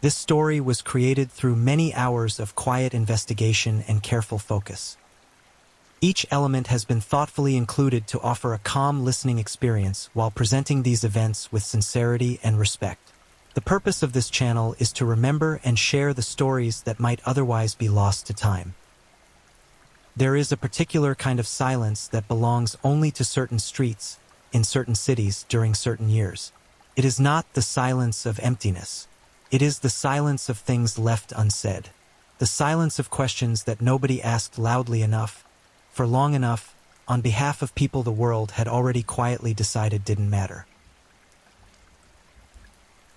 This story was created through many hours of quiet investigation and careful focus. Each element has been thoughtfully included to offer a calm listening experience while presenting these events with sincerity and respect. The purpose of this channel is to remember and share the stories that might otherwise be lost to time. There is a particular kind of silence that belongs only to certain streets, in certain cities, during certain years. It is not the silence of emptiness. It is the silence of things left unsaid. The silence of questions that nobody asked loudly enough, for long enough, on behalf of people the world had already quietly decided didn't matter.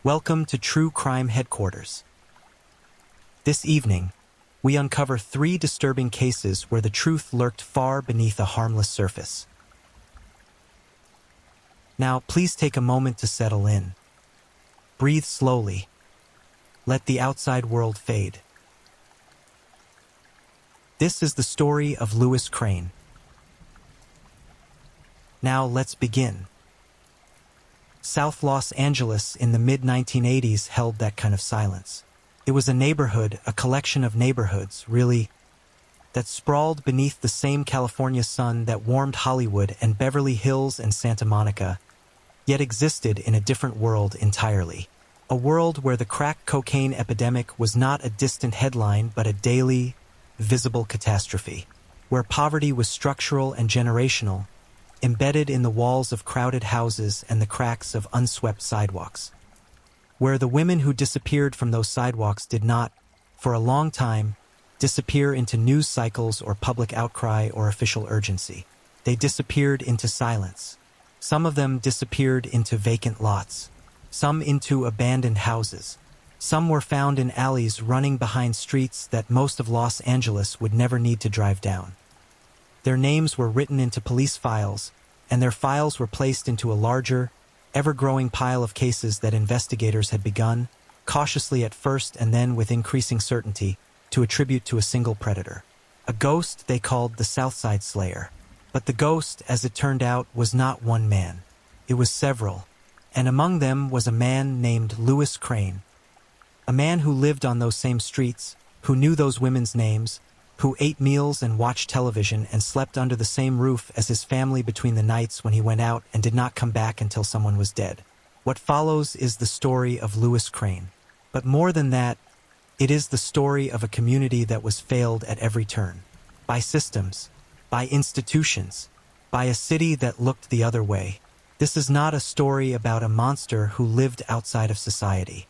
Welcome to True Crime Headquarters. This evening, we uncover 3 disturbing cases where the truth lurked far beneath a harmless surface. Now, please take a moment to settle in. Breathe slowly. Let the outside world fade. This is the story of Louis Crane. Now let's begin. South Los Angeles in the mid-1980s held that kind of silence. It was a neighborhood, a collection of neighborhoods, really, that sprawled beneath the same California sun that warmed Hollywood and Beverly Hills and Santa Monica, yet existed in a different world entirely. A world where the crack cocaine epidemic was not a distant headline but a daily, visible catastrophe, where poverty was structural and generational, embedded in the walls of crowded houses and the cracks of unswept sidewalks, where the women who disappeared from those sidewalks did not, for a long time, disappear into news cycles or public outcry or official urgency. They disappeared into silence. Some of them disappeared into vacant lots, some into abandoned houses. Some were found in alleys running behind streets that most of Los Angeles would never need to drive down. Their names were written into police files, and their files were placed into a larger, ever-growing pile of cases that investigators had begun, cautiously at first and then with increasing certainty, to attribute to a single predator. A ghost they called the Southside Slayer. But the ghost, as it turned out, was not one man. It was several, and among them was a man named Louis Crane. A man who lived on those same streets, who knew those women's names, who ate meals and watched television and slept under the same roof as his family between the nights when he went out and did not come back until someone was dead. What follows is the story of Louis Crane. But more than that, it is the story of a community that was failed at every turn. By systems, by institutions, by a city that looked the other way. This is not a story about a monster who lived outside of society.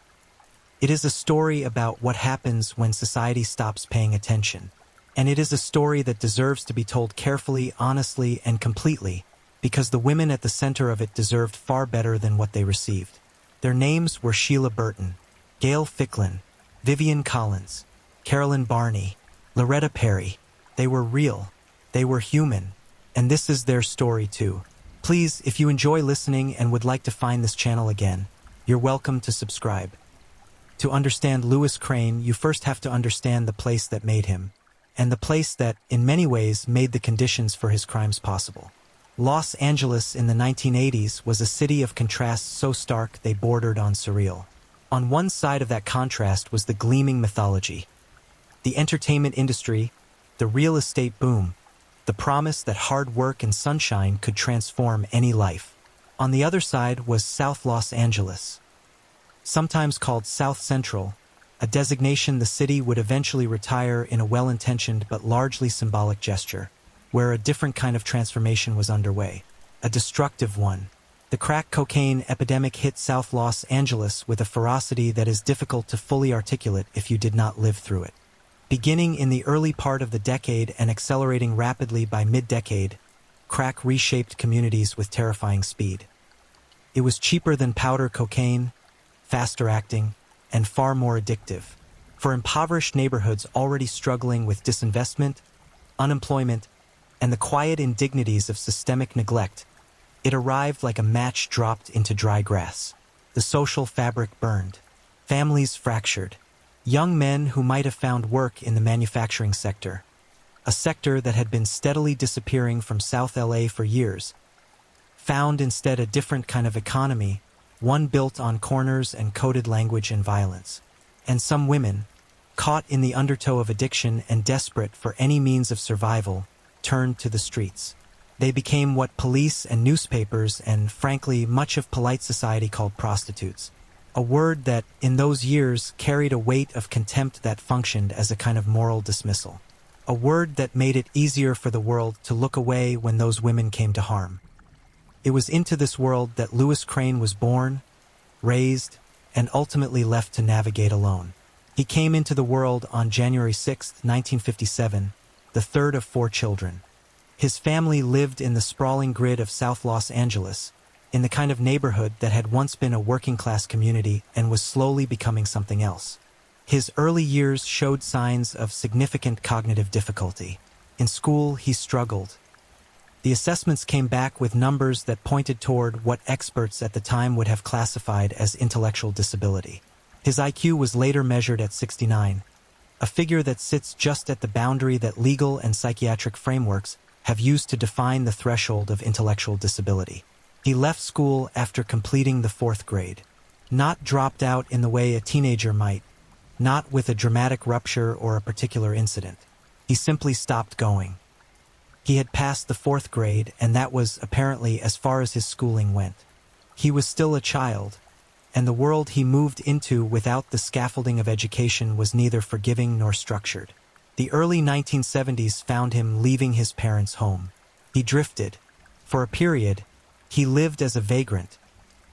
It is a story about what happens when society stops paying attention. And it is a story that deserves to be told carefully, honestly, and completely, because the women at the center of it deserved far better than what they received. Their names were Sheila Burton, Gail Ficklin, Vivian Collins, Carolyn Barney, Loretta Perry. They were real. They were human. And this is their story too. Please, if you enjoy listening and would like to find this channel again, you're welcome to subscribe. To understand Louis Crane, you first have to understand the place that made him, and the place that, in many ways, made the conditions for his crimes possible. Los Angeles in the 1980s was a city of contrasts so stark they bordered on surreal. On one side of that contrast was the gleaming mythology, the entertainment industry, the real estate boom, the promise that hard work and sunshine could transform any life. On the other side was South Los Angeles, sometimes called South Central, a designation the city would eventually retire in a well-intentioned but largely symbolic gesture, where a different kind of transformation was underway, a destructive one. The crack cocaine epidemic hit South Los Angeles with a ferocity that is difficult to fully articulate if you did not live through it. Beginning in the early part of the decade and accelerating rapidly by mid-decade, crack reshaped communities with terrifying speed. It was cheaper than powder cocaine, faster acting, and far more addictive. For impoverished neighborhoods already struggling with disinvestment, unemployment, and the quiet indignities of systemic neglect, it arrived like a match dropped into dry grass. The social fabric burned, families fractured, young men who might have found work in the manufacturing sector, a sector that had been steadily disappearing from South LA for years, found instead a different kind of economy, one built on corners and coded language and violence. And some women, caught in the undertow of addiction and desperate for any means of survival, turned to the streets. They became what police and newspapers and, frankly, much of polite society called prostitutes. A word that, in those years, carried a weight of contempt that functioned as a kind of moral dismissal. A word that made it easier for the world to look away when those women came to harm. It was into this world that Louis Crane was born, raised, and ultimately left to navigate alone. He came into the world on January 6, 1957, the third of 4 children. His family lived in the sprawling grid of South Los Angeles, in the kind of neighborhood that had once been a working-class community and was slowly becoming something else. His early years showed signs of significant cognitive difficulty. In school, he struggled. The assessments came back with numbers that pointed toward what experts at the time would have classified as intellectual disability. His IQ was later measured at 69, a figure that sits just at the boundary that legal and psychiatric frameworks have used to define the threshold of intellectual disability. He left school after completing the 4th grade. Not dropped out in the way a teenager might, not with a dramatic rupture or a particular incident. He simply stopped going. He had passed the 4th grade, and that was apparently as far as his schooling went. He was still a child, and the world he moved into without the scaffolding of education was neither forgiving nor structured. The early 1970s found him leaving his parents' home. He drifted. For a period, he lived as a vagrant,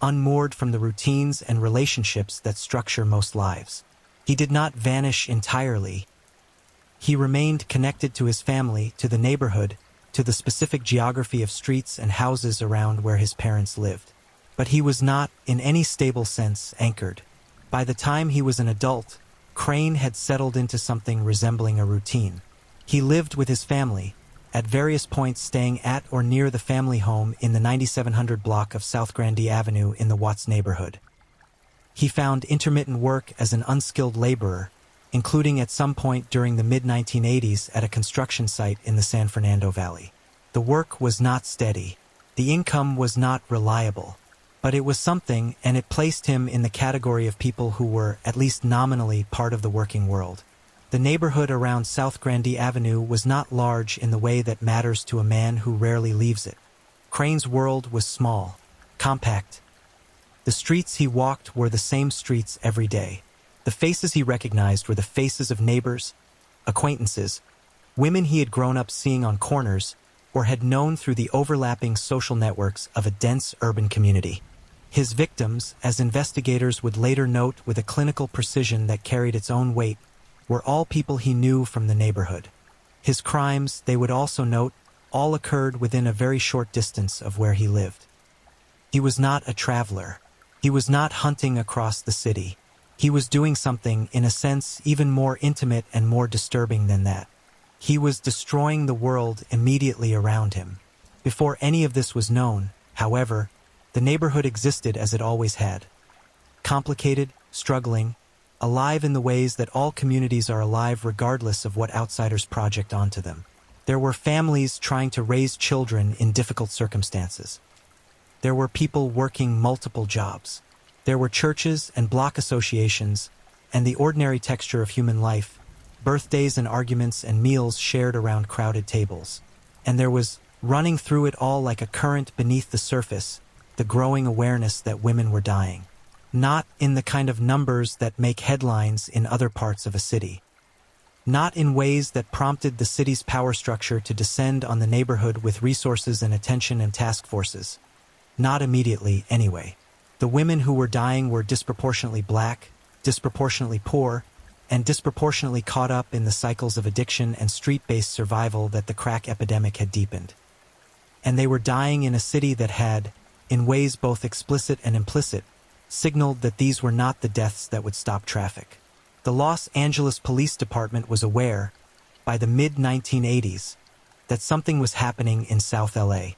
unmoored from the routines and relationships that structure most lives. He did not vanish entirely. He remained connected to his family, to the neighborhood, to the specific geography of streets and houses around where his parents lived. But he was not, in any stable sense, anchored. By the time he was an adult, Crane had settled into something resembling a routine. He lived with his family, at various points staying at or near the family home in the 9700 block of South Grandee Avenue in the Watts neighborhood. He found intermittent work as an unskilled laborer, including at some point during the mid-1980s at a construction site in the San Fernando Valley. The work was not steady. The income was not reliable. But it was something, and it placed him in the category of people who were, at least nominally, part of the working world. The neighborhood around South Grandee Avenue was not large in the way that matters to a man who rarely leaves it. Crane's world was small, compact. The streets he walked were the same streets every day. The faces he recognized were the faces of neighbors, acquaintances, women he had grown up seeing on corners, or had known through the overlapping social networks of a dense urban community. His victims, as investigators would later note with a clinical precision that carried its own weight, were all people he knew from the neighborhood. His crimes, they would also note, all occurred within a very short distance of where he lived. He was not a traveler. He was not hunting across the city. He was doing something, in a sense, even more intimate and more disturbing than that. He was destroying the world immediately around him. Before any of this was known, however, the neighborhood existed as it always had. Complicated, struggling, alive in the ways that all communities are alive regardless of what outsiders project onto them. There were families trying to raise children in difficult circumstances. There were people working multiple jobs. There were churches and block associations, and the ordinary texture of human life, birthdays and arguments and meals shared around crowded tables. And there was, running through it all like a current beneath the surface, the growing awareness that women were dying. Not in the kind of numbers that make headlines in other parts of a city. Not in ways that prompted the city's power structure to descend on the neighborhood with resources and attention and task forces. Not immediately, anyway. The women who were dying were disproportionately black, disproportionately poor, and disproportionately caught up in the cycles of addiction and street-based survival that the crack epidemic had deepened. And they were dying in a city that had, in ways both explicit and implicit, signaled that these were not the deaths that would stop traffic. The Los Angeles Police Department was aware, by the mid-1980s, that something was happening in South LA.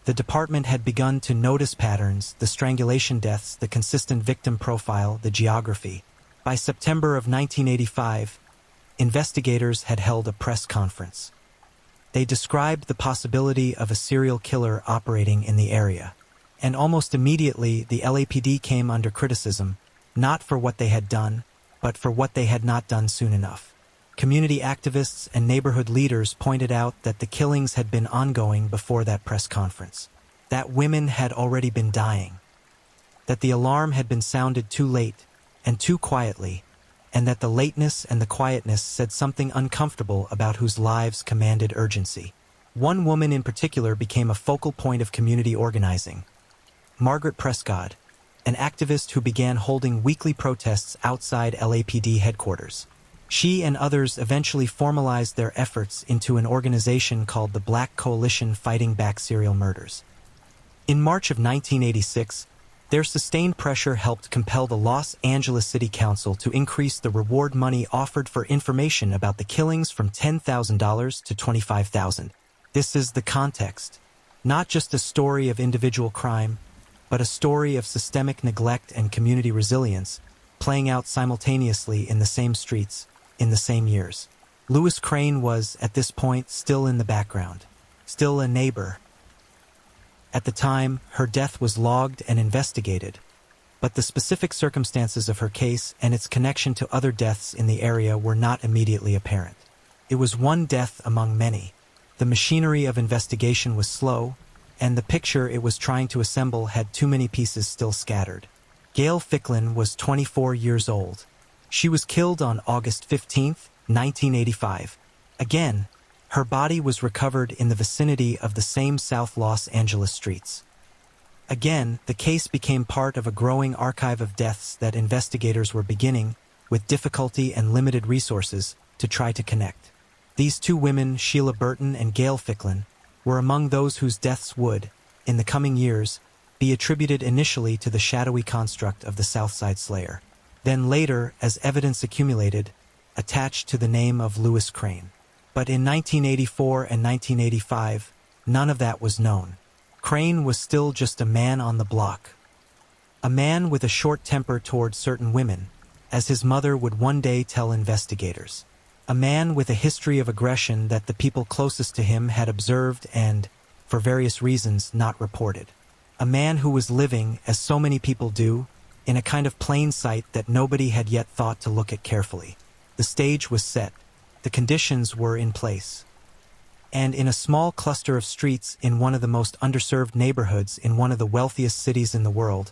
The department had begun to notice patterns, the strangulation deaths, the consistent victim profile, the geography. By September of 1985, investigators had held a press conference. They described the possibility of a serial killer operating in the area. And almost immediately, the LAPD came under criticism, not for what they had done, but for what they had not done soon enough. Community activists and neighborhood leaders pointed out that the killings had been ongoing before that press conference, that women had already been dying, that the alarm had been sounded too late and too quietly, and that the lateness and the quietness said something uncomfortable about whose lives commanded urgency. One woman in particular became a focal point of community organizing. Margaret Prescott, an activist who began holding weekly protests outside LAPD headquarters. She and others eventually formalized their efforts into an organization called the Black Coalition Fighting Back Serial Murders. In March of 1986, their sustained pressure helped compel the Los Angeles City Council to increase the reward money offered for information about the killings from $10,000 to $25,000. This is the context. Not just a story of individual crime, but a story of systemic neglect and community resilience, playing out simultaneously in the same streets, in the same years. Lois Crane was, at this point, still in the background, still a neighbor. At the time, her death was logged and investigated, but the specific circumstances of her case and its connection to other deaths in the area were not immediately apparent. It was one death among many. The machinery of investigation was slow, and the picture it was trying to assemble had too many pieces still scattered. Gail Ficklin was 24 years old. She was killed on August 15, 1985. Again, her body was recovered in the vicinity of the same South Los Angeles streets. Again, the case became part of a growing archive of deaths that investigators were beginning, with difficulty and limited resources, to try to connect. These two women, Sheila Burton and Gail Ficklin, were among those whose deaths would, in the coming years, be attributed initially to the shadowy construct of the Southside Slayer, then later, as evidence accumulated, attached to the name of Lois Crane. But in 1984 and 1985, none of that was known. Crane was still just a man on the block. A man with a short temper toward certain women, as his mother would one day tell investigators. A man with a history of aggression that the people closest to him had observed and, for various reasons, not reported. A man who was living, as so many people do, in a kind of plain sight that nobody had yet thought to look at carefully. The stage was set. The conditions were in place. And in a small cluster of streets in one of the most underserved neighborhoods in one of the wealthiest cities in the world,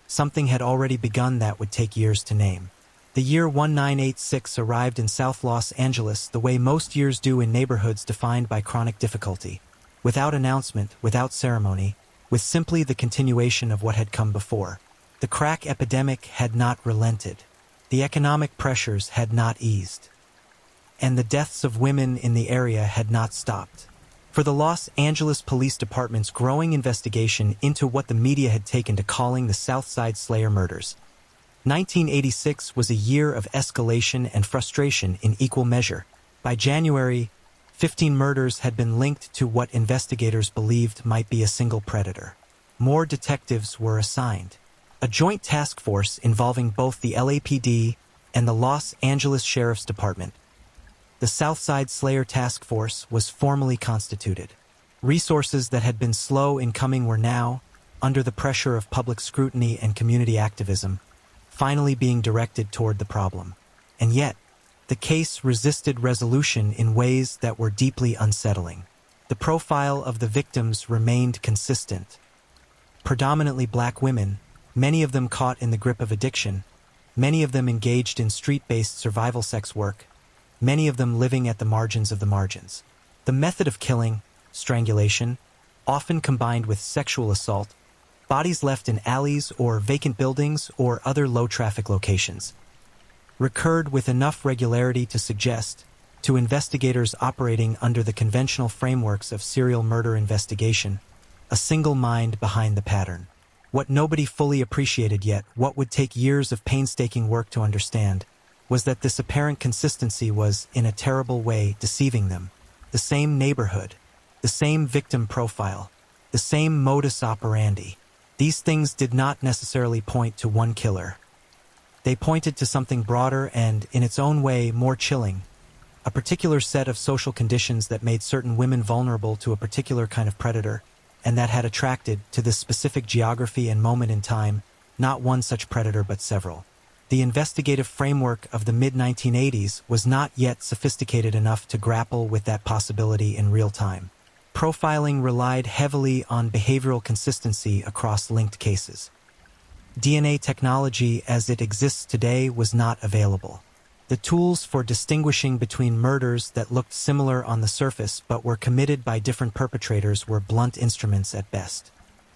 something had already begun that would take years to name. The year 1986 arrived in South Los Angeles the way most years do in neighborhoods defined by chronic difficulty, without announcement, without ceremony, with simply the continuation of what had come before. The crack epidemic had not relented. The economic pressures had not eased. And the deaths of women in the area had not stopped. For the Los Angeles Police Department's growing investigation into what the media had taken to calling the Southside Slayer murders, 1986 was a year of escalation and frustration in equal measure. By January, 15 murders had been linked to what investigators believed might be a single predator. More detectives were assigned. A joint task force involving both the LAPD and the Los Angeles Sheriff's Department, the Southside Slayer Task Force, was formally constituted. Resources that had been slow in coming were now, under the pressure of public scrutiny and community activism, finally being directed toward the problem. And yet, the case resisted resolution in ways that were deeply unsettling. The profile of the victims remained consistent. Predominantly black women, many of them caught in the grip of addiction, many of them engaged in street-based survival sex work, many of them living at the margins of the margins. The method of killing, strangulation, often combined with sexual assault, bodies left in alleys or vacant buildings or other low-traffic locations, recurred with enough regularity to suggest, to investigators operating under the conventional frameworks of serial murder investigation, a single mind behind the pattern. What nobody fully appreciated yet, what would take years of painstaking work to understand, was that this apparent consistency was, in a terrible way, deceiving them. The same neighborhood, the same victim profile, the same modus operandi. These things did not necessarily point to one killer. They pointed to something broader and, in its own way, more chilling, a particular set of social conditions that made certain women vulnerable to a particular kind of predator, and that had attracted, to this specific geography and moment in time, not one such predator but several. The investigative framework of the mid-1980s was not yet sophisticated enough to grapple with that possibility in real time. Profiling relied heavily on behavioral consistency across linked cases. DNA technology as it exists today was not available. The tools for distinguishing between murders that looked similar on the surface but were committed by different perpetrators were blunt instruments at best.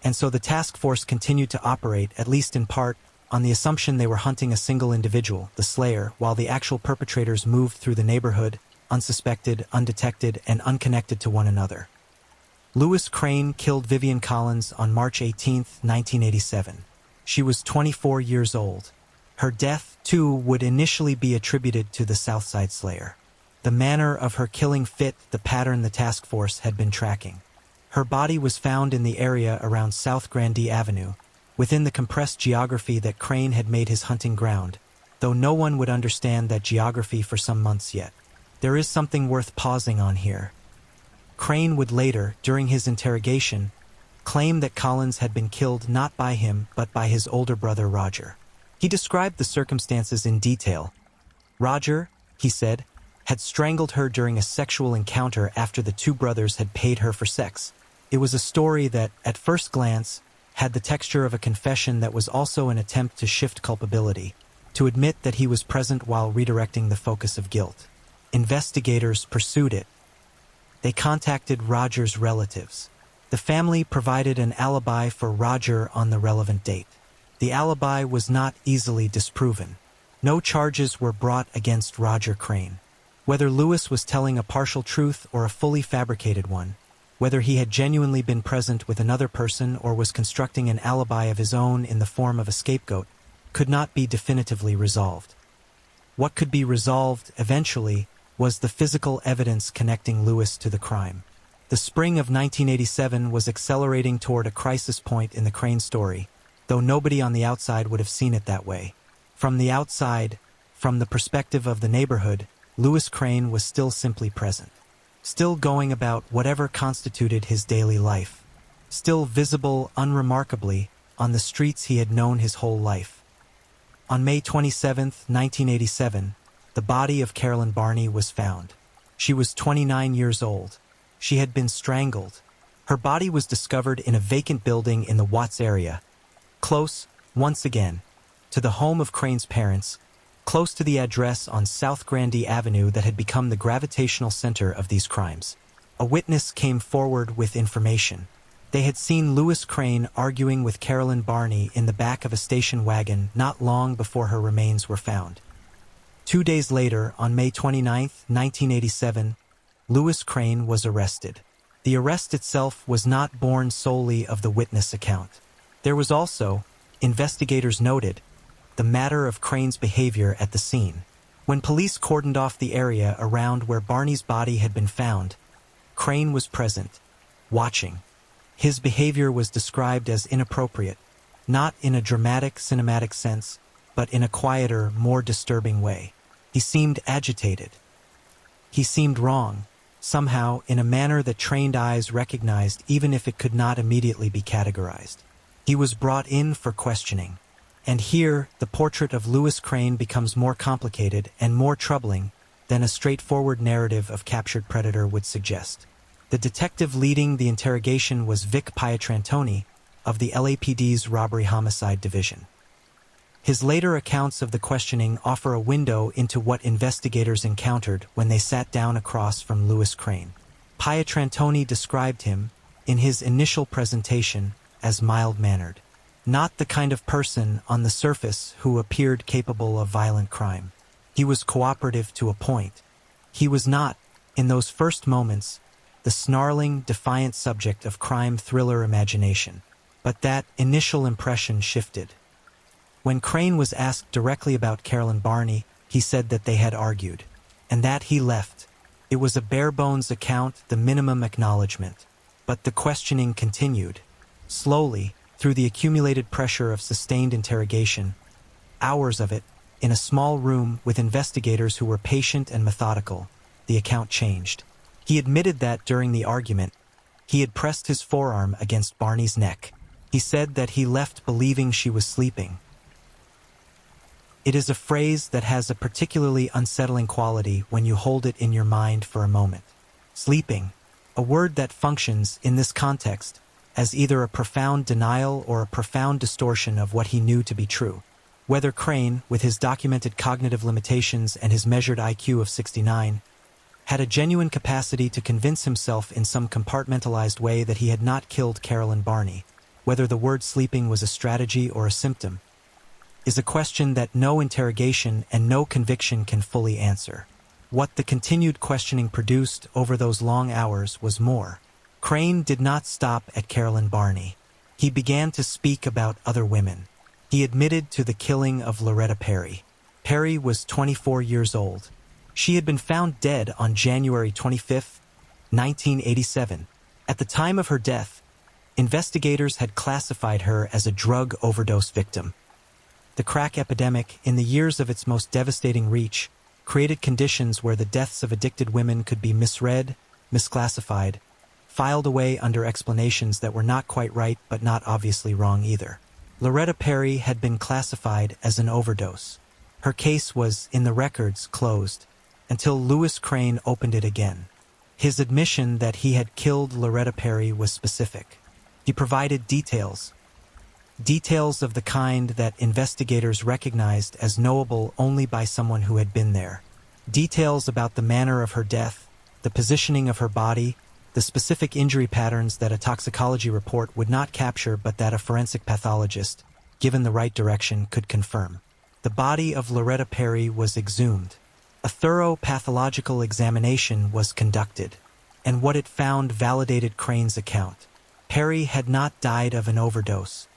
And so the task force continued to operate, at least in part, on the assumption they were hunting a single individual, the slayer, while the actual perpetrators moved through the neighborhood, unsuspected, undetected, and unconnected to one another. Louis Crane killed Vivian Collins on March 18, 1987. She was 24 years old. Her death, too, would initially be attributed to the Southside Slayer. The manner of her killing fit the pattern the task force had been tracking. Her body was found in the area around South Grandee Avenue, within the compressed geography that Crane had made his hunting ground, though no one would understand that geography for some months yet. There is something worth pausing on here. Crane would later, during his interrogation, claim that Collins had been killed not by him but by his older brother Roger. He described the circumstances in detail. Roger, he said, had strangled her during a sexual encounter after the two brothers had paid her for sex. It was a story that, at first glance, had the texture of a confession that was also an attempt to shift culpability, to admit that he was present while redirecting the focus of guilt. Investigators pursued it. They contacted Roger's relatives. The family provided an alibi for Roger on the relevant date. The alibi was not easily disproven. No charges were brought against Roger Crane. Whether Louis was telling a partial truth or a fully fabricated one, whether he had genuinely been present with another person or was constructing an alibi of his own in the form of a scapegoat, could not be definitively resolved. What could be resolved, eventually, was the physical evidence connecting Louis to the crime. The spring of 1987 was accelerating toward a crisis point in the Crane story, though nobody on the outside would have seen it that way. From the outside, from the perspective of the neighborhood, Louis Crane was still simply present. Still going about whatever constituted his daily life. Still visible unremarkably on the streets he had known his whole life. On May 27, 1987, the body of Carolyn Barney was found. She was 29 years old. She had been strangled. Her body was discovered in a vacant building in the Watts area, close, once again, to the home of Crane's parents, close to the address on South Grandee Avenue that had become the gravitational center of these crimes. A witness came forward with information. They had seen Louis Crane arguing with Carolyn Barney in the back of a station wagon not long before her remains were found. 2 days later, on May 29, 1987, Louis Crane was arrested. The arrest itself was not born solely of the witness account. There was also, investigators noted, the matter of Crane's behavior at the scene. When police cordoned off the area around where Barney's body had been found, Crane was present, watching. His behavior was described as inappropriate, not in a dramatic, cinematic sense, but in a quieter, more disturbing way. He seemed agitated. He seemed wrong, somehow in a manner that trained eyes recognized even if it could not immediately be categorized. He was brought in for questioning. And here, the portrait of Louis Crane becomes more complicated and more troubling than a straightforward narrative of captured predator would suggest. The detective leading the interrogation was Vic Pietrantoni of the LAPD's Robbery-Homicide Division. His later accounts of the questioning offer a window into what investigators encountered when they sat down across from Louis Crane. Pietrantoni described him, in his initial presentation, as mild-mannered. Not the kind of person, on the surface, who appeared capable of violent crime. He was cooperative to a point. He was not, in those first moments, the snarling, defiant subject of crime thriller imagination. But that initial impression shifted. When Crane was asked directly about Carolyn Barney, he said that they had argued, and that he left. It was a bare-bones account, the minimum acknowledgement. But the questioning continued. Slowly, through the accumulated pressure of sustained interrogation, hours of it, in a small room with investigators who were patient and methodical, the account changed. He admitted that during the argument, he had pressed his forearm against Barney's neck. He said that he left believing she was sleeping. It is a phrase that has a particularly unsettling quality when you hold it in your mind for a moment. Sleeping, a word that functions, in this context, as either a profound denial or a profound distortion of what he knew to be true. Whether Crane, with his documented cognitive limitations and his measured IQ of 69, had a genuine capacity to convince himself in some compartmentalized way that he had not killed Carolyn Barney, whether the word sleeping was a strategy or a symptom, is a question that no interrogation and no conviction can fully answer. What the continued questioning produced over those long hours was more. Crane did not stop at Carolyn Barney. He began to speak about other women. He admitted to the killing of Loretta Perry. Perry was 24 years old. She had been found dead on January 25, 1987. At the time of her death, investigators had classified her as a drug overdose victim. The crack epidemic, in the years of its most devastating reach, created conditions where the deaths of addicted women could be misread, misclassified, filed away under explanations that were not quite right but not obviously wrong either. Loretta Perry had been classified as an overdose. Her case was, in the records, closed, until Louis Crane opened it again. His admission that he had killed Loretta Perry was specific. He provided details of the kind that investigators recognized as knowable only by someone who had been there. Details about the manner of her death, the positioning of her body, the specific injury patterns that a toxicology report would not capture but that a forensic pathologist, given the right direction, could confirm. The body of Loretta Perry was exhumed. A thorough pathological examination was conducted, and what it found validated Crane's account. Perry had not died of an overdose.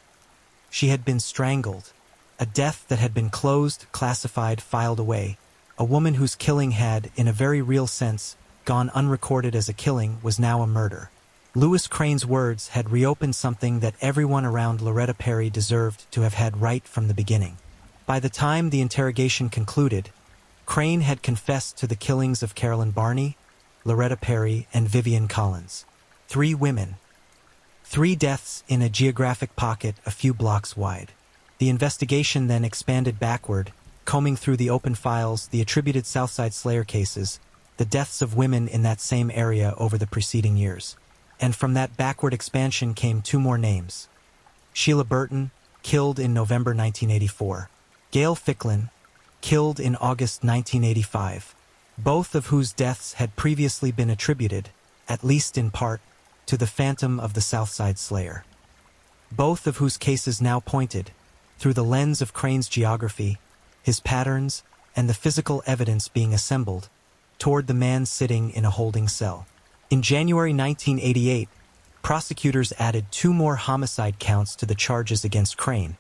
She had been strangled, a death that had been closed, classified, filed away. A woman whose killing had, in a very real sense, gone unrecorded as a killing was now a murder. Louis Crane's words had reopened something that everyone around Loretta Perry deserved to have had right from the beginning. By the time the interrogation concluded, Crane had confessed to the killings of Carolyn Barney, Loretta Perry, and Vivian Collins. 3 women. 3 deaths in a geographic pocket a few blocks wide. The investigation then expanded backward, combing through the open files, the attributed Southside Slayer cases, the deaths of women in that same area over the preceding years. And from that backward expansion came 2 more names. Sheila Burton, killed in November 1984. Gail Ficklin, killed in August 1985, both of whose deaths had previously been attributed, at least in part, to the phantom of the Southside Slayer. Both of whose cases now pointed, through the lens of Crane's geography, his patterns, and the physical evidence being assembled, toward the man sitting in a holding cell. In January 1988, prosecutors added 2 more homicide counts to the charges against Crane,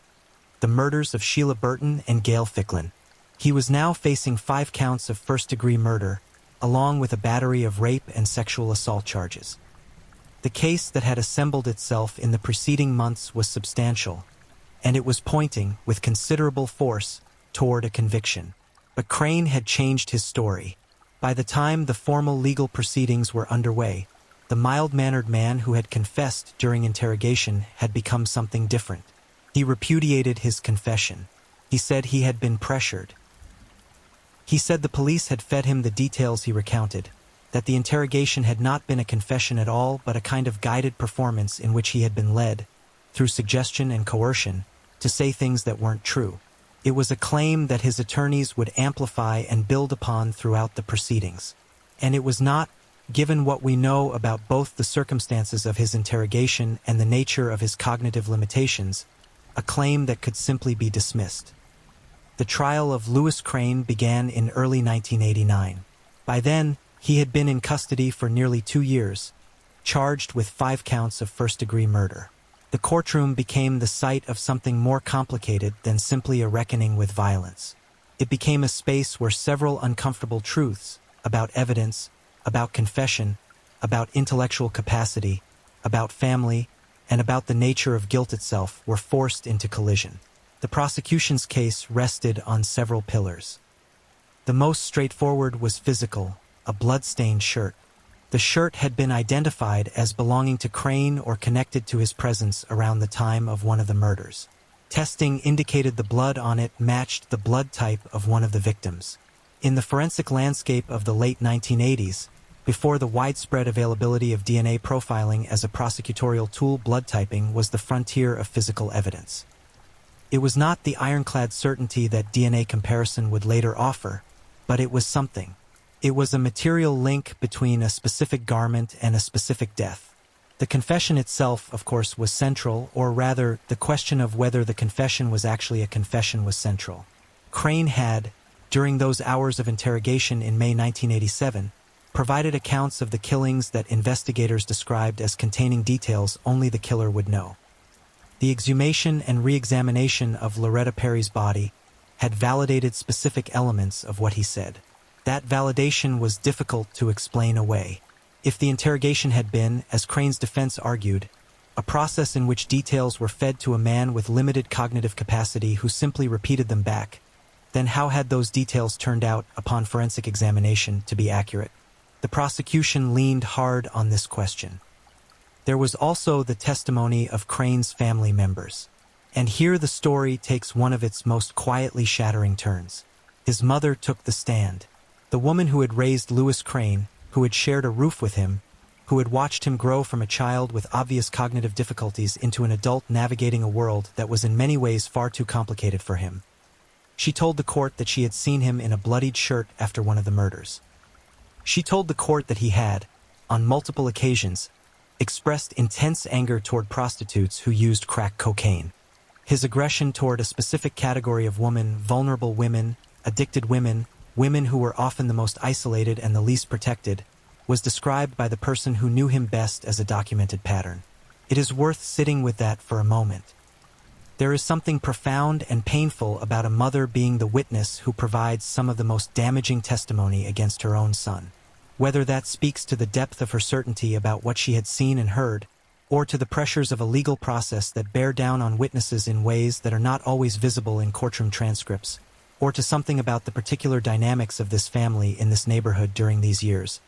the murders of Sheila Burton and Gail Ficklin. He was now facing 5 counts of first-degree murder, along with a battery of rape and sexual assault charges. The case that had assembled itself in the preceding months was substantial, and it was pointing, with considerable force, toward a conviction. But Crane had changed his story. By the time the formal legal proceedings were underway, the mild-mannered man who had confessed during interrogation had become something different. He repudiated his confession. He said he had been pressured. He said the police had fed him the details he recounted, that the interrogation had not been a confession at all but a kind of guided performance in which he had been led, through suggestion and coercion, to say things that weren't true. It was a claim that his attorneys would amplify and build upon throughout the proceedings. And it was not, given what we know about both the circumstances of his interrogation and the nature of his cognitive limitations, a claim that could simply be dismissed. The trial of Louis Crane began in early 1989. By then, he had been in custody for nearly 2 years, charged with 5 counts of first-degree murder. The courtroom became the site of something more complicated than simply a reckoning with violence. It became a space where several uncomfortable truths about evidence, about confession, about intellectual capacity, about family, and about the nature of guilt itself were forced into collision. The prosecution's case rested on several pillars. The most straightforward was physical, a blood-stained shirt. The shirt had been identified as belonging to Crane or connected to his presence around the time of one of the murders. Testing indicated the blood on it matched the blood type of one of the victims. In the forensic landscape of the late 1980s, before the widespread availability of DNA profiling as a prosecutorial tool, blood typing was the frontier of physical evidence. It was not the ironclad certainty that DNA comparison would later offer, but it was something. It was a material link between a specific garment and a specific death. The confession itself, of course, was central, or rather, the question of whether the confession was actually a confession was central. Crane had, during those hours of interrogation in May 1987, provided accounts of the killings that investigators described as containing details only the killer would know. The exhumation and re-examination of Loretta Perry's body had validated specific elements of what he said. That validation was difficult to explain away. If the interrogation had been, as Crane's defense argued, a process in which details were fed to a man with limited cognitive capacity who simply repeated them back, then how had those details turned out upon forensic examination to be accurate? The prosecution leaned hard on this question. There was also the testimony of Crane's family members. And here the story takes one of its most quietly shattering turns. His mother took the stand. The woman who had raised Louis Crane, who had shared a roof with him, who had watched him grow from a child with obvious cognitive difficulties into an adult navigating a world that was in many ways far too complicated for him. She told the court that she had seen him in a bloodied shirt after one of the murders. She told the court that he had, on multiple occasions, expressed intense anger toward prostitutes who used crack cocaine. His aggression toward a specific category of woman, vulnerable women, addicted women, women who were often the most isolated and the least protected, was described by the person who knew him best as a documented pattern. It is worth sitting with that for a moment. There is something profound and painful about a mother being the witness who provides some of the most damaging testimony against her own son. Whether that speaks to the depth of her certainty about what she had seen and heard, or to the pressures of a legal process that bear down on witnesses in ways that are not always visible in courtroom transcripts, or to something about the particular dynamics of this family in this neighborhood during these years.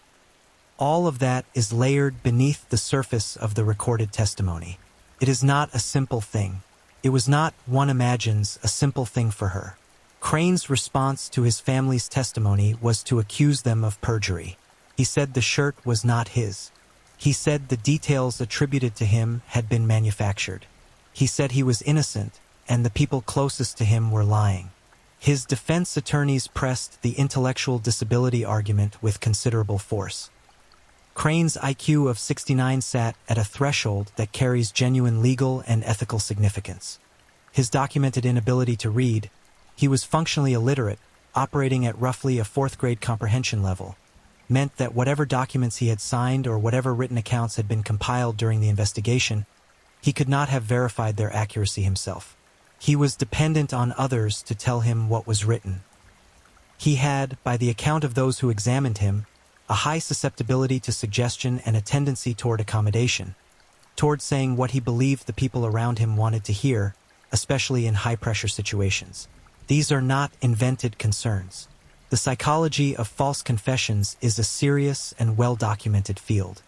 All of that is layered beneath the surface of the recorded testimony. It is not a simple thing. It was not, one imagines, a simple thing for her. Crane's response to his family's testimony was to accuse them of perjury. He said the shirt was not his. He said the details attributed to him had been manufactured. He said he was innocent, and the people closest to him were lying. His defense attorneys pressed the intellectual disability argument with considerable force. Crane's IQ of 69 sat at a threshold that carries genuine legal and ethical significance. His documented inability to read, he was functionally illiterate, operating at roughly a fourth-grade comprehension level, meant that whatever documents he had signed or whatever written accounts had been compiled during the investigation, he could not have verified their accuracy himself. He was dependent on others to tell him what was written. He had, by the account of those who examined him, a high susceptibility to suggestion and a tendency toward accommodation, toward saying what he believed the people around him wanted to hear, especially in high-pressure situations. These are not invented concerns. The psychology of false confessions is a serious and well-documented field.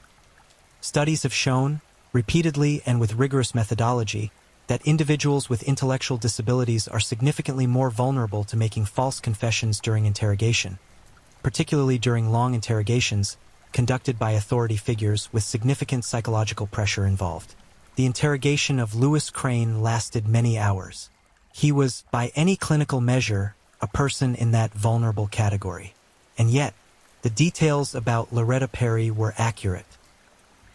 Studies have shown, repeatedly and with rigorous methodology, that individuals with intellectual disabilities are significantly more vulnerable to making false confessions during interrogation, particularly during long interrogations conducted by authority figures with significant psychological pressure involved. The interrogation of Louis Crane lasted many hours. He was, by any clinical measure, a person in that vulnerable category. And yet, the details about Loretta Perry were accurate.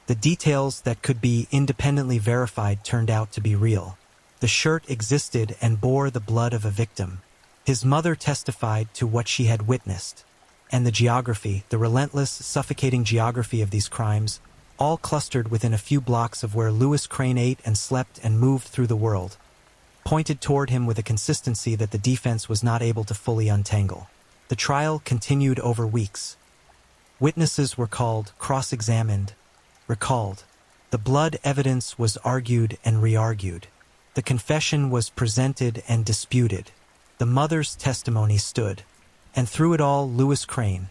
The details that could be independently verified turned out to be real. The shirt existed and bore the blood of a victim. His mother testified to what she had witnessed. And the geography, the relentless, suffocating geography of these crimes, all clustered within a few blocks of where Louis Crane ate and slept and moved through the world, pointed toward him with a consistency that the defense was not able to fully untangle. The trial continued over weeks. Witnesses were called, cross-examined, recalled. The blood evidence was argued and re-argued. The confession was presented and disputed. The mother's testimony stood. And through it all, Louis Crane,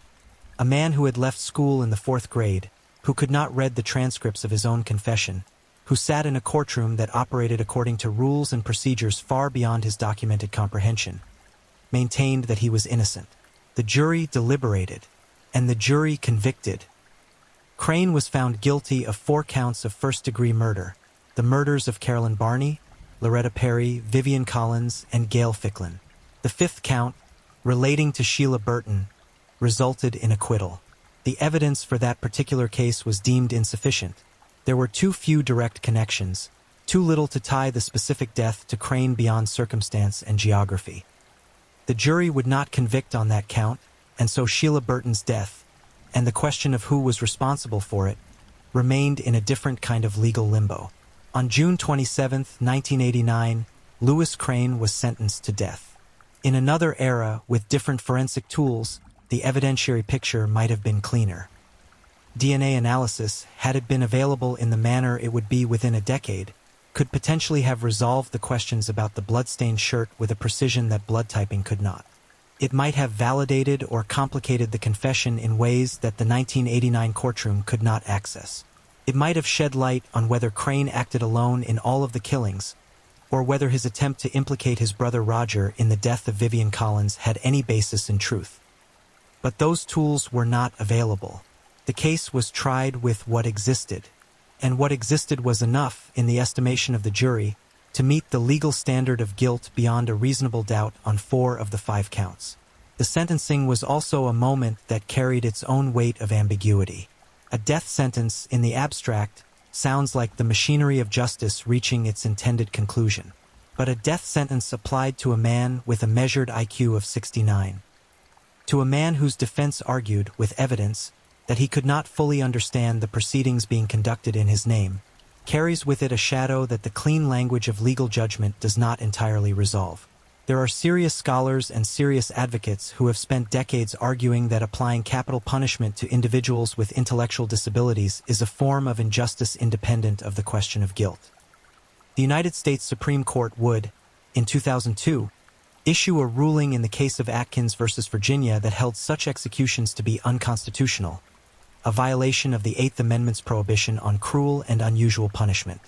a man who had left school in the 4th grade, who could not read the transcripts of his own confession, who sat in a courtroom that operated according to rules and procedures far beyond his documented comprehension, maintained that he was innocent. The jury deliberated, and the jury convicted. Crane was found guilty of 4 counts of first-degree murder, the murders of Carolyn Barney, Loretta Perry, Vivian Collins, and Gail Ficklin. The 5th count, relating to Sheila Burton, resulted in acquittal. The evidence for that particular case was deemed insufficient. There were too few direct connections, too little to tie the specific death to Crane beyond circumstance and geography. The jury would not convict on that count, and so Sheila Burton's death, and the question of who was responsible for it, remained in a different kind of legal limbo. On June 27, 1989, Louis Crane was sentenced to death. In another era, with different forensic tools, the evidentiary picture might have been cleaner. DNA analysis, had it been available in the manner it would be within a decade, could potentially have resolved the questions about the bloodstained shirt with a precision that blood typing could not. It might have validated or complicated the confession in ways that the 1989 courtroom could not access. It might have shed light on whether Crane acted alone in all of the killings, or whether his attempt to implicate his brother Roger in the death of Vivian Collins had any basis in truth. But those tools were not available. The case was tried with what existed, and what existed was enough, in the estimation of the jury, to meet the legal standard of guilt beyond a reasonable doubt on 4 of the 5 counts. The sentencing was also a moment that carried its own weight of ambiguity. A death sentence, in the abstract, sounds like the machinery of justice reaching its intended conclusion. But a death sentence applied to a man with a measured IQ of 69. To a man whose defense argued, with evidence, that he could not fully understand the proceedings being conducted in his name, carries with it a shadow that the clean language of legal judgment does not entirely resolve. There are serious scholars and serious advocates who have spent decades arguing that applying capital punishment to individuals with intellectual disabilities is a form of injustice independent of the question of guilt. The United States Supreme Court would, in 2002, issue a ruling in the case of Atkins versus Virginia that held such executions to be unconstitutional, a violation of the Eighth Amendment's prohibition on cruel and unusual punishment.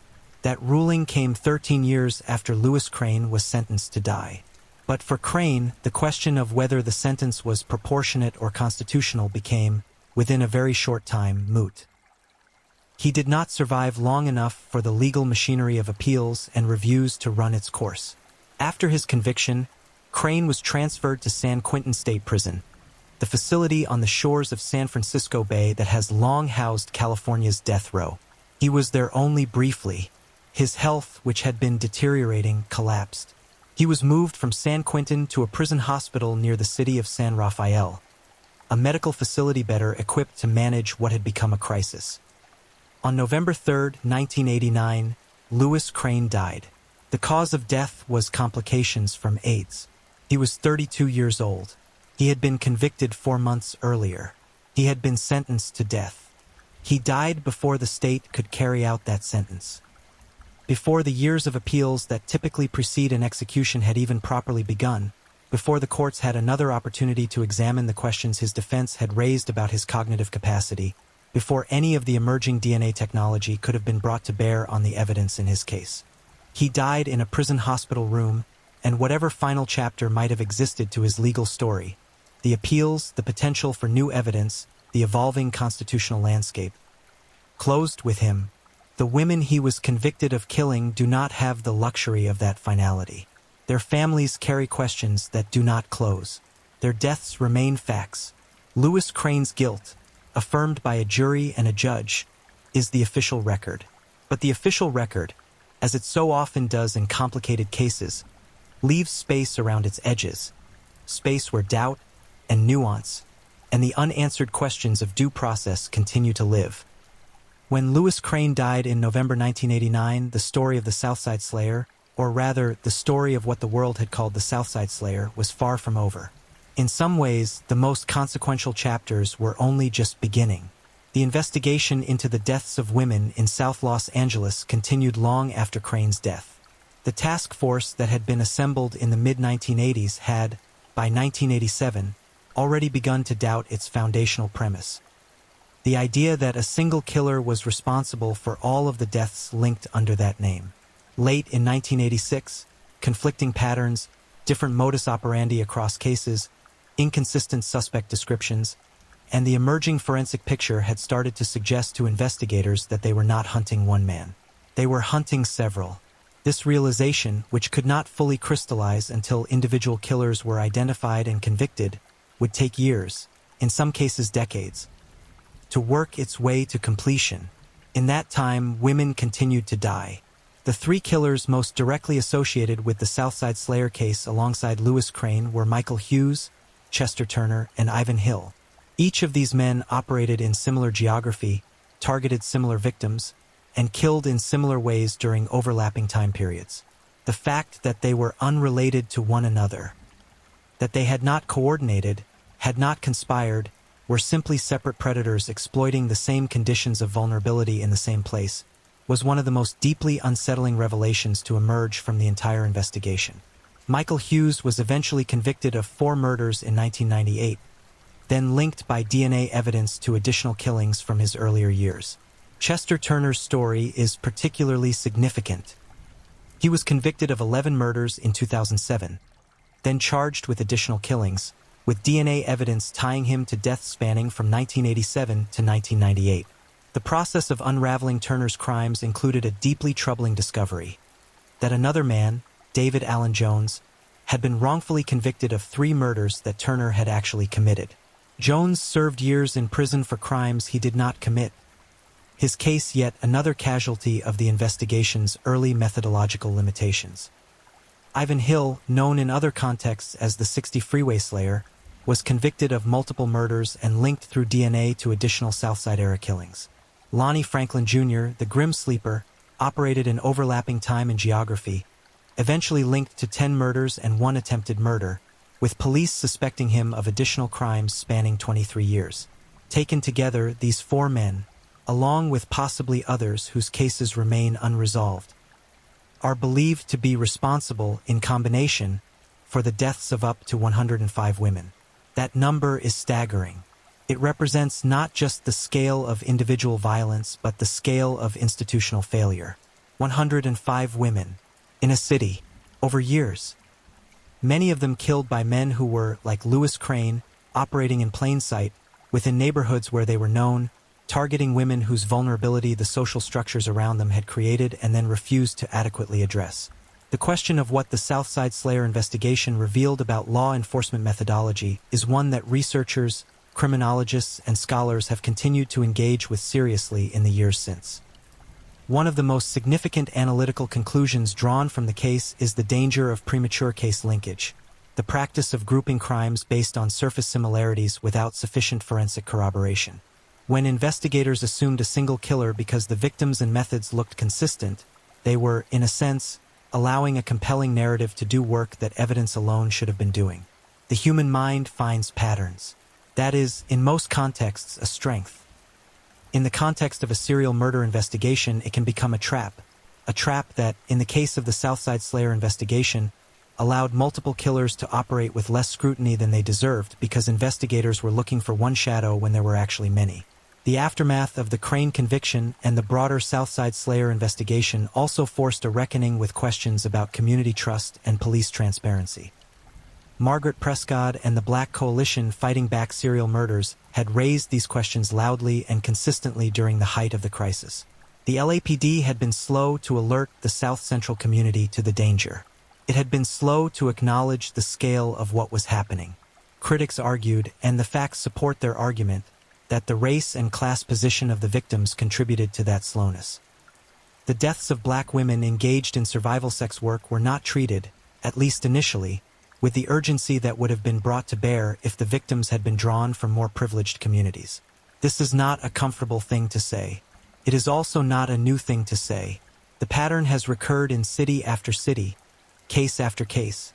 That ruling came 13 years after Louis Crane was sentenced to die. But for Crane, the question of whether the sentence was proportionate or constitutional became, within a very short time, moot. He did not survive long enough for the legal machinery of appeals and reviews to run its course. After his conviction, Crane was transferred to San Quentin State Prison, the facility on the shores of San Francisco Bay that has long housed California's death row. He was there only briefly. His health, which had been deteriorating, collapsed. He was moved from San Quentin to a prison hospital near the city of San Rafael, a medical facility better equipped to manage what had become a crisis. On November 3, 1989, Louis Crane died. The cause of death was complications from AIDS. He was 32 years old. He had been convicted 4 months earlier. He had been sentenced to death. He died before the state could carry out that sentence. Before the years of appeals that typically precede an execution had even properly begun, before the courts had another opportunity to examine the questions his defense had raised about his cognitive capacity, before any of the emerging DNA technology could have been brought to bear on the evidence in his case. He died in a prison hospital room, and whatever final chapter might have existed to his legal story, the appeals, the potential for new evidence, the evolving constitutional landscape, closed with him. The women he was convicted of killing do not have the luxury of that finality. Their families carry questions that do not close. Their deaths remain facts. Louis Crane's guilt, affirmed by a jury and a judge, is the official record. But the official record, as it so often does in complicated cases, leaves space around its edges, space where doubt and nuance and the unanswered questions of due process continue to live. When Louis Crane died in November 1989, the story of the Southside Slayer, or rather, the story of what the world had called the Southside Slayer, was far from over. In some ways, the most consequential chapters were only just beginning. The investigation into the deaths of women in South Los Angeles continued long after Crane's death. The task force that had been assembled in the mid-1980s had, by 1987, already begun to doubt its foundational premise. The idea that a single killer was responsible for all of the deaths linked under that name. Late in 1986, conflicting patterns, different modus operandi across cases, inconsistent suspect descriptions, and the emerging forensic picture had started to suggest to investigators that they were not hunting one man. They were hunting several. This realization, which could not fully crystallize until individual killers were identified and convicted, would take years, in some cases decades, to work its way to completion. In that time, women continued to die. The three killers most directly associated with the Southside Slayer case alongside Lewis Crane were Michael Hughes, Chester Turner, and Ivan Hill. Each of these men operated in similar geography, targeted similar victims, and killed in similar ways during overlapping time periods. The fact that they were unrelated to one another, that they had not coordinated, had not conspired, were simply separate predators exploiting the same conditions of vulnerability in the same place, was one of the most deeply unsettling revelations to emerge from the entire investigation. Michael Hughes was eventually convicted of 4 murders in 1998, then linked by DNA evidence to additional killings from his earlier years. Chester Turner's story is particularly significant. He was convicted of 11 murders in 2007, then charged with additional killings, with DNA evidence tying him to deaths spanning from 1987 to 1998. The process of unraveling Turner's crimes included a deeply troubling discovery: that another man, David Allen Jones, had been wrongfully convicted of 3 murders that Turner had actually committed. Jones served years in prison for crimes he did not commit. His case yet another casualty of the investigation's early methodological limitations. Ivan Hill, known in other contexts as the 60 Freeway Slayer, was convicted of multiple murders and linked through DNA to additional Southside-era killings. Lonnie Franklin Jr., the Grim Sleeper, operated in overlapping time and geography, eventually linked to 10 murders and 1 attempted murder, with police suspecting him of additional crimes spanning 23 years. Taken together, these 4 men, along with possibly others whose cases remain unresolved, are believed to be responsible in combination for the deaths of up to 105 women. That number is staggering. It represents not just the scale of individual violence, but the scale of institutional failure. 105 women, in a city, over years. Many of them killed by men who were, like Lewis Crane, operating in plain sight, within neighborhoods where they were known, targeting women whose vulnerability the social structures around them had created and then refused to adequately address. The question of what the Southside Slayer investigation revealed about law enforcement methodology is one that researchers, criminologists, and scholars have continued to engage with seriously in the years since. One of the most significant analytical conclusions drawn from the case is the danger of premature case linkage, the practice of grouping crimes based on surface similarities without sufficient forensic corroboration. When investigators assumed a single killer because the victims and methods looked consistent, they were, in a sense, allowing a compelling narrative to do work that evidence alone should have been doing. The human mind finds patterns. That is, in most contexts, a strength. In the context of a serial murder investigation, it can become a trap that, in the case of the Southside Slayer investigation, allowed multiple killers to operate with less scrutiny than they deserved because investigators were looking for one shadow when there were actually many. The aftermath of the Crane conviction and the broader Southside Slayer investigation also forced a reckoning with questions about community trust and police transparency. Margaret Prescott and the Black Coalition fighting back serial murders had raised these questions loudly and consistently during the height of the crisis. The LAPD had been slow to alert the South Central community to the danger. It had been slow to acknowledge the scale of what was happening. Critics argued, and the facts support their argument, that the race and class position of the victims contributed to that slowness. The deaths of Black women engaged in survival sex work were not treated, at least initially, with the urgency that would have been brought to bear if the victims had been drawn from more privileged communities. This is not a comfortable thing to say. It is also not a new thing to say. The pattern has recurred in city after city, case after case,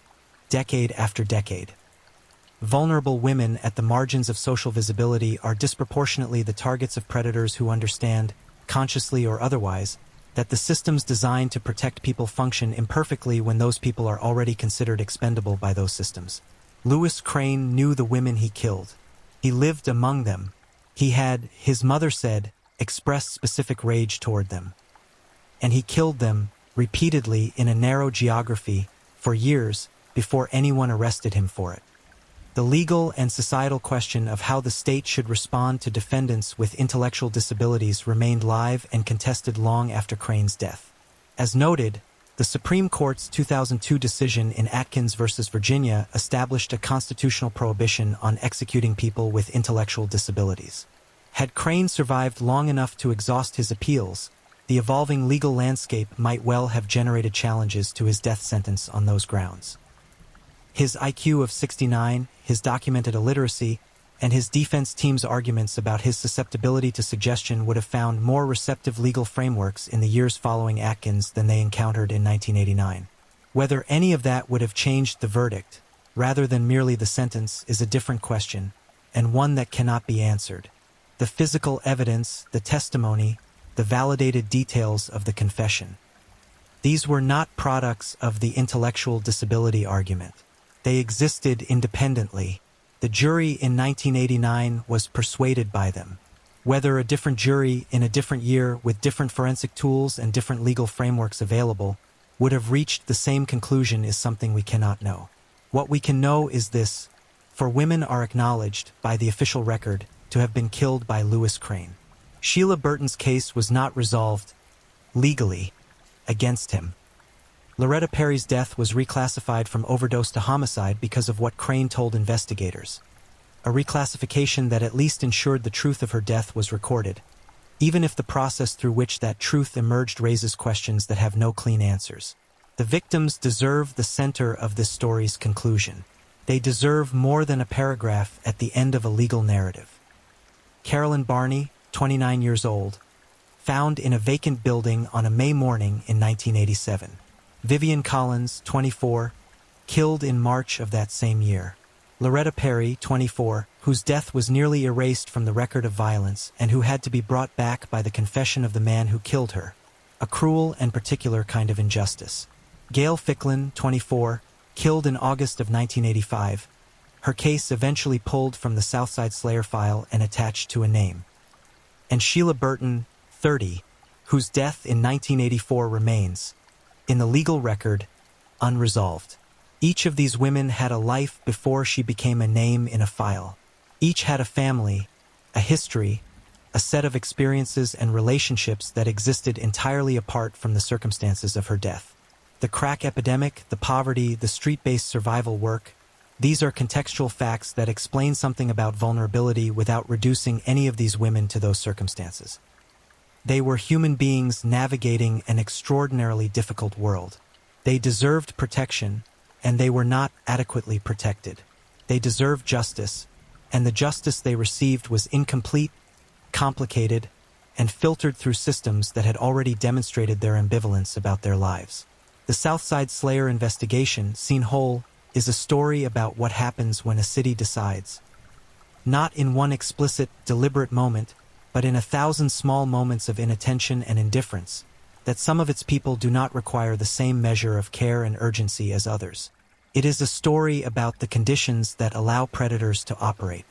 decade after decade. Vulnerable women at the margins of social visibility are disproportionately the targets of predators who understand, consciously or otherwise, that the systems designed to protect people function imperfectly when those people are already considered expendable by those systems. Lewis Crane knew the women he killed. He lived among them. He had, his mother said, expressed specific rage toward them. And he killed them, repeatedly in a narrow geography, for years, before anyone arrested him for it. The legal and societal question of how the state should respond to defendants with intellectual disabilities remained live and contested long after Crane's death. As noted, the Supreme Court's 2002 decision in Atkins v. Virginia established a constitutional prohibition on executing people with intellectual disabilities. Had Crane survived long enough to exhaust his appeals, the evolving legal landscape might well have generated challenges to his death sentence on those grounds. His IQ of 69, his documented illiteracy, and his defense team's arguments about his susceptibility to suggestion would have found more receptive legal frameworks in the years following Atkins than they encountered in 1989. Whether any of that would have changed the verdict, rather than merely the sentence, is a different question, and one that cannot be answered. The physical evidence, the testimony, the validated details of the confession. These were not products of the intellectual disability argument. They existed independently. The jury in 1989 was persuaded by them. Whether a different jury in a different year with different forensic tools and different legal frameworks available would have reached the same conclusion is something we cannot know. What we can know is this: for women are acknowledged, by the official record, to have been killed by Louis Crane. Sheila Burton's case was not resolved, legally, against him. Loretta Perry's death was reclassified from overdose to homicide because of what Crane told investigators. A reclassification that at least ensured the truth of her death was recorded, even if the process through which that truth emerged raises questions that have no clean answers. The victims deserve the center of this story's conclusion. They deserve more than a paragraph at the end of a legal narrative. Carolyn Barney, 29 years old, found in a vacant building on a May morning in 1987. Vivian Collins, 24, killed in March of that same year. Loretta Perry, 24, whose death was nearly erased from the record of violence and who had to be brought back by the confession of the man who killed her. A cruel and particular kind of injustice. Gail Ficklin, 24, killed in August of 1985. Her case eventually pulled from the Southside Slayer file and attached to a name. And Sheila Burton, 30, whose death in 1984 remains, in the legal record, unresolved. Each of these women had a life before she became a name in a file. Each had a family, a history, a set of experiences and relationships that existed entirely apart from the circumstances of her death. The crack epidemic, the poverty, the street-based survival work, these are contextual facts that explain something about vulnerability without reducing any of these women to those circumstances. They were human beings navigating an extraordinarily difficult world. They deserved protection, and they were not adequately protected. They deserved justice, and the justice they received was incomplete, complicated, and filtered through systems that had already demonstrated their ambivalence about their lives. The Southside Slayer investigation, seen whole, is a story about what happens when a city decides, not in one explicit, deliberate moment, but in 1,000 small moments of inattention and indifference, that some of its people do not require the same measure of care and urgency as others. It is a story about the conditions that allow predators to operate,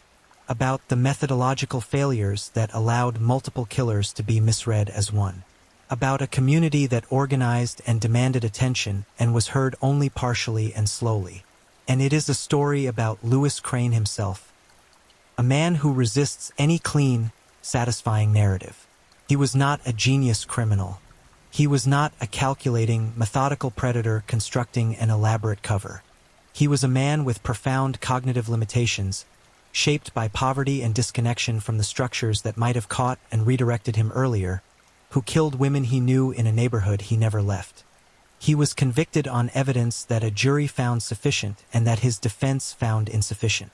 about the methodological failures that allowed multiple killers to be misread as one, about a community that organized and demanded attention and was heard only partially and slowly. And it is a story about Louis Crane himself, a man who resists any clean, satisfying narrative. He was not a genius criminal. He was not a calculating, methodical predator constructing an elaborate cover. He was a man with profound cognitive limitations, shaped by poverty and disconnection from the structures that might have caught and redirected him earlier, who killed women he knew in a neighborhood he never left. He was convicted on evidence that a jury found sufficient and that his defense found insufficient.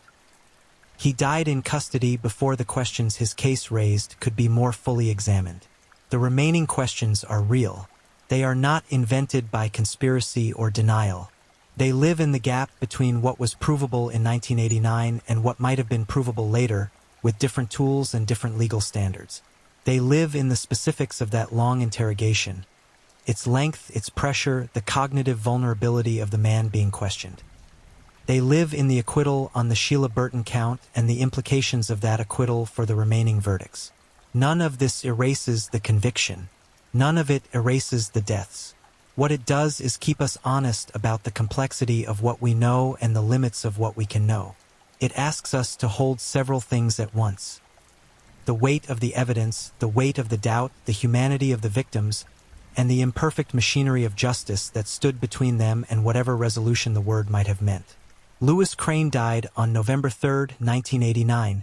He died in custody before the questions his case raised could be more fully examined. The remaining questions are real. They are not invented by conspiracy or denial. They live in the gap between what was provable in 1989 and what might have been provable later, with different tools and different legal standards. They live in the specifics of that long interrogation, its length, its pressure, the cognitive vulnerability of the man being questioned. They live in the acquittal on the Sheila Burton count and the implications of that acquittal for the remaining verdicts. None of this erases the conviction. None of it erases the deaths. What it does is keep us honest about the complexity of what we know and the limits of what we can know. It asks us to hold several things at once. The weight of the evidence, the weight of the doubt, the humanity of the victims, and the imperfect machinery of justice that stood between them and whatever resolution the word might have meant. Louis Crane died on November 3, 1989,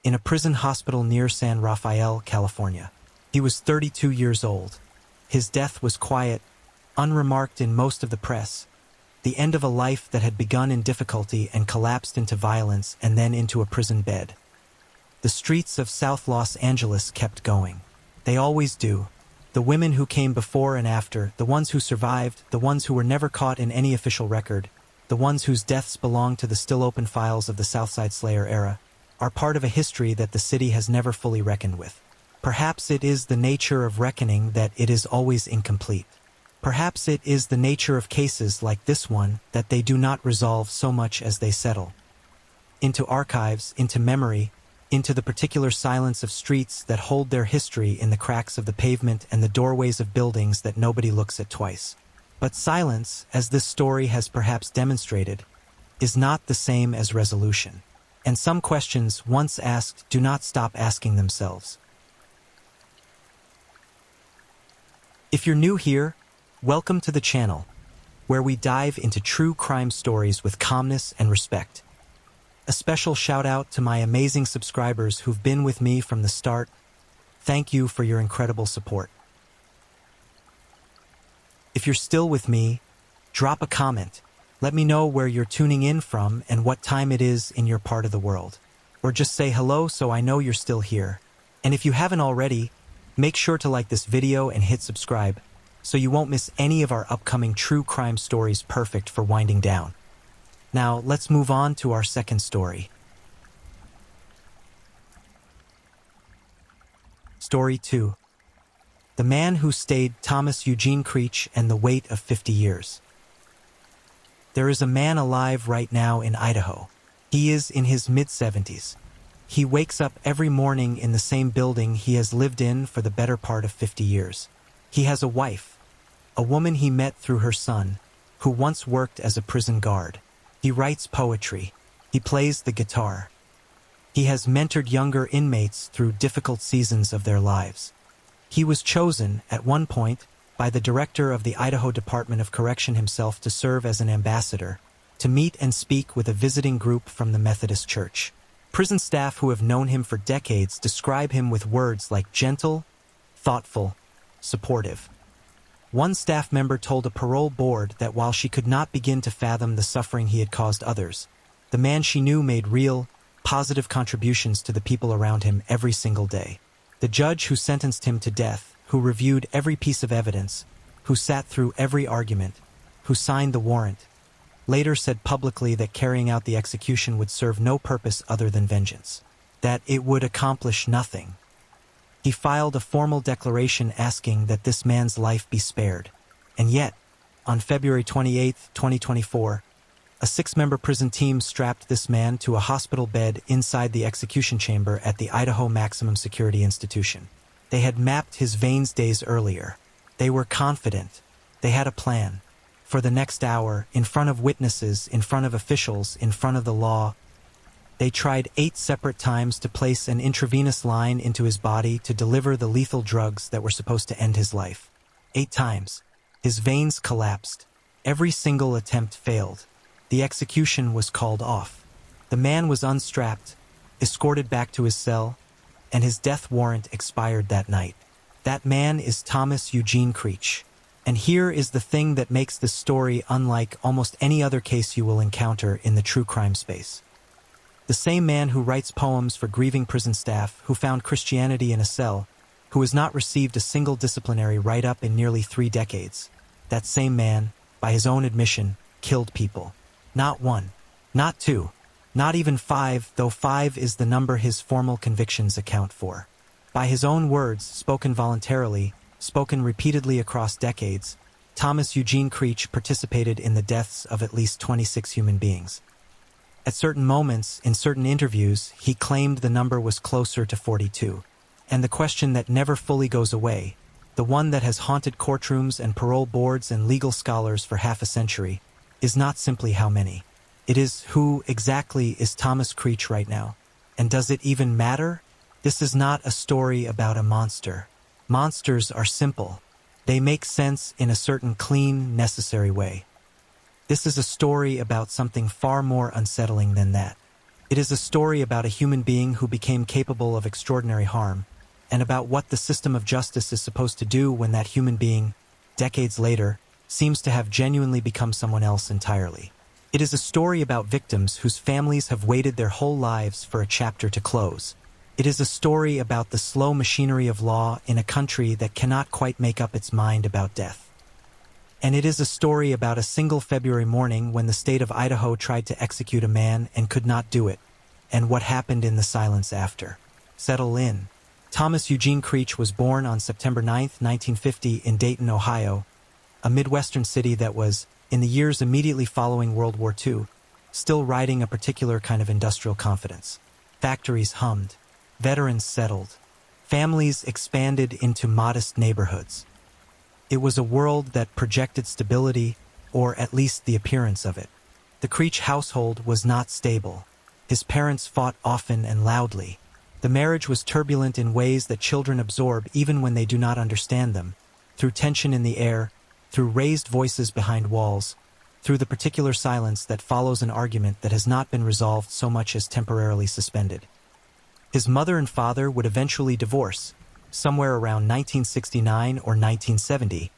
in a prison hospital near San Rafael, California. He was 32 years old. His death was quiet, unremarked in most of the press, the end of a life that had begun in difficulty and collapsed into violence and then into a prison bed. The streets of South Los Angeles kept going. They always do. The women who came before and after, the ones who survived, the ones who were never caught in any official record, the ones whose deaths belong to the still open files of the Southside Slayer era, are part of a history that the city has never fully reckoned with. Perhaps it is the nature of reckoning that it is always incomplete. Perhaps it is the nature of cases like this one that they do not resolve so much as they settle into archives, into memory, into the particular silence of streets that hold their history in the cracks of the pavement and the doorways of buildings that nobody looks at twice. But silence, as this story has perhaps demonstrated, is not the same as resolution. And some questions, once asked, do not stop asking themselves. If you're new here, welcome to the channel, where we dive into true crime stories with calmness and respect. A special shout out to my amazing subscribers who've been with me from the start. Thank you for your incredible support. If you're still with me, drop a comment. Let me know where you're tuning in from and what time it is in your part of the world. Or just say hello so I know you're still here. And if you haven't already, make sure to like this video and hit subscribe so you won't miss any of our upcoming true crime stories perfect for winding down. Now, let's move on to our second story. Story 2. The Man Who Stayed, Thomas Eugene Creech and the Wait of 50 Years. There is a man alive right now in Idaho. He is in his mid-70s. He wakes up every morning in the same building he has lived in for the better part of 50 years. He has a wife, a woman he met through her son, who once worked as a prison guard. He writes poetry. He plays the guitar. He has mentored younger inmates through difficult seasons of their lives. He was chosen, at one point, by the director of the Idaho Department of Correction himself to serve as an ambassador, to meet and speak with a visiting group from the Methodist Church. Prison staff who have known him for decades describe him with words like gentle, thoughtful, supportive. One staff member told a parole board that while she could not begin to fathom the suffering he had caused others, the man she knew made real, positive contributions to the people around him every single day. The judge who sentenced him to death, who reviewed every piece of evidence, who sat through every argument, who signed the warrant, later said publicly that carrying out the execution would serve no purpose other than vengeance, that it would accomplish nothing. He filed a formal declaration asking that this man's life be spared. And yet, on February 28, 2024, a 6-member prison team strapped this man to a hospital bed inside the execution chamber at the Idaho Maximum Security Institution. They had mapped his veins days earlier. They were confident. They had a plan. For the next hour, in front of witnesses, in front of officials, in front of the law, they tried 8 separate times to place an intravenous line into his body to deliver the lethal drugs that were supposed to end his life. 8 times. His veins collapsed. Every single attempt failed. The execution was called off. The man was unstrapped, escorted back to his cell, and his death warrant expired that night. That man is Thomas Eugene Creech. And here is the thing that makes this story unlike almost any other case you will encounter in the true crime space. The same man who writes poems for grieving prison staff, who found Christianity in a cell, who has not received a single disciplinary write-up in nearly 3 decades. That same man, by his own admission, killed people. Not 1, not 2, not even 5, though 5 is the number his formal convictions account for. By his own words, spoken voluntarily, spoken repeatedly across decades, Thomas Eugene Creech participated in the deaths of at least 26 human beings. At certain moments, in certain interviews, he claimed the number was closer to 42. And the question that never fully goes away, the one that has haunted courtrooms and parole boards and legal scholars for half a century, is not simply how many. It is who exactly is Thomas Creech right now? And does it even matter? This is not a story about a monster. Monsters are simple. They make sense in a certain clean, necessary way. This is a story about something far more unsettling than that. It is a story about a human being who became capable of extraordinary harm, and about what the system of justice is supposed to do when that human being, decades later, seems to have genuinely become someone else entirely. It is a story about victims whose families have waited their whole lives for a chapter to close. It is a story about the slow machinery of law in a country that cannot quite make up its mind about death. And it is a story about a single February morning when the state of Idaho tried to execute a man and could not do it, and what happened in the silence after. Settle in. Thomas Eugene Creech was born on September 9, 1950 in Dayton, Ohio, a Midwestern city that was, in the years immediately following World War II, still riding a particular kind of industrial confidence. Factories hummed. Veterans settled. Families expanded into modest neighborhoods. It was a world that projected stability, or at least the appearance of it. The Creech household was not stable. His parents fought often and loudly. The marriage was turbulent in ways that children absorb even when they do not understand them, through tension in the air, through raised voices behind walls, through the particular silence that follows an argument that has not been resolved so much as temporarily suspended. His mother and father would eventually divorce, somewhere around 1969 or 1970,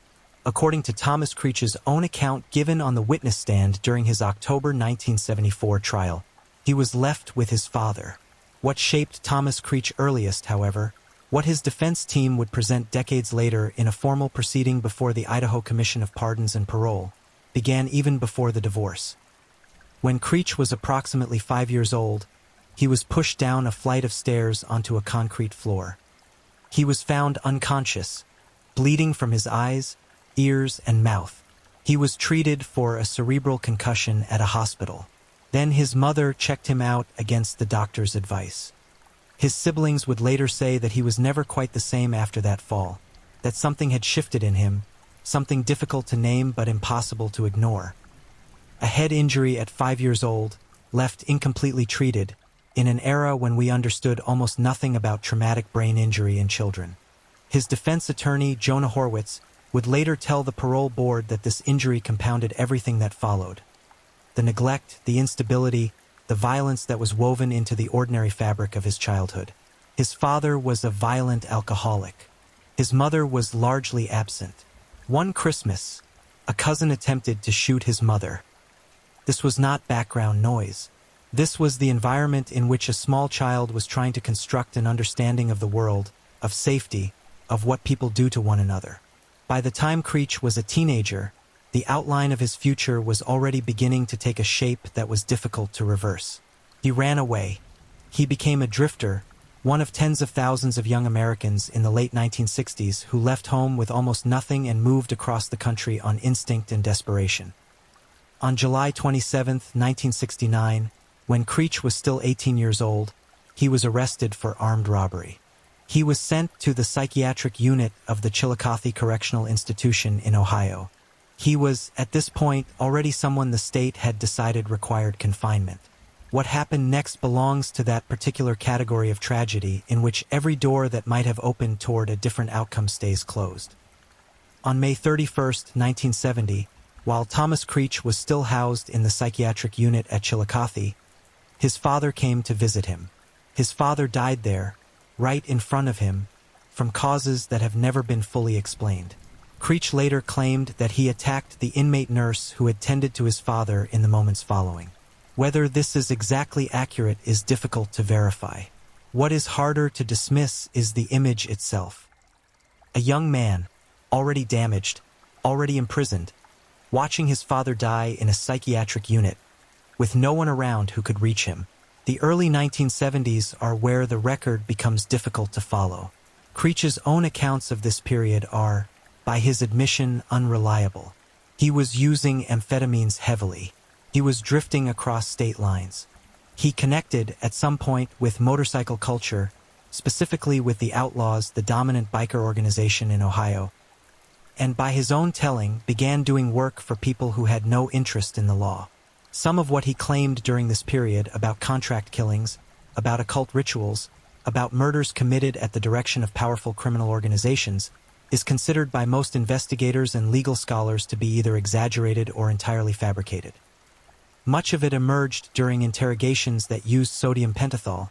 according to Thomas Creech's own account given on the witness stand during his October 1974 trial. He was left with his father. What shaped Thomas Creech earliest, however, what his defense team would present decades later in a formal proceeding before the Idaho Commission of Pardons and Parole, began even before the divorce. When Creech was approximately 5 years old, he was pushed down a flight of stairs onto a concrete floor. He was found unconscious, bleeding from his eyes, ears, and mouth. He was treated for a cerebral concussion at a hospital. Then his mother checked him out against the doctor's advice. His siblings would later say that he was never quite the same after that fall, that something had shifted in him, something difficult to name but impossible to ignore. A head injury at 5 years old, left incompletely treated, in an era when we understood almost nothing about traumatic brain injury in children. His defense attorney, Jonah Horwitz, would later tell the parole board that this injury compounded everything that followed. The neglect, the instability, the violence that was woven into the ordinary fabric of his childhood. His father was a violent alcoholic. His mother was largely absent. One Christmas, a cousin attempted to shoot his mother. This was not background noise. This was the environment in which a small child was trying to construct an understanding of the world, of safety, of what people do to one another. By the time Creech was a teenager, the outline of his future was already beginning to take a shape that was difficult to reverse. He ran away. He became a drifter, one of tens of thousands of young Americans in the late 1960s who left home with almost nothing and moved across the country on instinct and desperation. On July 27, 1969, when Creech was still 18 years old, he was arrested for armed robbery. He was sent to the psychiatric unit of the Chillicothe Correctional Institution in Ohio. He was, at this point, already someone the state had decided required confinement. What happened next belongs to that particular category of tragedy in which every door that might have opened toward a different outcome stays closed. On May 31, 1970, while Thomas Creech was still housed in the psychiatric unit at Chillicothe, his father came to visit him. His father died there, right in front of him, from causes that have never been fully explained. Creech later claimed that he attacked the inmate nurse who had tended to his father in the moments following. Whether this is exactly accurate is difficult to verify. What is harder to dismiss is the image itself. A young man, already damaged, already imprisoned, watching his father die in a psychiatric unit, with no one around who could reach him. The early 1970s are where the record becomes difficult to follow. Creech's own accounts of this period are, by his admission, unreliable. He was using amphetamines heavily. He was drifting across state lines. He connected, at some point, with motorcycle culture, specifically with the Outlaws, the dominant biker organization in Ohio, and by his own telling, began doing work for people who had no interest in the law. Some of what he claimed during this period about contract killings, about occult rituals, about murders committed at the direction of powerful criminal organizations, is considered by most investigators and legal scholars to be either exaggerated or entirely fabricated. Much of it emerged during interrogations that used sodium pentothal,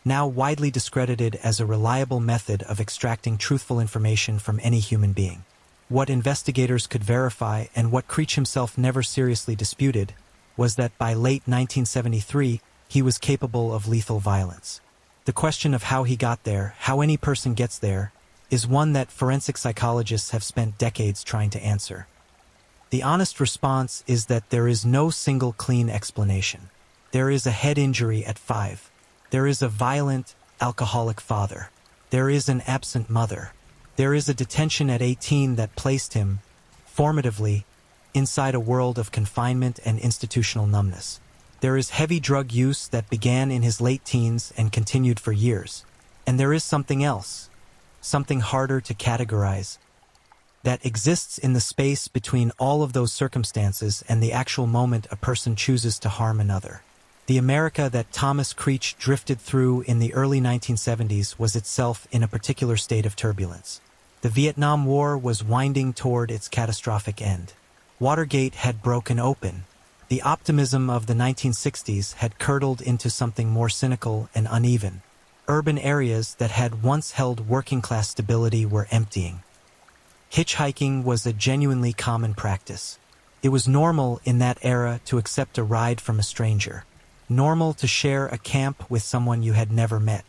now widely discredited as a reliable method of extracting truthful information from any human being. What investigators could verify, and what Creech himself never seriously disputed, was that by late 1973, he was capable of lethal violence. The question of how he got there, how any person gets there, is one that forensic psychologists have spent decades trying to answer. The honest response is that there is no single clean explanation. There is a head injury at 5. There is a violent, alcoholic father. There is an absent mother. There is a detention at 18 that placed him, formatively, inside a world of confinement and institutional numbness. There is heavy drug use that began in his late teens and continued for years. And there is something else, something harder to categorize, that exists in the space between all of those circumstances and the actual moment a person chooses to harm another. The America that Thomas Creech drifted through in the early 1970s was itself in a particular state of turbulence. The Vietnam War was winding toward its catastrophic end. Watergate had broken open. The optimism of the 1960s had curdled into something more cynical and uneven. Urban areas that had once held working-class stability were emptying. Hitchhiking was a genuinely common practice. It was normal in that era to accept a ride from a stranger. Normal to share a camp with someone you had never met.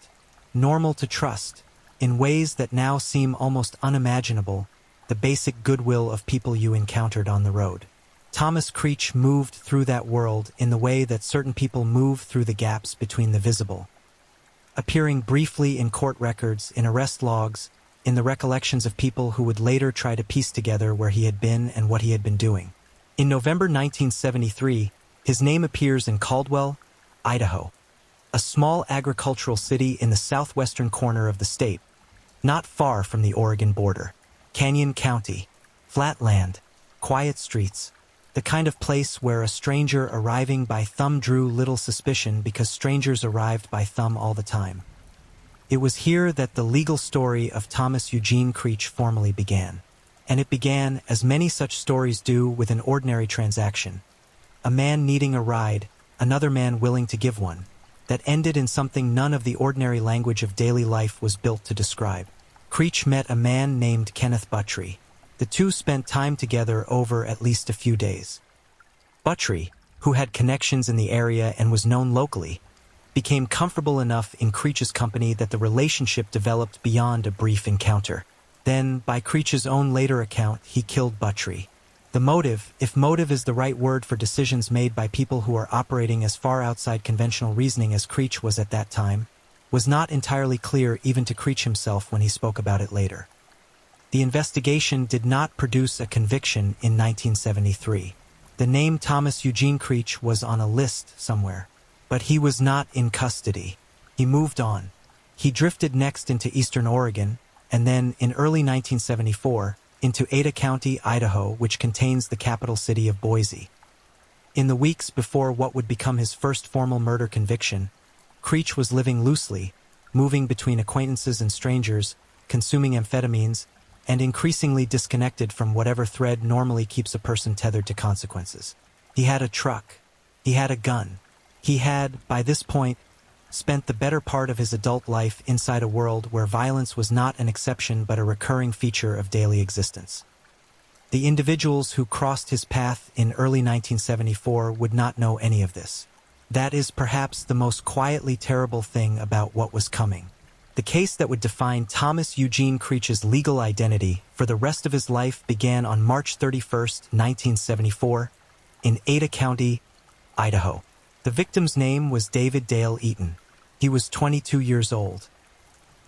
Normal to trust, in ways that now seem almost unimaginable, the basic goodwill of people you encountered on the road. Thomas Creech moved through that world in the way that certain people move through the gaps between the visible, appearing briefly in court records, in arrest logs, in the recollections of people who would later try to piece together where he had been and what he had been doing. In November 1973, his name appears in Caldwell, Idaho, a small agricultural city in the southwestern corner of the state, not far from the Oregon border. Canyon County, flat land, quiet streets, the kind of place where a stranger arriving by thumb drew little suspicion because strangers arrived by thumb all the time. It was here that the legal story of Thomas Eugene Creech formally began. And it began, as many such stories do, with an ordinary transaction. A man needing a ride, another man willing to give one, that ended in something none of the ordinary language of daily life was built to describe. Creech met a man named Kenneth Buttry. The two spent time together over at least a few days. Buttry, who had connections in the area and was known locally, became comfortable enough in Creech's company that the relationship developed beyond a brief encounter. Then, by Creech's own later account, he killed Buttry. The motive, if motive is the right word for decisions made by people who are operating as far outside conventional reasoning as Creech was at that time, was not entirely clear even to Creech himself when he spoke about it later. The investigation did not produce a conviction in 1973. The name Thomas Eugene Creech was on a list somewhere, but he was not in custody. He moved on. He drifted next into eastern Oregon, and then, in early 1974, into Ada County, Idaho, which contains the capital city of Boise. In the weeks before what would become his first formal murder conviction, Creech was living loosely, moving between acquaintances and strangers, consuming amphetamines, and increasingly disconnected from whatever thread normally keeps a person tethered to consequences. He had a truck. He had a gun. He had, by this point, spent the better part of his adult life inside a world where violence was not an exception but a recurring feature of daily existence. The individuals who crossed his path in early 1974 would not know any of this. That is perhaps the most quietly terrible thing about what was coming. The case that would define Thomas Eugene Creech's legal identity for the rest of his life began on March 31, 1974, in Ada County, Idaho. The victim's name was David Dale Eaton. He was 22 years old.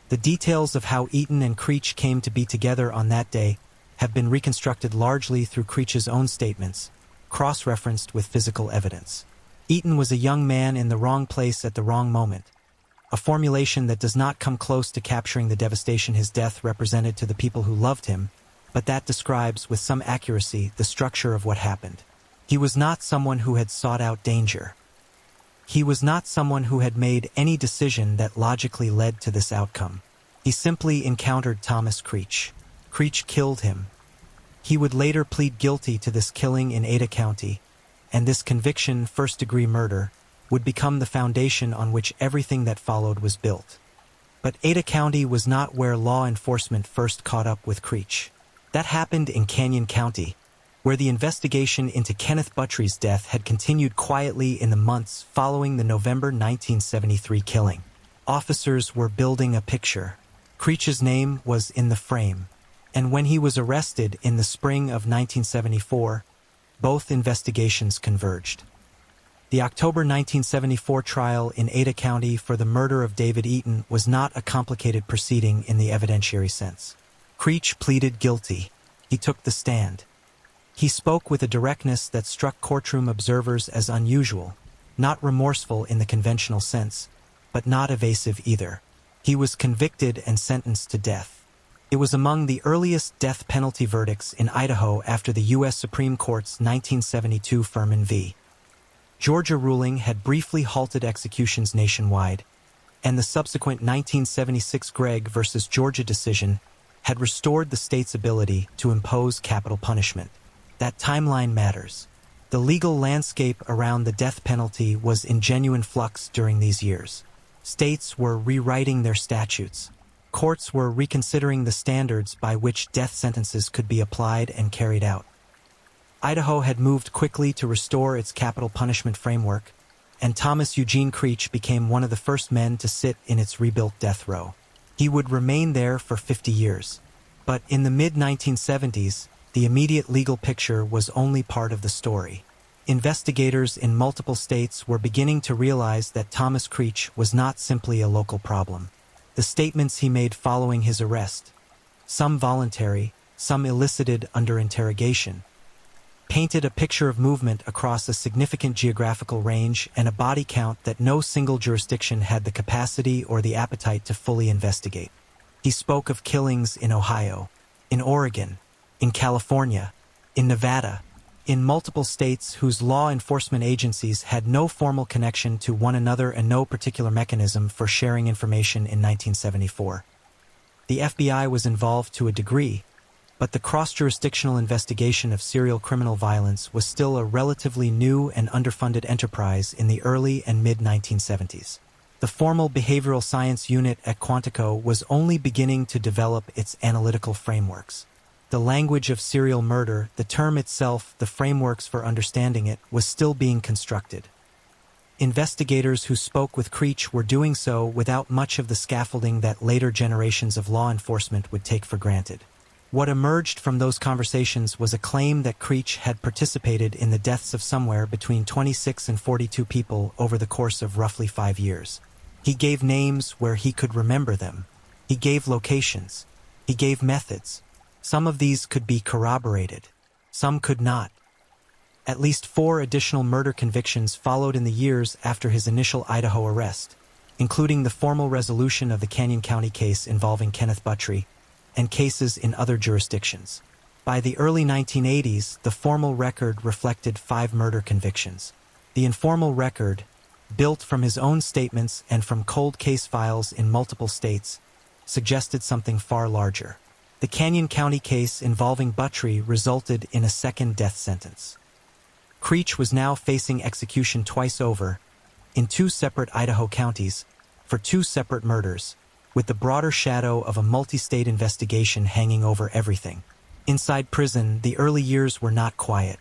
The details of how Eaton and Creech came to be together on that day have been reconstructed largely through Creech's own statements, cross-referenced with physical evidence. Eaton was a young man in the wrong place at the wrong moment, a formulation that does not come close to capturing the devastation his death represented to the people who loved him, but that describes with some accuracy the structure of what happened. He was not someone who had sought out danger. He was not someone who had made any decision that logically led to this outcome. He simply encountered Thomas Creech. Creech killed him. He would later plead guilty to this killing in Ada County, and this conviction, first-degree murder, would become the foundation on which everything that followed was built. But Ada County was not where law enforcement first caught up with Creech. That happened in Canyon County, where the investigation into Kenneth Buttry's death had continued quietly in the months following the November 1973 killing. Officers were building a picture. Creech's name was in the frame, and when he was arrested in the spring of 1974, both investigations converged. The October 1974 trial in Ada County for the murder of David Eaton was not a complicated proceeding in the evidentiary sense. Creech pleaded guilty. He took the stand. He spoke with a directness that struck courtroom observers as unusual, not remorseful in the conventional sense, but not evasive either. He was convicted and sentenced to death. It was among the earliest death penalty verdicts in Idaho after the U.S. Supreme Court's 1972 Furman v. Georgia ruling had briefly halted executions nationwide, and the subsequent 1976 Gregg v. Georgia decision had restored the state's ability to impose capital punishment. That timeline matters. The legal landscape around the death penalty was in genuine flux during these years. States were rewriting their statutes. Courts were reconsidering the standards by which death sentences could be applied and carried out. Idaho had moved quickly to restore its capital punishment framework, and Thomas Eugene Creech became one of the first men to sit in its rebuilt death row. He would remain there for 50 years. But in the mid-1970s, the immediate legal picture was only part of the story. Investigators in multiple states were beginning to realize that Thomas Creech was not simply a local problem. The statements he made following his arrest, some voluntary, some elicited under interrogation, painted a picture of movement across a significant geographical range and a body count that no single jurisdiction had the capacity or the appetite to fully investigate. He spoke of killings in Ohio, in Oregon, in California, in Nevada, in multiple states whose law enforcement agencies had no formal connection to one another and no particular mechanism for sharing information in 1974. The FBI was involved to a degree, but the cross-jurisdictional investigation of serial criminal violence was still a relatively new and underfunded enterprise in the early and mid-1970s. The formal behavioral science unit at Quantico was only beginning to develop its analytical frameworks. The language of serial murder, the term itself, the frameworks for understanding it, was still being constructed. Investigators who spoke with Creech were doing so without much of the scaffolding that later generations of law enforcement would take for granted. What emerged from those conversations was a claim that Creech had participated in the deaths of somewhere between 26 and 42 people over the course of roughly 5 years. He gave names where he could remember them. He gave locations. He gave methods. Some of these could be corroborated. Some could not. At least 4 additional murder convictions followed in the years after his initial Idaho arrest, including the formal resolution of the Canyon County case involving Kenneth Buttry, and cases in other jurisdictions. By the early 1980s, the formal record reflected 5 murder convictions. The informal record, built from his own statements and from cold case files in multiple states, suggested something far larger. The Canyon County case involving Buttry resulted in a second death sentence. Creech was now facing execution twice over, in 2 separate Idaho counties, for 2 separate murders, with the broader shadow of a multi-state investigation hanging over everything. Inside prison, the early years were not quiet.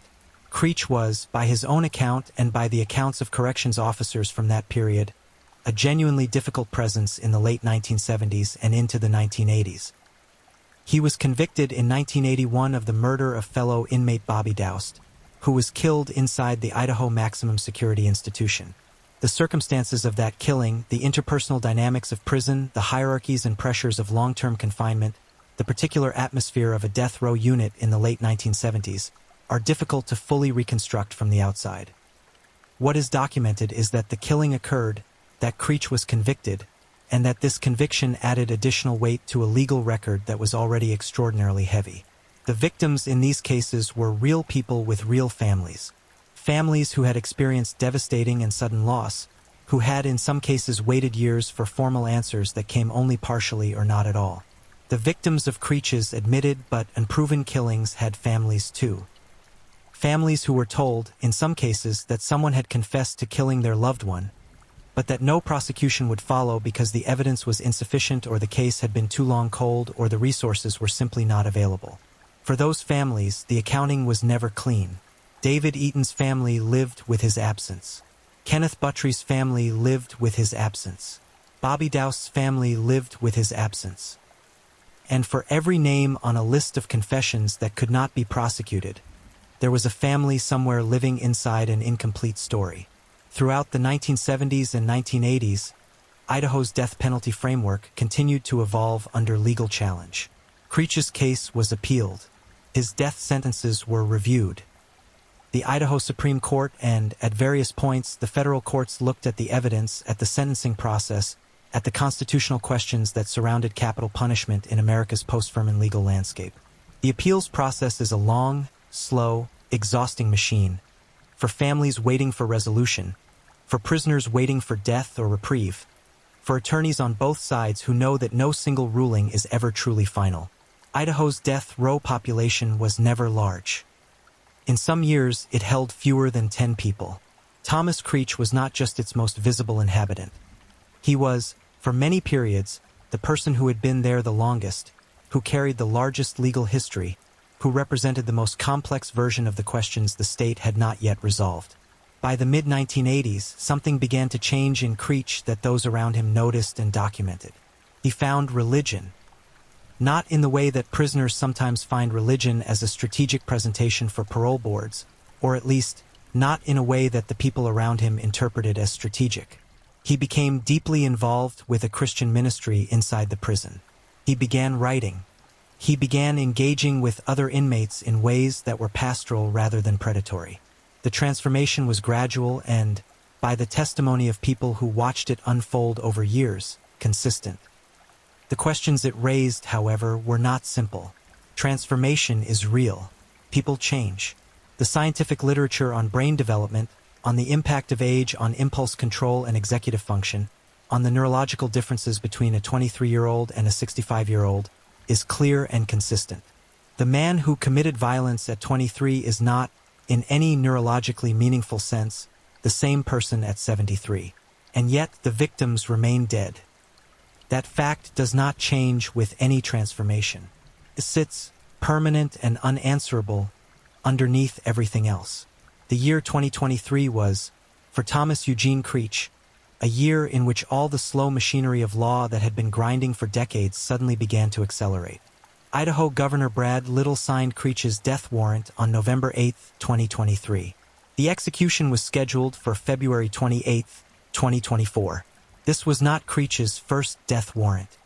Creech was, by his own account and by the accounts of corrections officers from that period, a genuinely difficult presence in the late 1970s and into the 1980s. He was convicted in 1981 of the murder of fellow inmate Bobby Doust, who was killed inside the Idaho Maximum Security Institution. The circumstances of that killing, the interpersonal dynamics of prison, the hierarchies and pressures of long-term confinement, the particular atmosphere of a death row unit in the late 1970s, are difficult to fully reconstruct from the outside. What is documented is that the killing occurred, that Creech was convicted, and that this conviction added additional weight to a legal record that was already extraordinarily heavy. The victims in these cases were real people with real families. Families who had experienced devastating and sudden loss, who had in some cases waited years for formal answers that came only partially or not at all. The victims of Creech's admitted but unproven killings had families too. Families who were told, in some cases, that someone had confessed to killing their loved one, but that no prosecution would follow because the evidence was insufficient or the case had been too long cold or the resources were simply not available. For those families, the accounting was never clean. David Eaton's family lived with his absence. Kenneth Buttry's family lived with his absence. Bobby Dowse's family lived with his absence. And for every name on a list of confessions that could not be prosecuted, there was a family somewhere living inside an incomplete story. Throughout the 1970s and 1980s, Idaho's death penalty framework continued to evolve under legal challenge. Creech's case was appealed. His death sentences were reviewed. The Idaho Supreme Court and, at various points, the federal courts looked at the evidence, at the sentencing process, at the constitutional questions that surrounded capital punishment in America's post-Furman legal landscape. The appeals process is a long, slow, exhausting machine. For families waiting for resolution, for prisoners waiting for death or reprieve, for attorneys on both sides who know that no single ruling is ever truly final. Idaho's death row population was never large. In some years, it held fewer than 10 people. Thomas Creech was not just its most visible inhabitant. He was, for many periods, the person who had been there the longest, who carried the largest legal history, who represented the most complex version of the questions the state had not yet resolved. By the mid-1980s, something began to change in Creech that those around him noticed and documented. He found religion. Not in the way that prisoners sometimes find religion as a strategic presentation for parole boards, or at least, not in a way that the people around him interpreted as strategic. He became deeply involved with a Christian ministry inside the prison. He began writing. He began engaging with other inmates in ways that were pastoral rather than predatory. The transformation was gradual and, by the testimony of people who watched it unfold over years, consistent. The questions it raised, however, were not simple. Transformation is real. People change. The scientific literature on brain development, on the impact of age on impulse control and executive function, on the neurological differences between a 23-year-old and a 65-year-old, is clear and consistent. The man who committed violence at 23 is not, in any neurologically meaningful sense, the same person at 73. And yet the victims remain dead. That fact does not change with any transformation. It sits, permanent and unanswerable, underneath everything else. The year 2023 was, for Thomas Eugene Creech, a year in which all the slow machinery of law that had been grinding for decades suddenly began to accelerate. Idaho Governor Brad Little signed Creech's death warrant on November 8, 2023. The execution was scheduled for February 28, 2024. This was not Creech's first death warrant.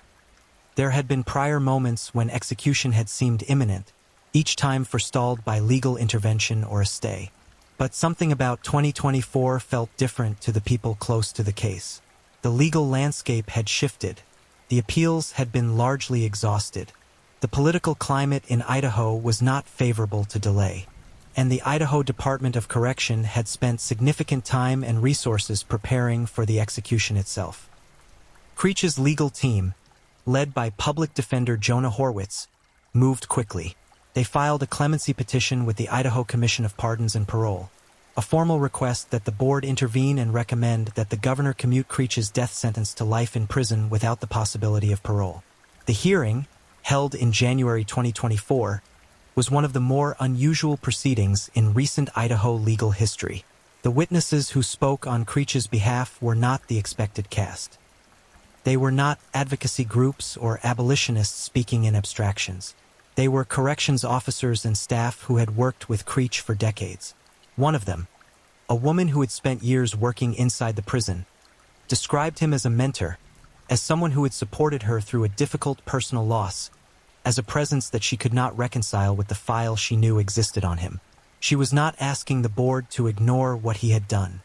There had been prior moments when execution had seemed imminent, each time forestalled by legal intervention or a stay. But something about 2024 felt different to the people close to the case. The legal landscape had shifted. The appeals had been largely exhausted. The political climate in Idaho was not favorable to delay. And the Idaho Department of Correction had spent significant time and resources preparing for the execution itself. Creech's legal team, led by public defender Jonah Horwitz, moved quickly. They filed a clemency petition with the Idaho Commission of Pardons and Parole, a formal request that the board intervene and recommend that the governor commute Creech's death sentence to life in prison without the possibility of parole. The hearing, held in January 2024, was one of the more unusual proceedings in recent Idaho legal history. The witnesses who spoke on Creech's behalf were not the expected cast. They were not advocacy groups or abolitionists speaking in abstractions. They were corrections officers and staff who had worked with Creech for decades. One of them, a woman who had spent years working inside the prison, described him as a mentor, as someone who had supported her through a difficult personal loss, as a presence that she could not reconcile with the file she knew existed on him. She was not asking the board to ignore what he had done.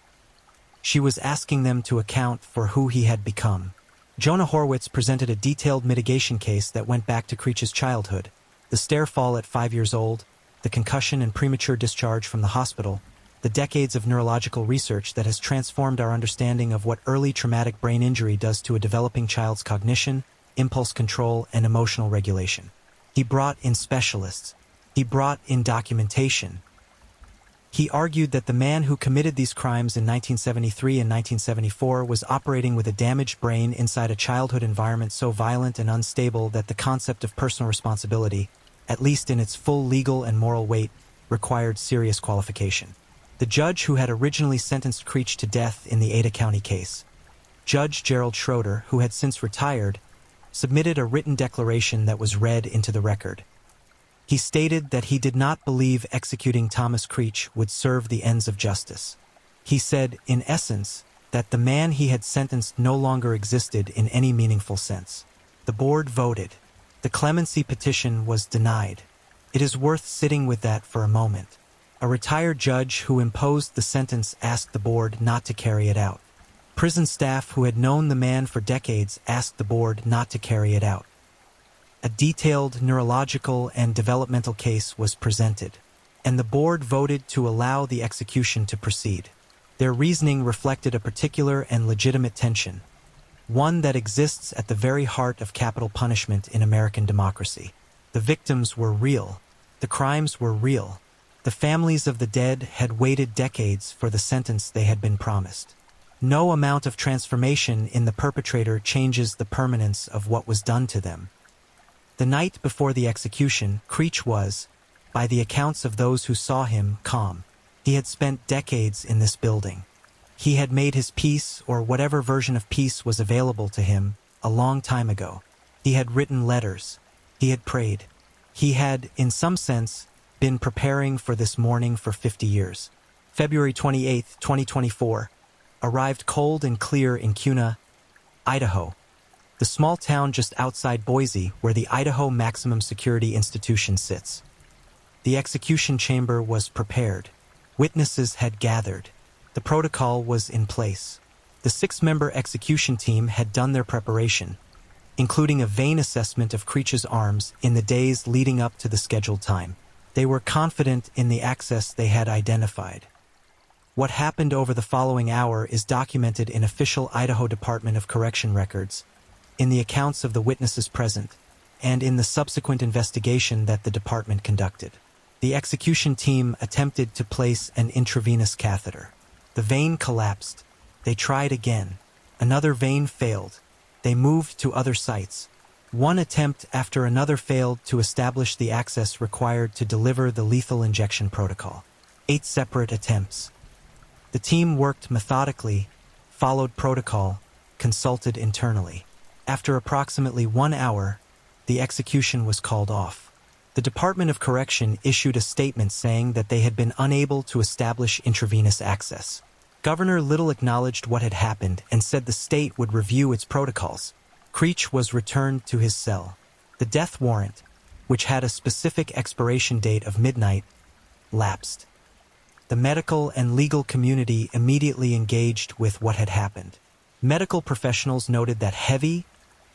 She was asking them to account for who he had become. Jonah Horwitz presented a detailed mitigation case that went back to Creech's childhood. The stair fall at 5 years old, the concussion and premature discharge from the hospital, the decades of neurological research that has transformed our understanding of what early traumatic brain injury does to a developing child's cognition, impulse control, and emotional regulation. He brought in specialists. He brought in documentation. He argued that the man who committed these crimes in 1973 and 1974 was operating with a damaged brain inside a childhood environment so violent and unstable that the concept of personal responsibility, at least in its full legal and moral weight, required serious qualification. The judge who had originally sentenced Creech to death in the Ada County case, Judge Gerald Schroeder, who had since retired, submitted a written declaration that was read into the record. He stated that he did not believe executing Thomas Creech would serve the ends of justice. He said, in essence, that the man he had sentenced no longer existed in any meaningful sense. The board voted. The clemency petition was denied. It is worth sitting with that for a moment. A retired judge who imposed the sentence asked the board not to carry it out. Prison staff who had known the man for decades asked the board not to carry it out. A detailed neurological and developmental case was presented, and the board voted to allow the execution to proceed. Their reasoning reflected a particular and legitimate tension, one that exists at the very heart of capital punishment in American democracy. The victims were real. The crimes were real. The families of the dead had waited decades for the sentence they had been promised. No amount of transformation in the perpetrator changes the permanence of what was done to them. The night before the execution, Creech was, by the accounts of those who saw him, calm. He had spent decades in this building. He had made his peace, or whatever version of peace was available to him, a long time ago. He had written letters. He had prayed. He had, in some sense, been preparing for this morning for 50 years. February 28, 2024, arrived cold and clear in Kuna, Idaho, the small town just outside Boise where the Idaho Maximum Security Institution sits. The execution chamber was prepared. Witnesses had gathered. The protocol was in place. The 6-member execution team had done their preparation, including a vein assessment of Creech's arms in the days leading up to the scheduled time. They were confident in the access they had identified. What happened over the following hour is documented in official Idaho Department of Correction records, in the accounts of the witnesses present, and in the subsequent investigation that the department conducted. The execution team attempted to place an intravenous catheter. The vein collapsed. They tried again. Another vein failed. They moved to other sites. One attempt after another failed to establish the access required to deliver the lethal injection protocol. 8 separate attempts. The team worked methodically, followed protocol, consulted internally. After approximately 1 hour, the execution was called off. The Department of Correction issued a statement saying that they had been unable to establish intravenous access. Governor Little acknowledged what had happened and said the state would review its protocols. Creech was returned to his cell. The death warrant, which had a specific expiration date of midnight, lapsed. The medical and legal community immediately engaged with what had happened. Medical professionals noted that heavy,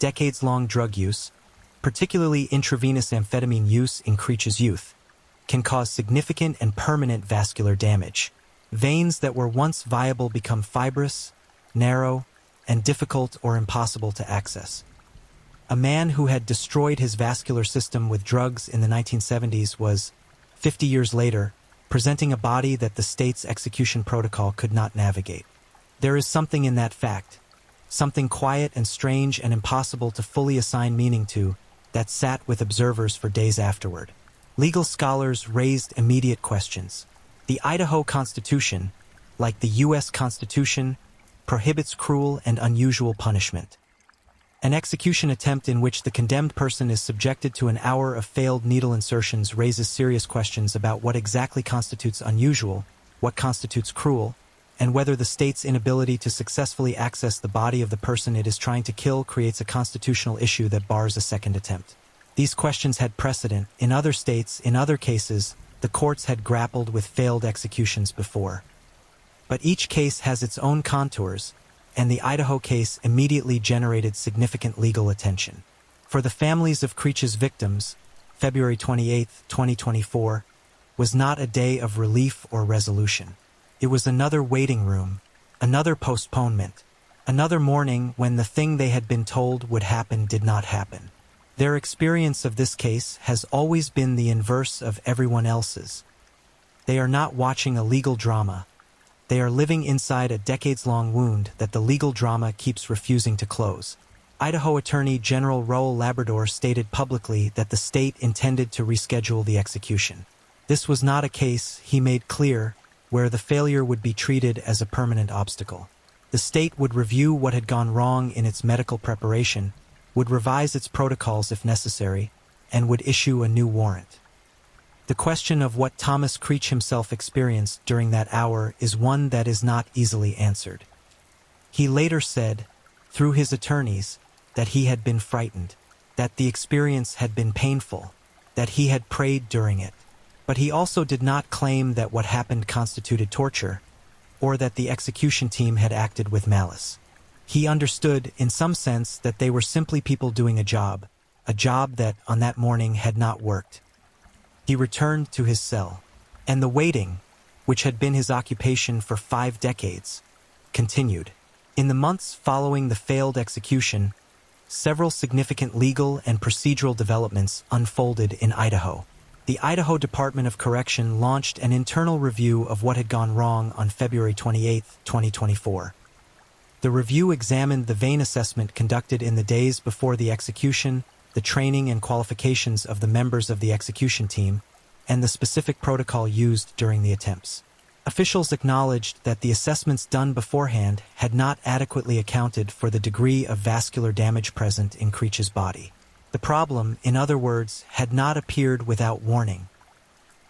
decades-long drug use, particularly intravenous amphetamine use in Creech's youth, can cause significant and permanent vascular damage. Veins that were once viable become fibrous, narrow, and difficult or impossible to access. A man who had destroyed his vascular system with drugs in the 1970s was, 50 years later, presenting a body that the state's execution protocol could not navigate. There is something in that fact, something quiet and strange and impossible to fully assign meaning to, that sat with observers for days afterward. Legal scholars raised immediate questions. The Idaho Constitution, like the U.S. Constitution, prohibits cruel and unusual punishment. An execution attempt in which the condemned person is subjected to an hour of failed needle insertions raises serious questions about what exactly constitutes unusual, what constitutes cruel, and whether the state's inability to successfully access the body of the person it is trying to kill creates a constitutional issue that bars a second attempt. These questions had precedent. In other states, in other cases, the courts had grappled with failed executions before. But each case has its own contours, and the Idaho case immediately generated significant legal attention. For the families of Creech's victims, February 28, 2024, was not a day of relief or resolution. It was another waiting room, another postponement, another morning when the thing they had been told would happen did not happen. Their experience of this case has always been the inverse of everyone else's. They are not watching a legal drama. They are living inside a decades-long wound that the legal drama keeps refusing to close. Idaho Attorney General Roel Labrador stated publicly that the state intended to reschedule the execution. This was not a case, he made clear, where the failure would be treated as a permanent obstacle. The state would review what had gone wrong in its medical preparation, would revise its protocols if necessary, and would issue a new warrant. The question of what Thomas Creech himself experienced during that hour is one that is not easily answered. He later said, through his attorneys, that he had been frightened, that the experience had been painful, that he had prayed during it. But he also did not claim that what happened constituted torture, or that the execution team had acted with malice. He understood, in some sense, that they were simply people doing a job that, on that morning, had not worked. He returned to his cell, and the waiting, which had been his occupation for 5 decades, continued. In the months following the failed execution, several significant legal and procedural developments unfolded in Idaho. The Idaho Department of Correction launched an internal review of what had gone wrong on February 28, 2024. The review examined the vein assessment conducted in the days before the execution, the training and qualifications of the members of the execution team, and the specific protocol used during the attempts. Officials acknowledged that the assessments done beforehand had not adequately accounted for the degree of vascular damage present in Creech's body. The problem, in other words, had not appeared without warning.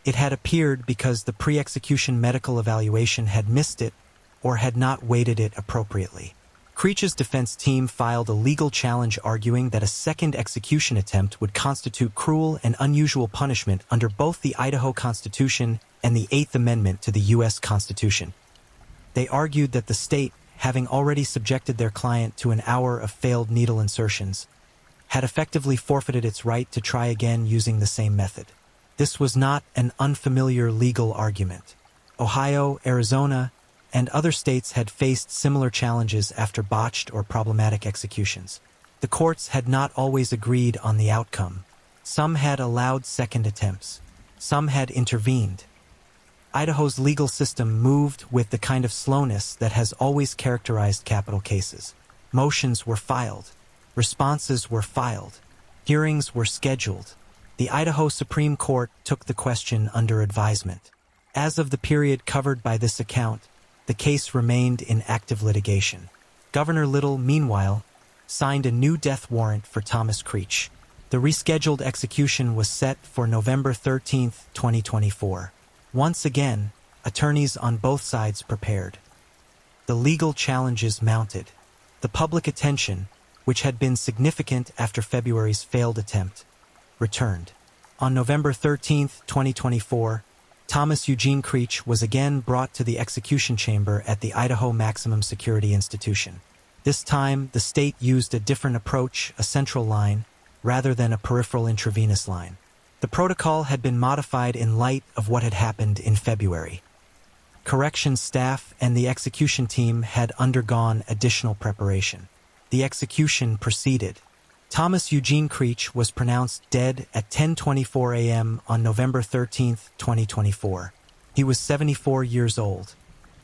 It had appeared because the pre-execution medical evaluation had missed it or had not weighted it appropriately. Creech's defense team filed a legal challenge arguing that a second execution attempt would constitute cruel and unusual punishment under both the Idaho Constitution and the Eighth Amendment to the U.S. Constitution. They argued that the state, having already subjected their client to an hour of failed needle insertions, had effectively forfeited its right to try again using the same method. This was not an unfamiliar legal argument. Ohio, Arizona, and other states had faced similar challenges after botched or problematic executions. The courts had not always agreed on the outcome. Some had allowed second attempts. Some had intervened. Idaho's legal system moved with the kind of slowness that has always characterized capital cases. Motions were filed. Responses were filed. Hearings were scheduled. The Idaho Supreme Court took the question under advisement. As of the period covered by this account, the case remained in active litigation. Governor Little, meanwhile, signed a new death warrant for Thomas Creech. The rescheduled execution was set for November 13, 2024. Once again, attorneys on both sides prepared. The legal challenges mounted. The public attention, which had been significant after February's failed attempt, returned. On November 13, 2024, Thomas Eugene Creech was again brought to the execution chamber at the Idaho Maximum Security Institution. This time, the state used a different approach, a central line, rather than a peripheral intravenous line. The protocol had been modified in light of what had happened in February. Corrections staff and the execution team had undergone additional preparation. The execution proceeded. Thomas Eugene Creech was pronounced dead at 10:24 a.m. on November 13, 2024. He was 74 years old.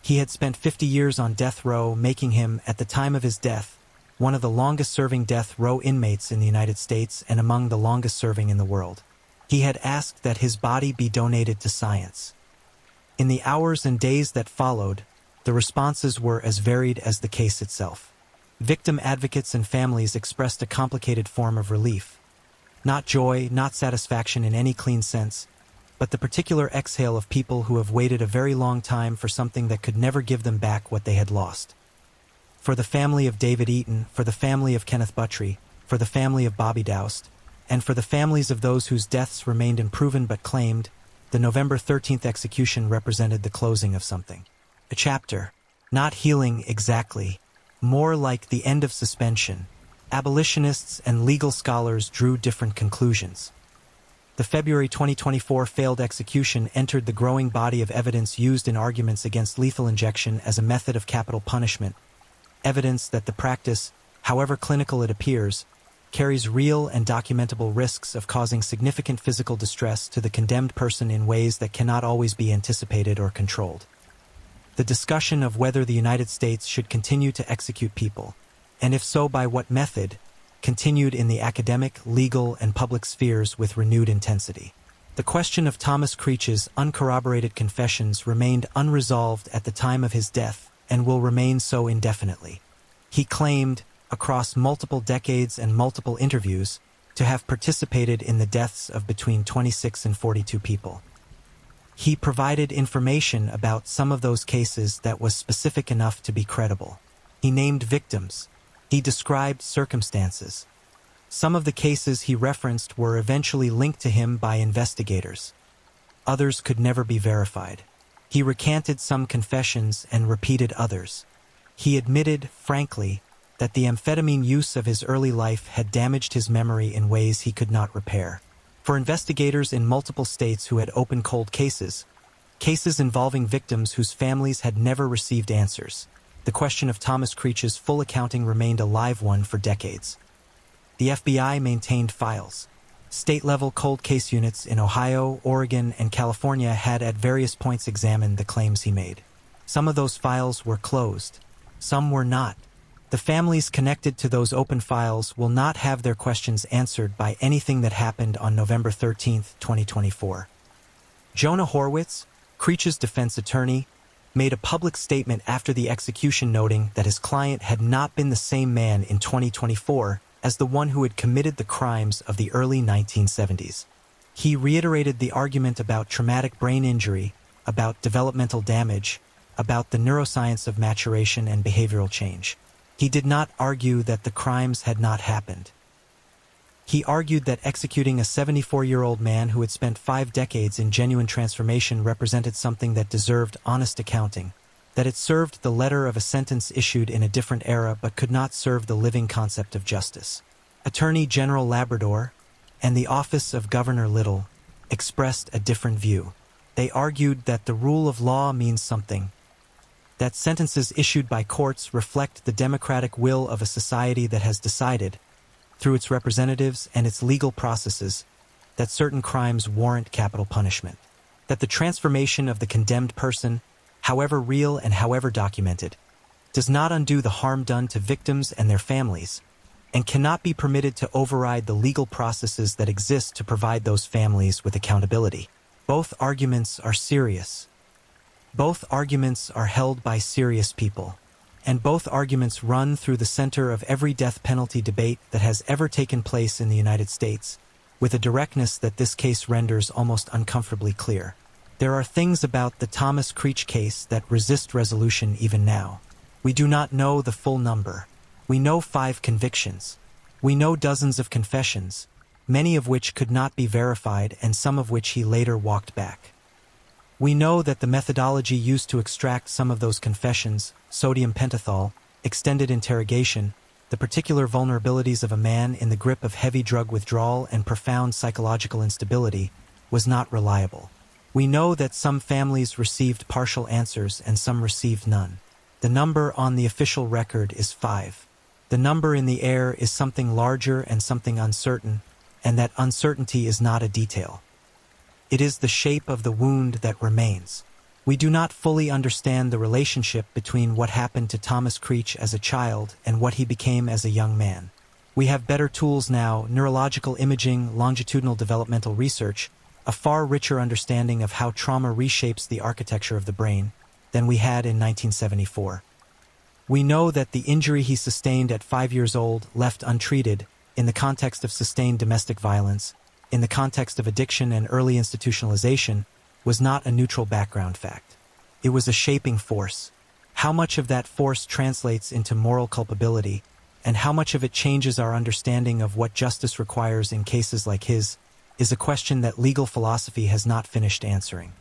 He had spent 50 years on death row, making him, at the time of his death, one of the longest-serving death row inmates in the United States and among the longest-serving in the world. He had asked that his body be donated to science. In the hours and days that followed, the responses were as varied as the case itself. Victim advocates and families expressed a complicated form of relief. Not joy, not satisfaction in any clean sense, but the particular exhale of people who have waited a very long time for something that could never give them back what they had lost. For the family of David Eaton, for the family of Kenneth Buttry, for the family of Bobby Doust, and for the families of those whose deaths remained unproven but claimed, the November 13th execution represented the closing of something. A chapter, not healing exactly, more like the end of suspension. Abolitionists and legal scholars drew different conclusions. The February 2024 failed execution entered the growing body of evidence used in arguments against lethal injection as a method of capital punishment, evidence that the practice, however clinical it appears, carries real and documentable risks of causing significant physical distress to the condemned person in ways that cannot always be anticipated or controlled. The discussion of whether the United States should continue to execute people, and if so by what method, continued in the academic, legal, and public spheres with renewed intensity. The question of Thomas Creech's uncorroborated confessions remained unresolved at the time of his death and will remain so indefinitely. He claimed, across multiple decades and multiple interviews, to have participated in the deaths of between 26 and 42 people. He provided information about some of those cases that was specific enough to be credible. He named victims. He described circumstances. Some of the cases he referenced were eventually linked to him by investigators. Others could never be verified. He recanted some confessions and repeated others. He admitted, frankly, that the amphetamine use of his early life had damaged his memory in ways he could not repair. For investigators in multiple states who had opened cold cases involving victims whose families had never received answers, the question of Thomas Creech's full accounting remained a live one for decades. The FBI maintained files. State-level cold case units in Ohio, Oregon, and California had at various points examined the claims he made. Some of those files were closed. Some were not. The families connected to those open files will not have their questions answered by anything that happened on November 13, 2024. Jonah Horwitz, Creech's defense attorney, made a public statement after the execution noting that his client had not been the same man in 2024 as the one who had committed the crimes of the early 1970s. He reiterated the argument about traumatic brain injury, about developmental damage, about the neuroscience of maturation and behavioral change. He did not argue that the crimes had not happened. He argued that executing a 74-year-old man who had spent 5 decades in genuine transformation represented something that deserved honest accounting, that it served the letter of a sentence issued in a different era but could not serve the living concept of justice. Attorney General Labrador and the Office of Governor Little expressed a different view. They argued that the rule of law means something, that sentences issued by courts reflect the democratic will of a society that has decided, through its representatives and its legal processes, that certain crimes warrant capital punishment, that the transformation of the condemned person, however real and however documented, does not undo the harm done to victims and their families, and cannot be permitted to override the legal processes that exist to provide those families with accountability. Both arguments are serious. Both arguments are held by serious people. And both arguments run through the center of every death penalty debate that has ever taken place in the United States, with a directness that this case renders almost uncomfortably clear. There are things about the Thomas Creech case that resist resolution even now. We do not know the full number. We know 5 convictions. We know dozens of confessions, many of which could not be verified and some of which he later walked back. We know that the methodology used to extract some of those confessions, sodium pentothal, extended interrogation, the particular vulnerabilities of a man in the grip of heavy drug withdrawal and profound psychological instability, was not reliable. We know that some families received partial answers and some received none. The number on the official record is 5. The number in the air is something larger and something uncertain, and that uncertainty is not a detail. It is the shape of the wound that remains. We do not fully understand the relationship between what happened to Thomas Creech as a child and what he became as a young man. We have better tools now, neurological imaging, longitudinal developmental research, a far richer understanding of how trauma reshapes the architecture of the brain than we had in 1974. We know that the injury he sustained at 5 years old, left untreated, in the context of sustained domestic violence, in the context of addiction and early institutionalization, was not a neutral background fact. It was a shaping force. How much of that force translates into moral culpability, and how much of it changes our understanding of what justice requires in cases like his, is a question that legal philosophy has not finished answering.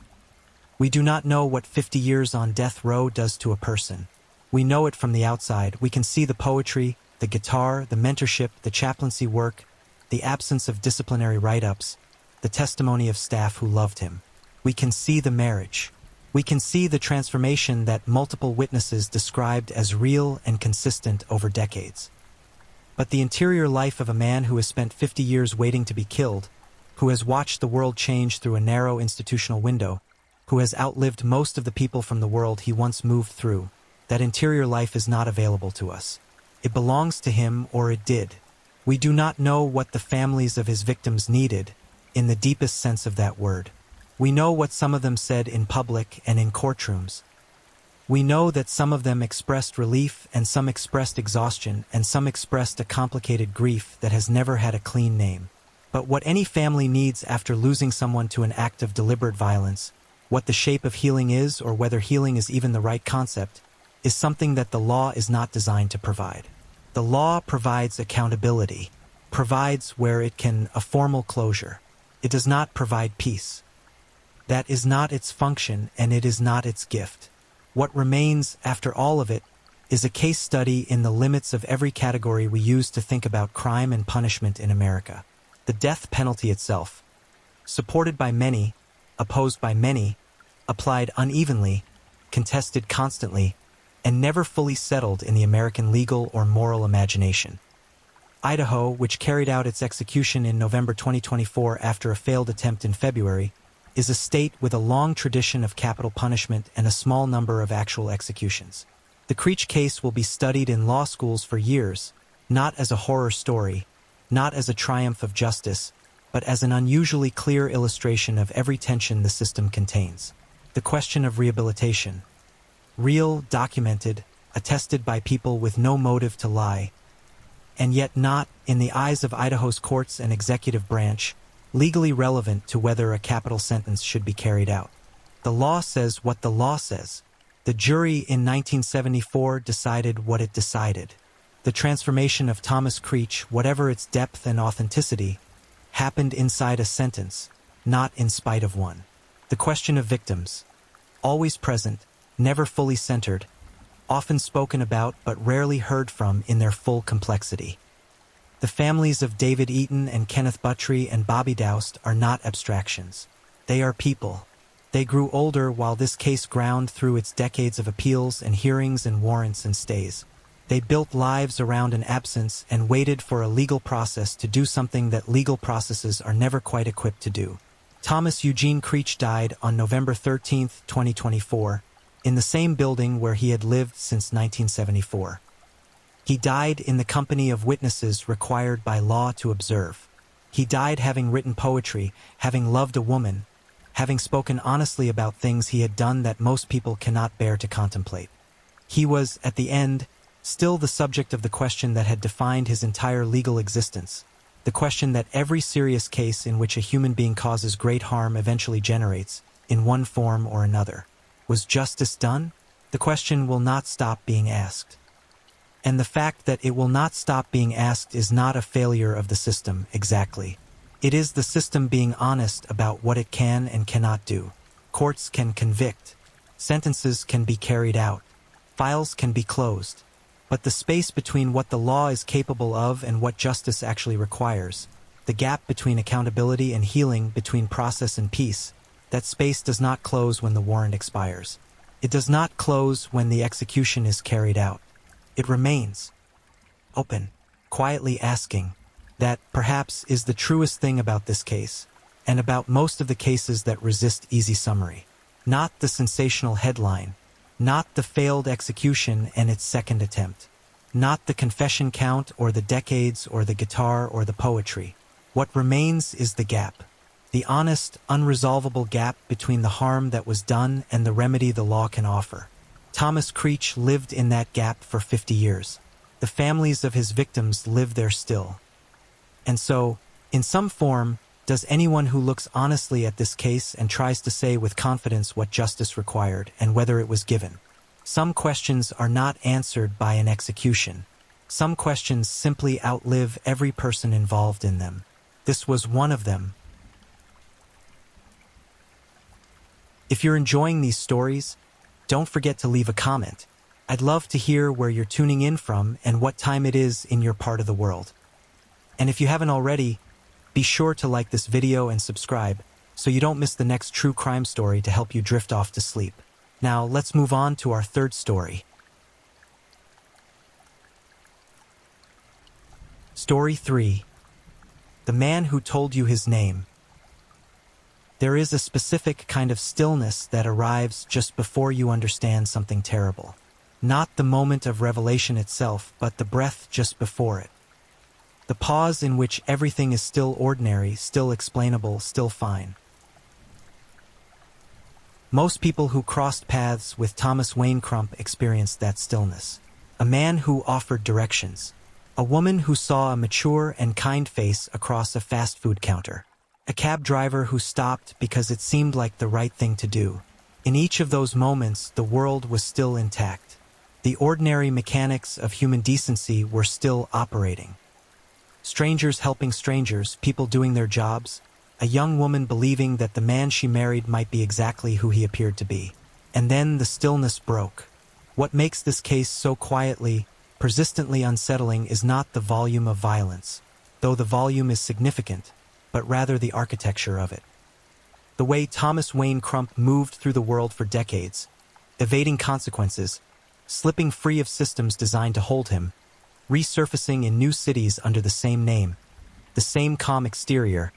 We do not know what 50 years on death row does to a person. We know it from the outside. We can see the poetry, the guitar, the mentorship, the chaplaincy work, the absence of disciplinary write-ups, the testimony of staff who loved him. We can see the marriage. We can see the transformation that multiple witnesses described as real and consistent over decades. But the interior life of a man who has spent 50 years waiting to be killed, who has watched the world change through a narrow institutional window, who has outlived most of the people from the world he once moved through, that interior life is not available to us. It belongs to him, or it did. We do not know what the families of his victims needed, in the deepest sense of that word. We know what some of them said in public and in courtrooms. We know that some of them expressed relief, and some expressed exhaustion, and some expressed a complicated grief that has never had a clean name. But what any family needs after losing someone to an act of deliberate violence, what the shape of healing is, or whether healing is even the right concept, is something that the law is not designed to provide. The law provides accountability, provides where it can a formal closure. It does not provide peace. That is not its function, and it is not its gift. What remains, after all of it, is a case study in the limits of every category we use to think about crime and punishment in America. The death penalty itself, supported by many, opposed by many, applied unevenly, contested constantly, and never fully settled in the American legal or moral imagination. Idaho, which carried out its execution in November 2024 after a failed attempt in February, is a state with a long tradition of capital punishment and a small number of actual executions. The Creech case will be studied in law schools for years, not as a horror story, not as a triumph of justice, but as an unusually clear illustration of every tension the system contains. The question of rehabilitation. Real, documented, attested by people with no motive to lie, and yet not, in the eyes of Idaho's courts and executive branch, legally relevant to whether a capital sentence should be carried out. The law says what the law says. The jury in 1974 decided what it decided. The transformation of Thomas Creech, whatever its depth and authenticity, happened inside a sentence, not in spite of one. The question of victims, always present, never fully centered, often spoken about but rarely heard from in their full complexity. The families of David Eaton and Kenneth Buttry and Bobby Doust are not abstractions. They are people. They grew older while this case ground through its decades of appeals and hearings and warrants and stays. They built lives around an absence and waited for a legal process to do something that legal processes are never quite equipped to do. Thomas Eugene Creech died on November 13, 2024, in the same building where he had lived since 1974. He died in the company of witnesses required by law to observe. He died having written poetry, having loved a woman, having spoken honestly about things he had done that most people cannot bear to contemplate. He was, at the end, still the subject of the question that had defined his entire legal existence, the question that every serious case in which a human being causes great harm eventually generates, in one form or another. Was justice done? The question will not stop being asked. And the fact that it will not stop being asked is not a failure of the system, exactly. It is the system being honest about what it can and cannot do. Courts can convict. Sentences can be carried out. Files can be closed. But the space between what the law is capable of and what justice actually requires, the gap between accountability and healing, between process and peace, that space does not close when the warrant expires. It does not close when the execution is carried out. It remains open, quietly asking. That, perhaps, is the truest thing about this case, and about most of the cases that resist easy summary. Not the sensational headline, not the failed execution and its second attempt, not the confession count or the decades or the guitar or the poetry. What remains is the gap. The honest, unresolvable gap between the harm that was done and the remedy the law can offer. Thomas Creech lived in that gap for 50 years. The families of his victims live there still. And so, in some form, does anyone who looks honestly at this case and tries to say with confidence what justice required and whether it was given. Some questions are not answered by an execution. Some questions simply outlive every person involved in them. This was one of them. If you're enjoying these stories, don't forget to leave a comment. I'd love to hear where you're tuning in from and what time it is in your part of the world. And if you haven't already, be sure to like this video and subscribe so you don't miss the next true crime story to help you drift off to sleep. Now, let's move on to our third story. Story 3. The Man Who Told You His Name. There is a specific kind of stillness that arrives just before you understand something terrible. Not the moment of revelation itself, but the breath just before it. The pause in which everything is still ordinary, still explainable, still fine. Most people who crossed paths with Thomas Wayne Crump experienced that stillness. A man who offered directions. A woman who saw a mature and kind face across a fast food counter. A cab driver who stopped because it seemed like the right thing to do. In each of those moments, the world was still intact. The ordinary mechanics of human decency were still operating. Strangers helping strangers, people doing their jobs, a young woman believing that the man she married might be exactly who he appeared to be. And then the stillness broke. What makes this case so quietly, persistently unsettling is not the volume of violence, though the volume is significant, but rather the architecture of it. The way Thomas Wayne Crump moved through the world for decades, evading consequences, slipping free of systems designed to hold him, resurfacing in new cities under the same name, the same calm exterior,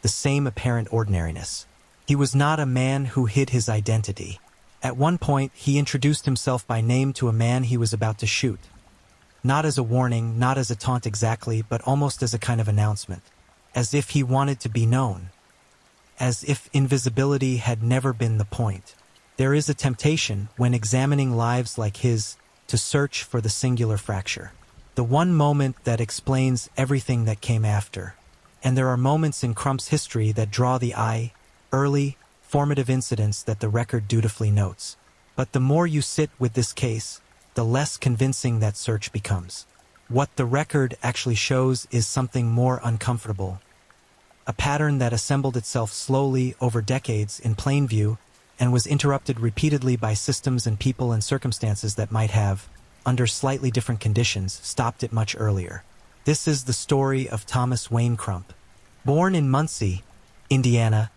the same apparent ordinariness. He was not a man who hid his identity. At one point, he introduced himself by name to a man he was about to shoot. Not as a warning, not as a taunt exactly, but almost as a kind of announcement. As if he wanted to be known. As if invisibility had never been the point. There is a temptation, when examining lives like his, to search for the singular fracture. The one moment that explains everything that came after. And there are moments in Crump's history that draw the eye, early, formative incidents that the record dutifully notes. But the more you sit with this case, the less convincing that search becomes. What the record actually shows is something more uncomfortable. A pattern that assembled itself slowly over decades in plain view and was interrupted repeatedly by systems and people and circumstances that might have, under slightly different conditions, stopped it much earlier. This is the story of Thomas Wayne Crump. Born in Muncie, Indiana,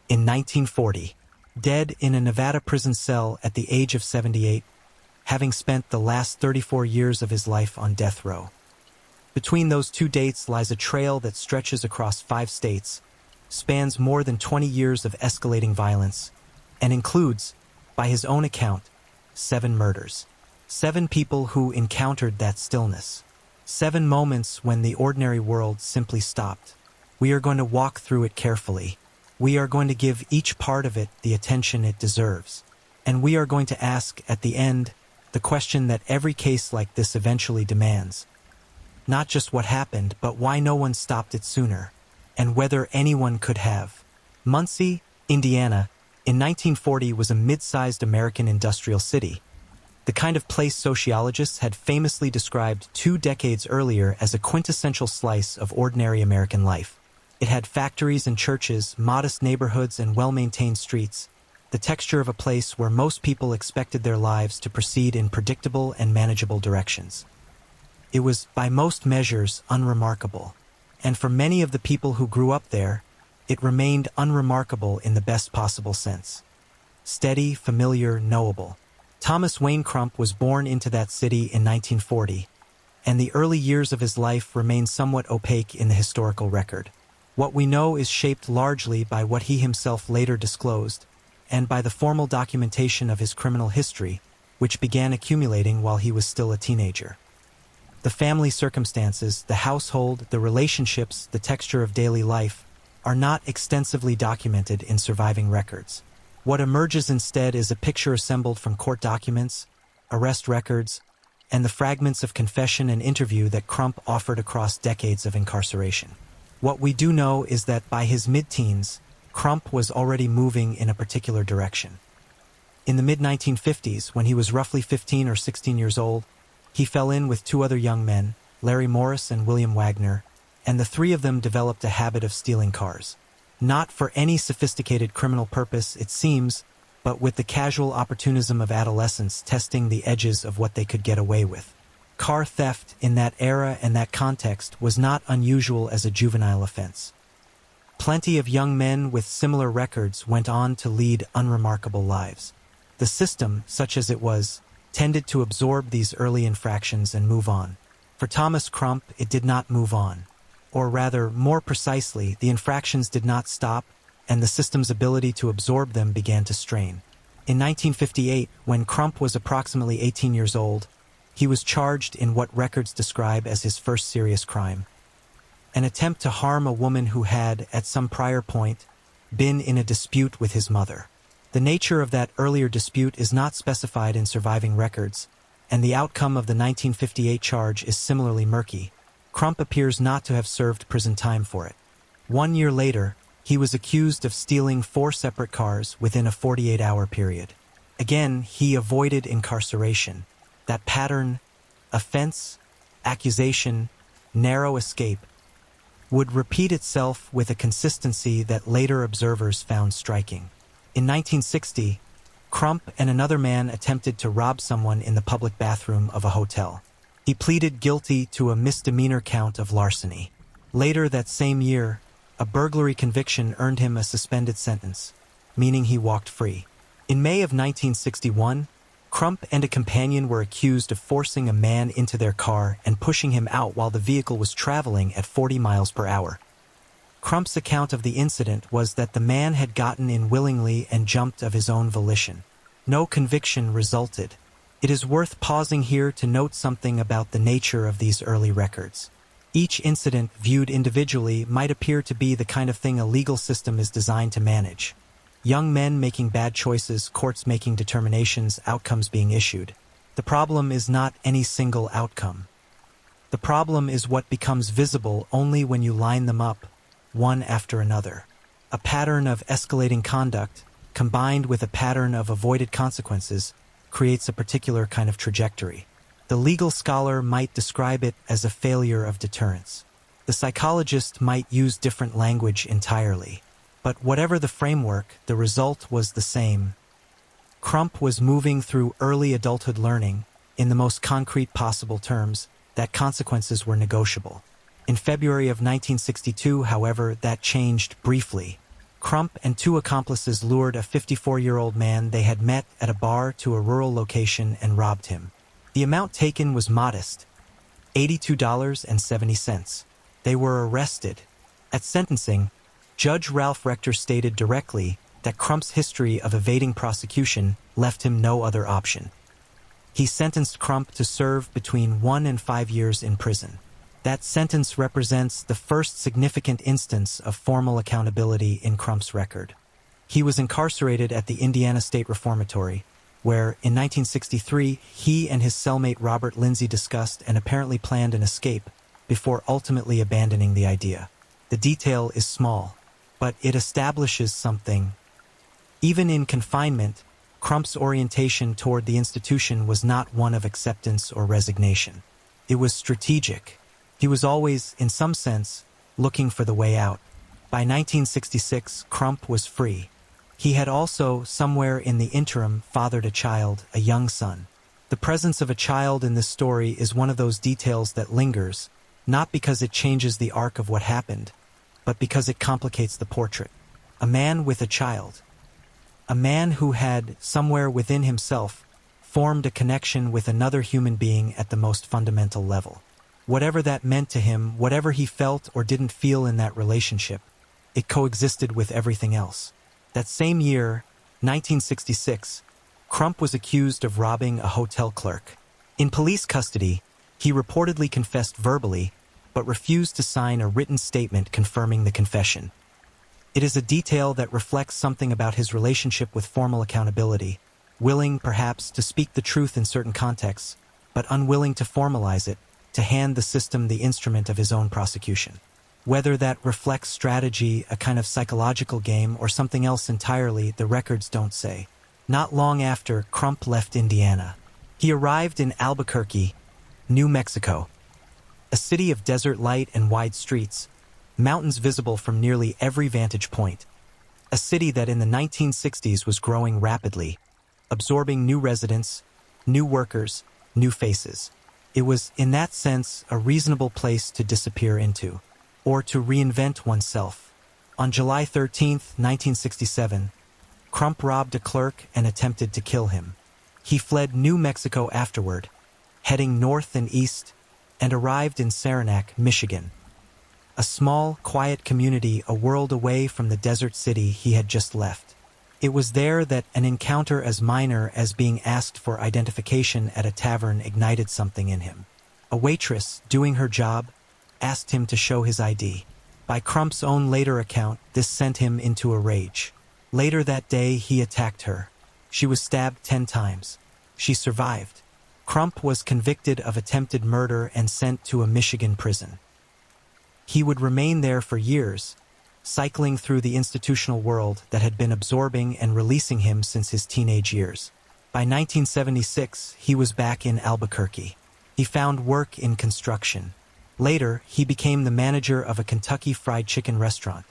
in 1940, dead in a Nevada prison cell at the age of 78, having spent the last 34 years of his life on death row. Between those two dates lies a trail that stretches across 5 states, spans more than 20 years of escalating violence, and includes, by his own account, 7 murders. 7 people who encountered that stillness. 7 moments when the ordinary world simply stopped. We are going to walk through it carefully. We are going to give each part of it the attention it deserves. And we are going to ask, at the end, the question that every case like this eventually demands. Not just what happened, but why no one stopped it sooner, and whether anyone could have. Muncie, Indiana, in 1940 was a mid-sized American industrial city, the kind of place sociologists had famously described 2 decades earlier as a quintessential slice of ordinary American life. It had factories and churches, modest neighborhoods, and well-maintained streets, the texture of a place where most people expected their lives to proceed in predictable and manageable directions. It was, by most measures, unremarkable, and for many of the people who grew up there, it remained unremarkable in the best possible sense. Steady, familiar, knowable. Thomas Wayne Crump was born into that city in 1940, and the early years of his life remain somewhat opaque in the historical record. What we know is shaped largely by what he himself later disclosed, and by the formal documentation of his criminal history, which began accumulating while he was still a teenager. The family circumstances, the household, the relationships, the texture of daily life, are not extensively documented in surviving records. What emerges instead is a picture assembled from court documents, arrest records, and the fragments of confession and interview that Crump offered across decades of incarceration. What we do know is that by his mid-teens, Crump was already moving in a particular direction. In the mid-1950s, when he was roughly 15 or 16 years old, he fell in with 2 other young men, Larry Morris and William Wagner, and the 3 of them developed a habit of stealing cars. Not for any sophisticated criminal purpose, it seems, but with the casual opportunism of adolescents testing the edges of what they could get away with. Car theft in that era and that context was not unusual as a juvenile offense. Plenty of young men with similar records went on to lead unremarkable lives. The system, such as it was, tended to absorb these early infractions and move on. For Thomas Crump, it did not move on. Or rather, more precisely, the infractions did not stop, and the system's ability to absorb them began to strain. In 1958, when Crump was approximately 18 years old, he was charged in what records describe as his first serious crime: an attempt to harm a woman who had, at some prior point, been in a dispute with his mother. The nature of that earlier dispute is not specified in surviving records, and the outcome of the 1958 charge is similarly murky. Crump appears not to have served prison time for it. 1 year later, he was accused of stealing 4 separate cars within a 48-hour period. Again, he avoided incarceration. That pattern, offense, accusation, narrow escape, would repeat itself with a consistency that later observers found striking. In 1960, Crump and another man attempted to rob someone in the public bathroom of a hotel. He pleaded guilty to a misdemeanor count of larceny. Later that same year, a burglary conviction earned him a suspended sentence, meaning he walked free. In May of 1961, Crump and a companion were accused of forcing a man into their car and pushing him out while the vehicle was traveling at 40 miles per hour. Crump's account of the incident was that the man had gotten in willingly and jumped of his own volition. No conviction resulted. It is worth pausing here to note something about the nature of these early records. Each incident, viewed individually, might appear to be the kind of thing a legal system is designed to manage. Young men making bad choices, courts making determinations, outcomes being issued. The problem is not any single outcome. The problem is what becomes visible only when you line them up, one after another. A pattern of escalating conduct, combined with a pattern of avoided consequences, creates a particular kind of trajectory. The legal scholar might describe it as a failure of deterrence. The psychologist might use different language entirely. But whatever the framework, the result was the same. Crump was moving through early adulthood learning, in the most concrete possible terms, that consequences were negotiable. In February of 1962, however, that changed briefly. Crump and 2 accomplices lured a 54-year-old man they had met at a bar to a rural location and robbed him. The amount taken was modest, $82.70. They were arrested. At sentencing, Judge Ralph Rector stated directly that Crump's history of evading prosecution left him no other option. He sentenced Crump to serve between 1 and 5 years in prison. That sentence represents the first significant instance of formal accountability in Crump's record. He was incarcerated at the Indiana State Reformatory, where, in 1963, he and his cellmate Robert Lindsay discussed and apparently planned an escape before ultimately abandoning the idea. The detail is small, but it establishes something. Even in confinement, Crump's orientation toward the institution was not one of acceptance or resignation. It was strategic. He was always, in some sense, looking for the way out. By 1966, Crump was free. He had also, somewhere in the interim, fathered a child, a young son. The presence of a child in this story is one of those details that lingers, not because it changes the arc of what happened, but because it complicates the portrait. A man with a child. A man who had, somewhere within himself, formed a connection with another human being at the most fundamental level. Whatever that meant to him, whatever he felt or didn't feel in that relationship, it coexisted with everything else. That same year, 1966, Crump was accused of robbing a hotel clerk. In police custody, he reportedly confessed verbally, but refused to sign a written statement confirming the confession. It is a detail that reflects something about his relationship with formal accountability, willing, perhaps, to speak the truth in certain contexts, but unwilling to formalize it, to hand the system the instrument of his own prosecution. Whether that reflects strategy, a kind of psychological game, or something else entirely, the records don't say. Not long after, Crump left Indiana. He arrived in Albuquerque, New Mexico, a city of desert light and wide streets, mountains visible from nearly every vantage point. a city that in the 1960s was growing rapidly, absorbing new residents, new workers, new faces. It was, in that sense, a reasonable place to disappear into, or to reinvent oneself. On July 13, 1967, Crump robbed a clerk and attempted to kill him. He fled New Mexico afterward, heading north and east, and arrived in Saranac, Michigan, a small, quiet community a world away from the desert city he had just left. It was there that an encounter as minor as being asked for identification at a tavern ignited something in him. A waitress, doing her job, asked him to show his ID. By Crump's own later account, this sent him into a rage. Later that day, he attacked her. She was stabbed 10 times. She survived. Crump was convicted of attempted murder and sent to a Michigan prison. He would remain there for years, cycling through the institutional world that had been absorbing and releasing him since his teenage years. By 1976, he was back in Albuquerque. He found work in construction. Later, he became the manager of a Kentucky Fried Chicken restaurant,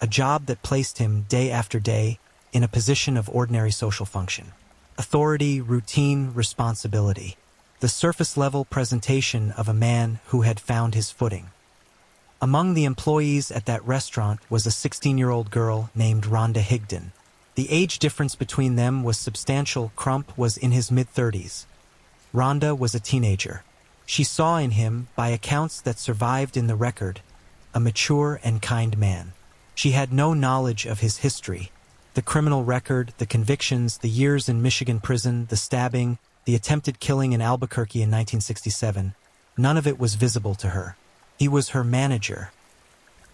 a job that placed him day after day in a position of ordinary social function. Authority, routine, responsibility. The surface-level presentation of a man who had found his footing. Among the employees at that restaurant was a 16-year-old girl named Rhonda Higdon. The age difference between them was substantial. Crump was in his mid-30s. Rhonda was a teenager. She saw in him, by accounts that survived in the record, a mature and kind man. She had no knowledge of his history, the criminal record, the convictions, the years in Michigan prison, the stabbing, the attempted killing in Albuquerque in 1967. None of it was visible to her. He was her manager.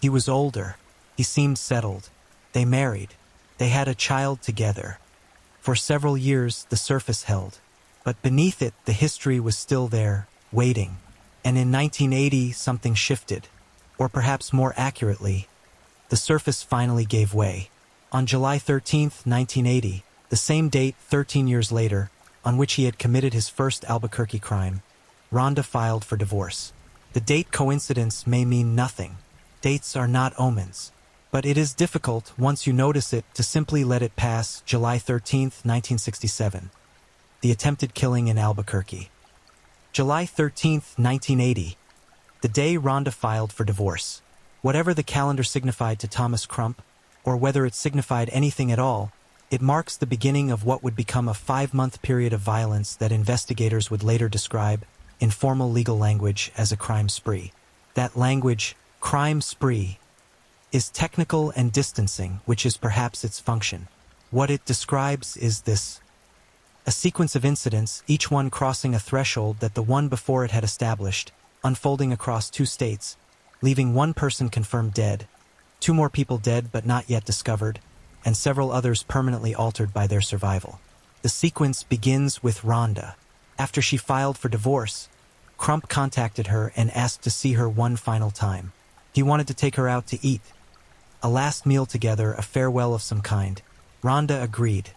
He was older. He seemed settled. They married. They had a child together. For several years, the surface held. But beneath it, the history was still there, waiting. And in 1980, something shifted. Or perhaps more accurately, the surface finally gave way. On July 13, 1980, the same date 13 years later, on which he had committed his first Albuquerque crime, Rhonda filed for divorce. The date coincidence may mean nothing. Dates are not omens. But it is difficult, once you notice it, to simply let it pass. July 13, 1967. The attempted killing in Albuquerque. July 13, 1980. The day Rhonda filed for divorce. Whatever the calendar signified to Thomas Crump, or whether it signified anything at all, it marks the beginning of what would become a 5-month period of violence that investigators would later describe, in formal legal language, as a crime spree. That language, crime spree, is technical and distancing, which is perhaps its function. What it describes is this: a sequence of incidents, each one crossing a threshold that the one before it had established, unfolding across 2 states, leaving 1 person confirmed dead, 2 more people dead but not yet discovered, and several others permanently altered by their survival. The sequence begins with Rhonda. After she filed for divorce, Crump contacted her and asked to see her one final time. He wanted to take her out to eat. A last meal together, a farewell of some kind. Rhonda agreed.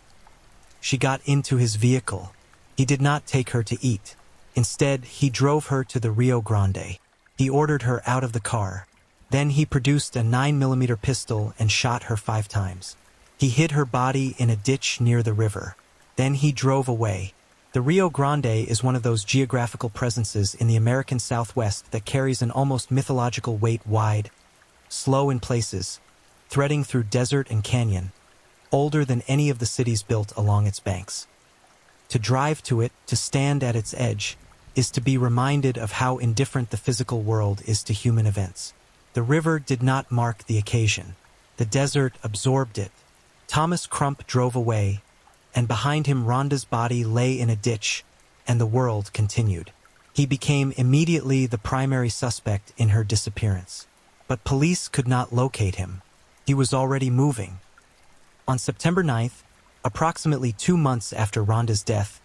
She got into his vehicle. He did not take her to eat. Instead, he drove her to the Rio Grande. He ordered her out of the car. Then he produced a 9mm pistol and shot her 5 times. He hid her body in a ditch near the river. Then he drove away. The Rio Grande is one of those geographical presences in the American Southwest that carries an almost mythological weight, wide, slow in places, threading through desert and canyon, older than any of the cities built along its banks. To drive to it, to stand at its edge, is to be reminded of how indifferent the physical world is to human events. The river did not mark the occasion. The desert absorbed it. Thomas Crump drove away, and behind him Rhonda's body lay in a ditch, and the world continued. He became immediately the primary suspect in her disappearance. But police could not locate him. He was already moving. On September 9th, approximately 2 months after Rhonda's death,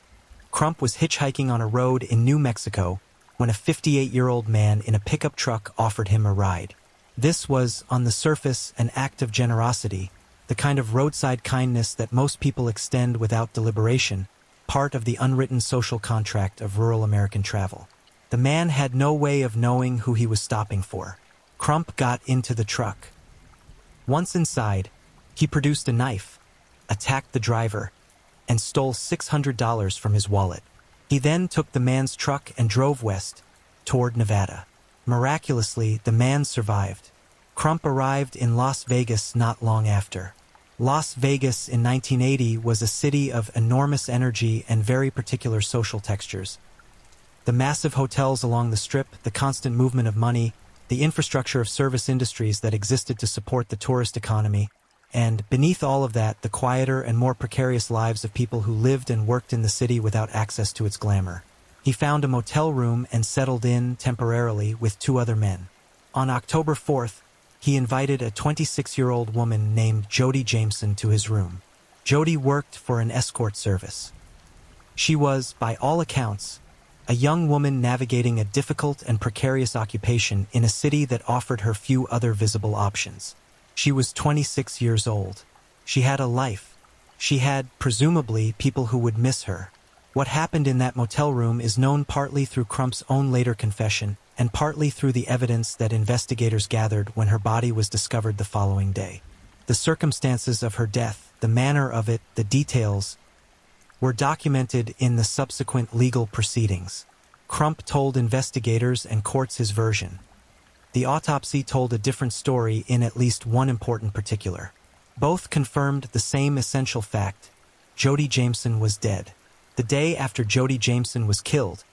Crump was hitchhiking on a road in New Mexico when a 58-year-old man in a pickup truck offered him a ride. This was, on the surface, an act of generosity, the kind of roadside kindness that most people extend without deliberation, part of the unwritten social contract of rural American travel. The man had no way of knowing who he was stopping for. Crump got into the truck. Once inside, He produced a knife, attacked the driver, and stole $600 from his wallet. He then took the man's truck and drove west, toward Nevada. Miraculously, the man survived. Crump arrived in Las Vegas not long after. Las Vegas in 1980 was a city of enormous energy and very particular social textures. The massive hotels along the Strip, the constant movement of money, the infrastructure of service industries that existed to support the tourist economy, and, beneath all of that, the quieter and more precarious lives of people who lived and worked in the city without access to its glamour. He found a motel room and settled in, temporarily, with 2 other men. On October 4th, he invited a 26-year-old woman named Jody Jameson to his room. Jody worked for an escort service. She was, by all accounts, a young woman navigating a difficult and precarious occupation in a city that offered her few other visible options. She was 26 years old. She had a life. She had, presumably, people who would miss her. What happened in that motel room is known partly through Crump's own later confession and partly through the evidence that investigators gathered when her body was discovered the following day. The circumstances of her death, the manner of it, the details, were documented in the subsequent legal proceedings. Crump told investigators and courts his version. The autopsy told a different story in at least one important particular. Both confirmed the same essential fact: Jody Jameson was dead. The day after Jody Jameson was killed,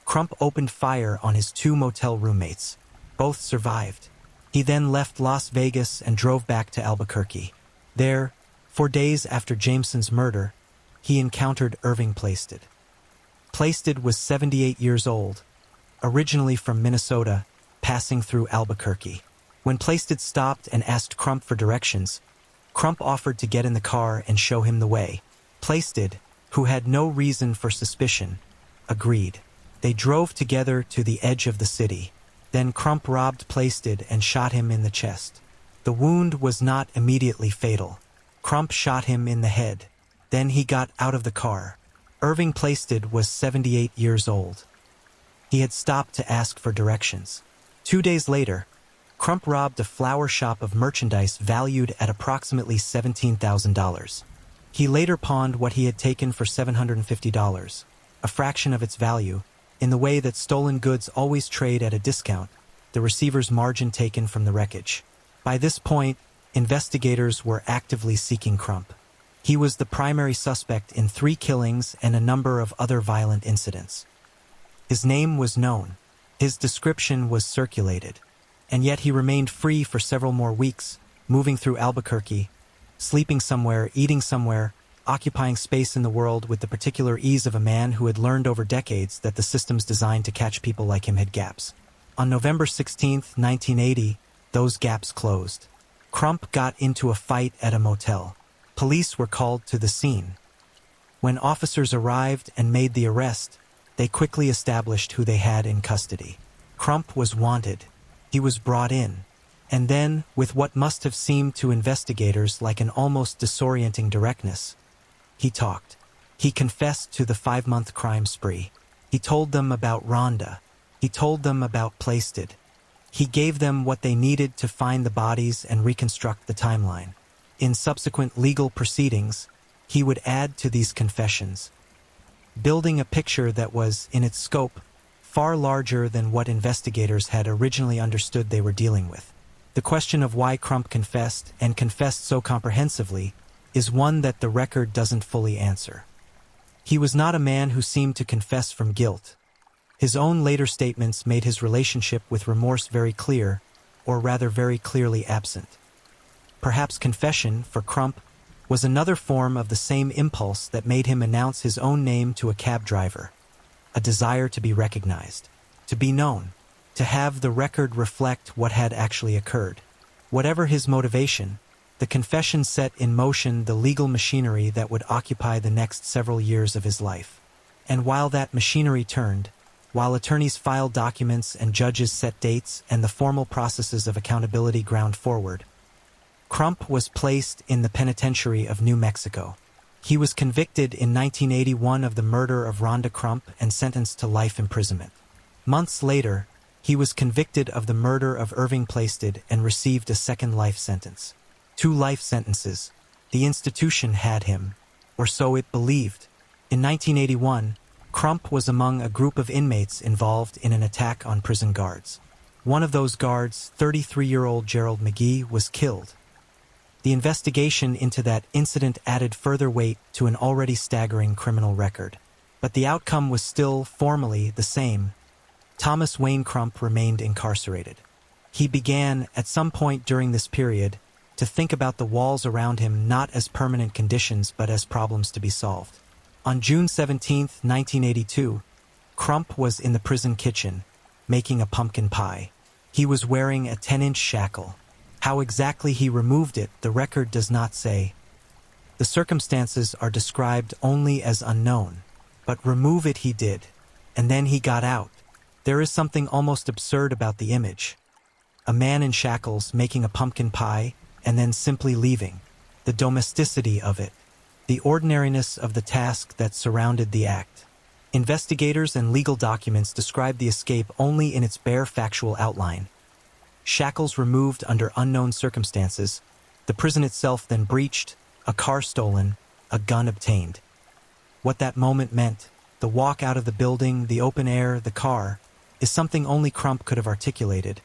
Crump opened fire on his 2 motel roommates. Both survived. He then left Las Vegas and drove back to Albuquerque. There, 4 days after Jameson's murder, he encountered Irving Plaisted. Plaisted was 78 years old, originally from Minnesota, passing through Albuquerque. When Plaisted stopped and asked Crump for directions, Crump offered to get in the car and show him the way. Plaisted, who had no reason for suspicion, agreed. They drove together to the edge of the city. Then Crump robbed Plaisted and shot him in the chest. The wound was not immediately fatal. Crump shot him in the head. Then he got out of the car. Irving Plaisted was 78 years old. He had stopped to ask for directions. 2 days later, Crump robbed a flower shop of merchandise valued at approximately $17,000. He later pawned what he had taken for $750, a fraction of its value, in the way that stolen goods always trade at a discount, the receiver's margin taken from the wreckage. By this point, investigators were actively seeking Crump. He was the primary suspect in 3 killings and a number of other violent incidents. His name was known. His description was circulated. And yet he remained free for several more weeks, moving through Albuquerque, sleeping somewhere, eating somewhere, occupying space in the world with the particular ease of a man who had learned over decades that the systems designed to catch people like him had gaps. On November 16, 1980, those gaps closed. Crump got into a fight at a motel. Police were called to the scene. When officers arrived and made the arrest, they quickly established who they had in custody. Crump was wanted. He was brought in. And then, with what must have seemed to investigators like an almost disorienting directness, he talked. He confessed to the 5-month crime spree. He told them about Rhonda. He told them about Plaisted. He gave them what they needed to find the bodies and reconstruct the timeline. In subsequent legal proceedings, he would add to these confessions, building a picture that was, in its scope, far larger than what investigators had originally understood they were dealing with. The question of why Crump confessed, and confessed so comprehensively, is one that the record doesn't fully answer. He was not a man who seemed to confess from guilt. His own later statements made his relationship with remorse very clear, or rather very clearly absent. Perhaps confession, for Crump, was another form of the same impulse that made him announce his own name to a cab driver, a desire to be recognized, to be known, to have the record reflect what had actually occurred. Whatever his motivation, the confession set in motion the legal machinery that would occupy the next several years of his life. And while that machinery turned, while attorneys filed documents and judges set dates and the formal processes of accountability ground forward, Crump was placed in the penitentiary of New Mexico. He was convicted in 1981 of the murder of Rhonda Crump and sentenced to life imprisonment. Months later, he was convicted of the murder of Irving Plaisted and received a second life sentence. 2 life sentences. The institution had him, or so it believed. In 1981, Crump was among a group of inmates involved in an attack on prison guards. One of those guards, 33-year-old Gerald McGee, was killed. The investigation into that incident added further weight to an already staggering criminal record. But the outcome was still, formally, the same. Thomas Wayne Crump remained incarcerated. He began, at some point during this period, to think about the walls around him not as permanent conditions but as problems to be solved. On June 17, 1982, Crump was in the prison kitchen, making a pumpkin pie. He was wearing a 10-inch shackle. How exactly he removed it, the record does not say. The circumstances are described only as unknown. But remove it he did, and then he got out. There is something almost absurd about the image. A man in shackles making a pumpkin pie, and then simply leaving. The domesticity of it. The ordinariness of the task that surrounded the act. Investigators and legal documents describe the escape only in its bare factual outline. Shackles removed under unknown circumstances, the prison itself then breached, a car stolen, a gun obtained. What that moment meant, the walk out of the building, the open air, the car, is something only Crump could have articulated,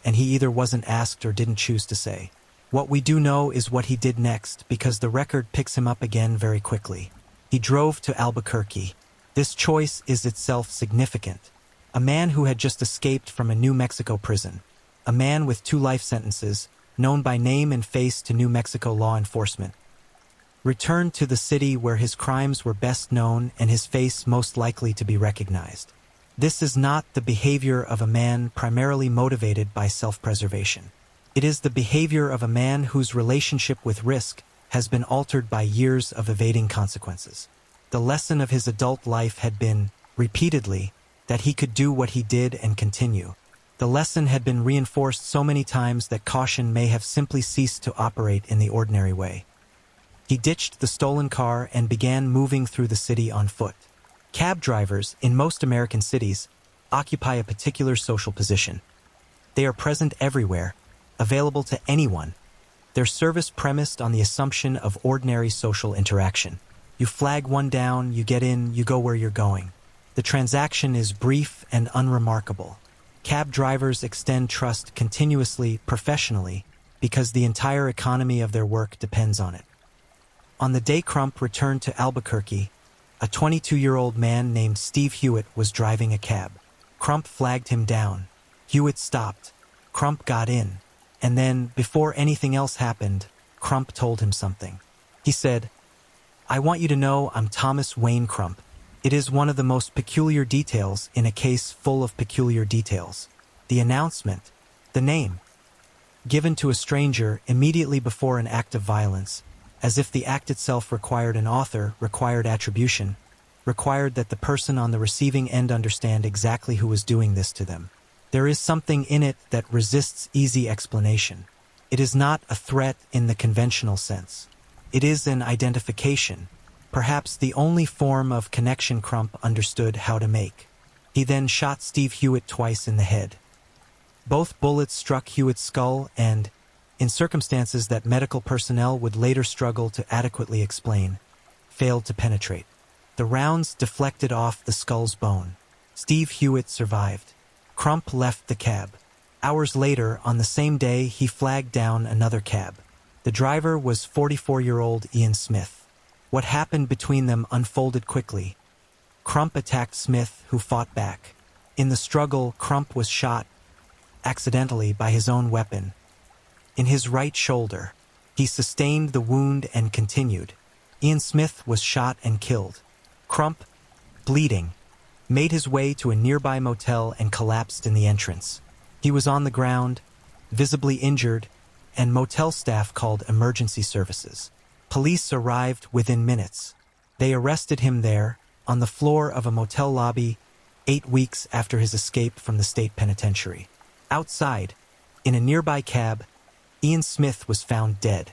and he either wasn't asked or didn't choose to say. What we do know is what he did next, because the record picks him up again very quickly. He drove to Albuquerque. This choice is itself significant. A man who had just escaped from a New Mexico prison. A man with 2 life sentences, known by name and face to New Mexico law enforcement. Returned to the city where his crimes were best known and his face most likely to be recognized. This is not the behavior of a man primarily motivated by self-preservation. It is the behavior of a man whose relationship with risk has been altered by years of evading consequences. The lesson of his adult life had been, repeatedly, that he could do what he did and continue. The lesson had been reinforced so many times that caution may have simply ceased to operate in the ordinary way. He ditched the stolen car and began moving through the city on foot. Cab drivers, in most American cities, occupy a particular social position. They are present everywhere, available to anyone. Their service premised on the assumption of ordinary social interaction. You flag one down, you get in, you go where you're going. The transaction is brief and unremarkable. Cab drivers extend trust continuously, professionally, because the entire economy of their work depends on it. On the day Crump returned to Albuquerque, a 22-year-old man named Steve Hewitt was driving a cab. Crump flagged him down. Hewitt stopped. Crump got in. And then, before anything else happened, Crump told him something. He said, "I want you to know I'm Thomas Wayne Crump. It is one of the most peculiar details in a case full of peculiar details. The announcement, the name, given to a stranger immediately before an act of violence, as if the act itself required an author, required attribution, required that the person on the receiving end understand exactly who was doing this to them. There is something in it that resists easy explanation. It is not a threat in the conventional sense. It is an identification, perhaps the only form of connection Crump understood how to make. He then shot Steve Hewitt twice in the head. Both bullets struck Hewitt's skull and, in circumstances that medical personnel would later struggle to adequately explain, failed to penetrate. The rounds deflected off the skull's bone. Steve Hewitt survived. Crump left the cab. Hours later, on the same day, he flagged down another cab. The driver was 44-year-old Ian Smith. What happened between them unfolded quickly. Crump attacked Smith, who fought back. In the struggle, Crump was shot, accidentally, by his own weapon. In his right shoulder. He sustained the wound and continued. Ian Smith was shot and killed. Crump, bleeding, made his way to a nearby motel and collapsed in the entrance. He was on the ground, visibly injured, and motel staff called emergency services. Police arrived within minutes. They arrested him there, on the floor of a motel lobby, 8 weeks after his escape from the state penitentiary. Outside, in a nearby cab, Ian Smith was found dead.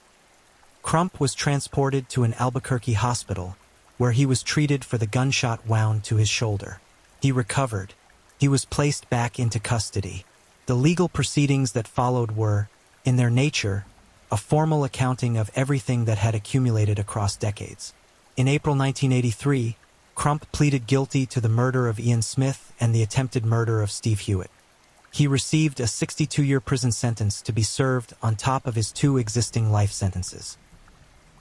Crump was transported to an Albuquerque hospital, where he was treated for the gunshot wound to his shoulder. He recovered. He was placed back into custody. The legal proceedings that followed were, in their nature, a formal accounting of everything that had accumulated across decades. In April 1983, Crump pleaded guilty to the murder of Ian Smith and the attempted murder of Steve Hewitt. He received a 62-year prison sentence to be served on top of his 2 existing life sentences.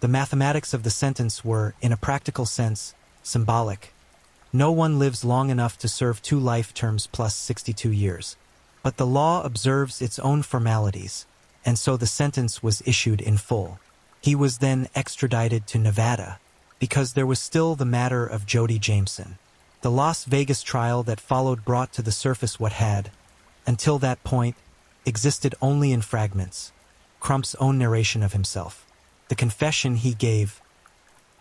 The mathematics of the sentence were, in a practical sense, symbolic. No one lives long enough to serve 2 life terms plus 62 years. But the law observes its own formalities, and so the sentence was issued in full. He was then extradited to Nevada, because there was still the matter of Jody Jameson. The Las Vegas trial that followed brought to the surface what had, until that point, existed only in fragments: Crump's own narration of himself. The confession he gave,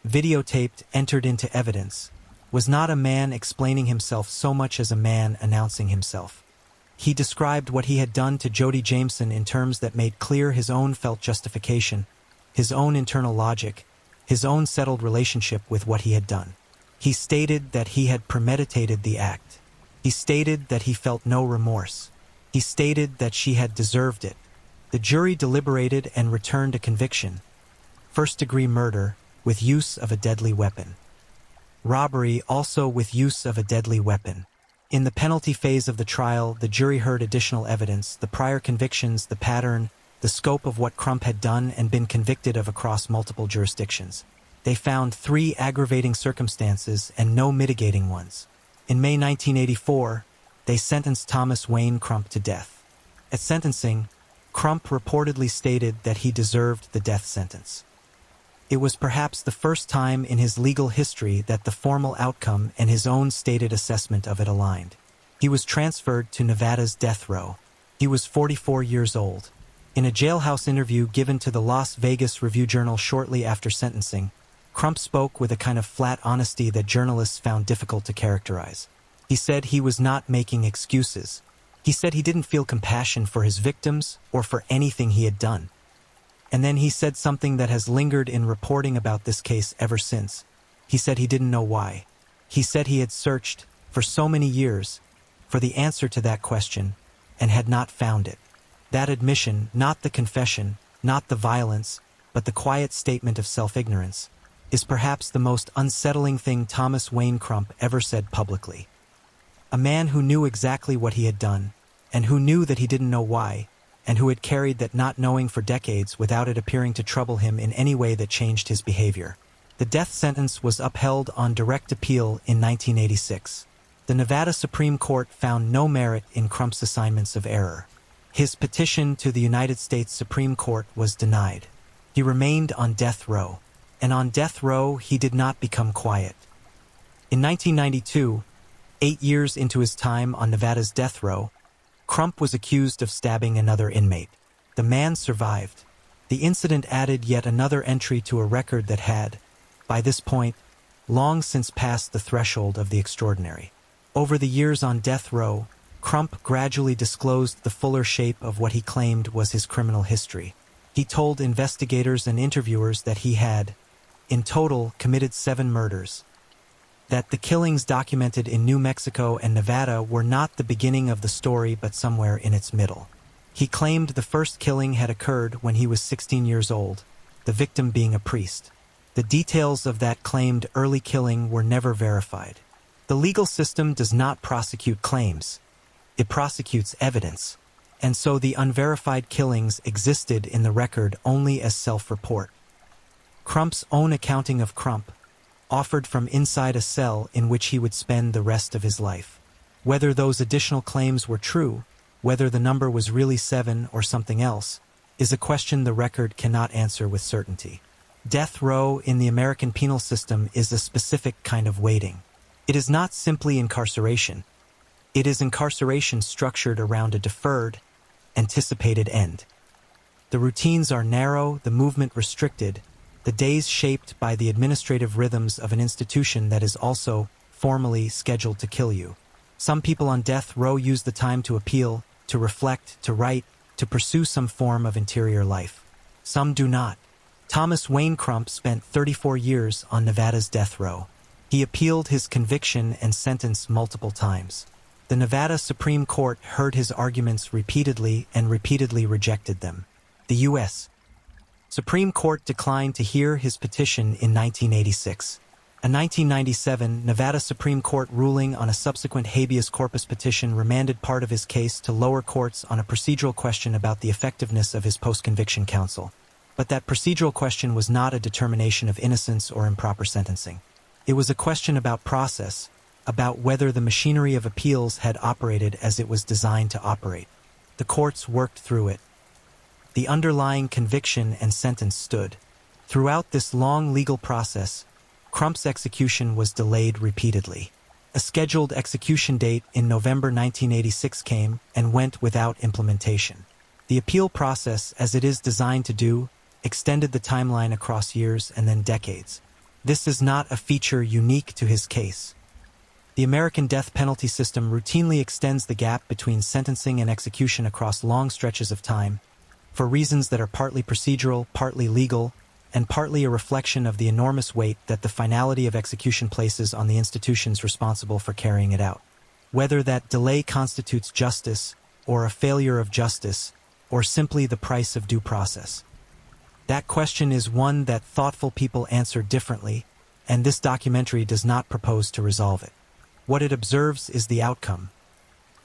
videotaped, entered into evidence, was not a man explaining himself so much as a man announcing himself. He described what he had done to Jody Jameson in terms that made clear his own felt justification, his own internal logic, his own settled relationship with what he had done. He stated that he had premeditated the act. He stated that he felt no remorse. He stated that she had deserved it. The jury deliberated and returned a conviction: first-degree murder with use of a deadly weapon. Robbery also with use of a deadly weapon. In the penalty phase of the trial, the jury heard additional evidence: the prior convictions, the pattern, the scope of what Crump had done and been convicted of across multiple jurisdictions. They found 3 aggravating circumstances and no mitigating ones. In May 1984, they sentenced Thomas Wayne Crump to death. At sentencing, Crump reportedly stated that he deserved the death sentence. It was perhaps the first time in his legal history that the formal outcome and his own stated assessment of it aligned. He was transferred to Nevada's death row. He was 44 years old. In a jailhouse interview given to the Las Vegas Review-Journal shortly after sentencing, Crump spoke with a kind of flat honesty that journalists found difficult to characterize. He said he was not making excuses. He said he didn't feel compassion for his victims or for anything he had done. And then he said something that has lingered in reporting about this case ever since. He said he didn't know why. He said he had searched, for so many years, for the answer to that question, and had not found it. That admission, not the confession, not the violence, but the quiet statement of self-ignorance, is perhaps the most unsettling thing Thomas Wayne Crump ever said publicly. A man who knew exactly what he had done, and who knew that he didn't know why, and who had carried that not knowing for decades without it appearing to trouble him in any way that changed his behavior. The death sentence was upheld on direct appeal in 1986. The Nevada Supreme Court found no merit in Crump's assignments of error. His petition to the United States Supreme Court was denied. He remained on death row, and on death row he did not become quiet. In 1992, 8 years into his time on Nevada's death row, Crump was accused of stabbing another inmate. The man survived. The incident added yet another entry to a record that had, by this point, long since passed the threshold of the extraordinary. Over the years on death row, Crump gradually disclosed the fuller shape of what he claimed was his criminal history. He told investigators and interviewers that he had, in total, committed 7 murders. That the killings documented in New Mexico and Nevada were not the beginning of the story but somewhere in its middle. He claimed the first killing had occurred when he was 16 years old, the victim being a priest. The details of that claimed early killing were never verified. The legal system does not prosecute claims. It prosecutes evidence, and so the unverified killings existed in the record only as self-report. Crump's own accounting of Crump, offered from inside a cell in which he would spend the rest of his life. Whether those additional claims were true, whether the number was really 7 or something else, is a question the record cannot answer with certainty. Death row in the American penal system is a specific kind of waiting. It is not simply incarceration. It is incarceration structured around a deferred, anticipated end. The routines are narrow, the movement restricted, the days shaped by the administrative rhythms of an institution that is also formally scheduled to kill you. Some people on death row use the time to appeal, to reflect, to write, to pursue some form of interior life. Some do not. Thomas Wayne Crump spent 34 years on Nevada's death row. He appealed his conviction and sentence multiple times. The Nevada Supreme Court heard his arguments repeatedly and repeatedly rejected them. The U.S. Supreme Court declined to hear his petition in 1986. A 1997 Nevada Supreme Court ruling on a subsequent habeas corpus petition remanded part of his case to lower courts on a procedural question about the effectiveness of his post-conviction counsel. But that procedural question was not a determination of innocence or improper sentencing. It was a question about process, about whether the machinery of appeals had operated as it was designed to operate. The courts worked through it. The underlying conviction and sentence stood. Throughout this long legal process, Crump's execution was delayed repeatedly. A scheduled execution date in November 1986 came and went without implementation. The appeal process, as it is designed to do, extended the timeline across years and then decades. This is not a feature unique to his case. The American death penalty system routinely extends the gap between sentencing and execution across long stretches of time, for reasons that are partly procedural, partly legal, and partly a reflection of the enormous weight that the finality of execution places on the institutions responsible for carrying it out. Whether that delay constitutes justice, or a failure of justice, or simply the price of due process. That question is one that thoughtful people answer differently, and this documentary does not propose to resolve it. What it observes is the outcome.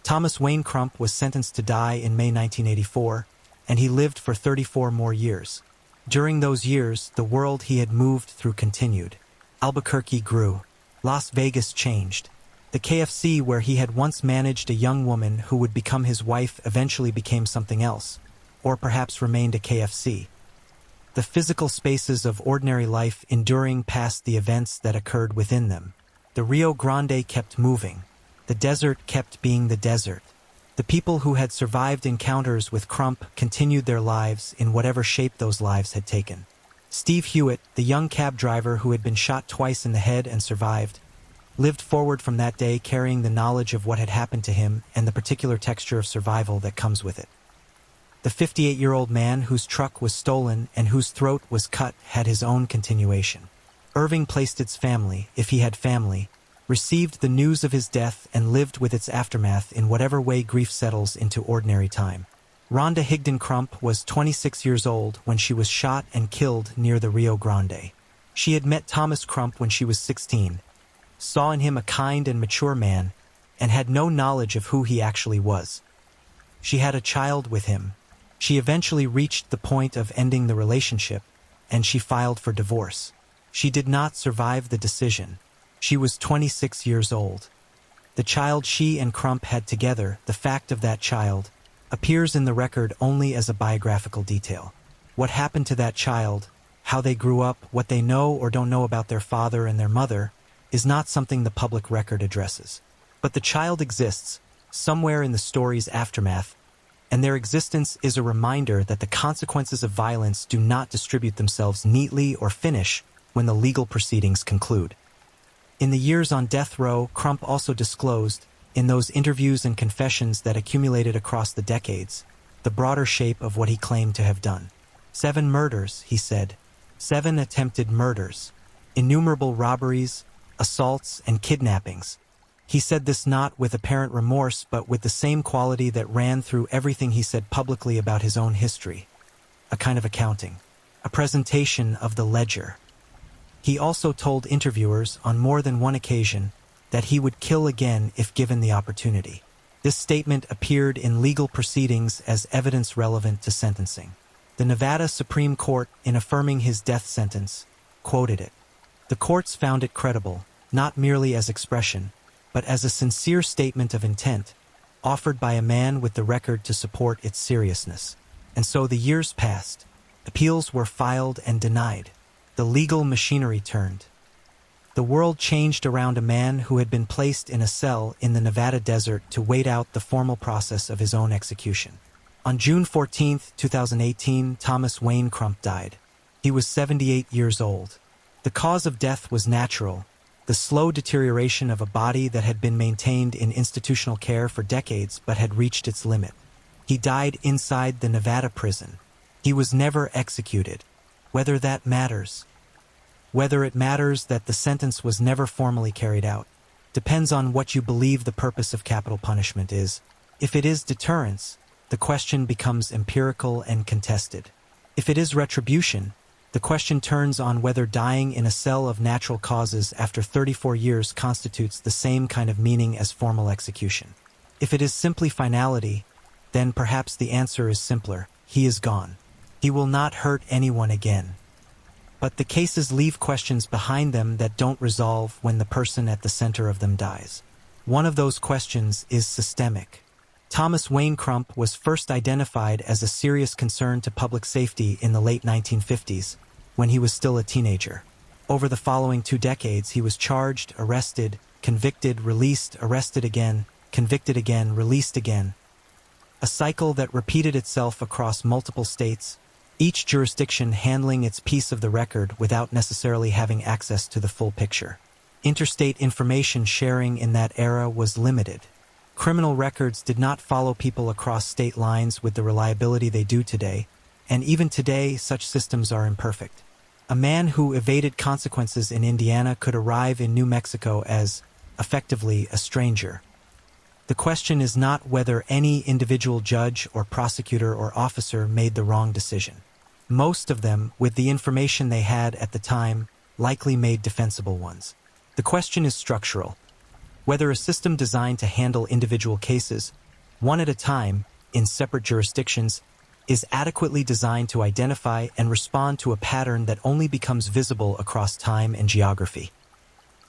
Thomas Wayne Crump was sentenced to die in May 1984, and he lived for 34 more years. During those years, the world he had moved through continued. Albuquerque grew. Las Vegas changed. The KFC where he had once managed a young woman who would become his wife eventually became something else, or perhaps remained a KFC. The physical spaces of ordinary life enduring past the events that occurred within them. The Rio Grande kept moving. The desert kept being the desert. The people who had survived encounters with Crump continued their lives in whatever shape those lives had taken. Steve Hewitt, the young cab driver who had been shot twice in the head and survived, lived forward from that day carrying the knowledge of what had happened to him and the particular texture of survival that comes with it. The 58-year-old man whose truck was stolen and whose throat was cut had his own continuation. Irving Plaisted family, if he had family, received the news of his death and lived with its aftermath in whatever way grief settles into ordinary time. Rhonda Higdon Crump was 26 years old when she was shot and killed near the Rio Grande. She had met Thomas Crump when she was 16, saw in him a kind and mature man, and had no knowledge of who he actually was. She had a child with him. She eventually reached the point of ending the relationship, and she filed for divorce. She did not survive the decision. She was 26 years old. The child she and Crump had together, the fact of that child, appears in the record only as a biographical detail. What happened to that child, how they grew up, what they know or don't know about their father and their mother, is not something the public record addresses. But the child exists, somewhere in the story's aftermath, and their existence is a reminder that the consequences of violence do not distribute themselves neatly or finish when the legal proceedings conclude. In the years on death row, Crump also disclosed, in those interviews and confessions that accumulated across the decades, the broader shape of what he claimed to have done. 7 murders, he said. 7 attempted murders. Innumerable robberies, assaults, and kidnappings. He said this not with apparent remorse, but with the same quality that ran through everything he said publicly about his own history. A kind of accounting. A presentation of the ledger. He also told interviewers on more than one occasion that he would kill again if given the opportunity. This statement appeared in legal proceedings as evidence relevant to sentencing. The Nevada Supreme Court, in affirming his death sentence, quoted it. The courts found it credible, not merely as expression, but as a sincere statement of intent, offered by a man with the record to support its seriousness. And so the years passed. Appeals were filed and denied. The legal machinery turned. The world changed around a man who had been placed in a cell in the Nevada desert to wait out the formal process of his own execution. On June 14, 2018, Thomas Wayne Crump died. He was 78 years old. The cause of death was natural, the slow deterioration of a body that had been maintained in institutional care for decades but had reached its limit. He died inside the Nevada prison. He was never executed. Whether that matters. Whether it matters that the sentence was never formally carried out, depends on what you believe the purpose of capital punishment is. If it is deterrence, the question becomes empirical and contested. If it is retribution, the question turns on whether dying in a cell of natural causes after 34 years constitutes the same kind of meaning as formal execution. If it is simply finality, then perhaps the answer is simpler: he is gone. He will not hurt anyone again. But the cases leave questions behind them that don't resolve when the person at the center of them dies. One of those questions is systemic. Thomas Wayne Crump was first identified as a serious concern to public safety in the late 1950s, when he was still a teenager. Over the following 2 decades, he was charged, arrested, convicted, released, arrested again, convicted again, released again. A cycle that repeated itself across multiple states, each jurisdiction handling its piece of the record without necessarily having access to the full picture. Interstate information sharing in that era was limited. Criminal records did not follow people across state lines with the reliability they do today, and even today such systems are imperfect. A man who evaded consequences in Indiana could arrive in New Mexico as, effectively, a stranger. The question is not whether any individual judge or prosecutor or officer made the wrong decision. Most of them, with the information they had at the time, likely made defensible ones. The question is structural. Whether a system designed to handle individual cases, one at a time, in separate jurisdictions, is adequately designed to identify and respond to a pattern that only becomes visible across time and geography.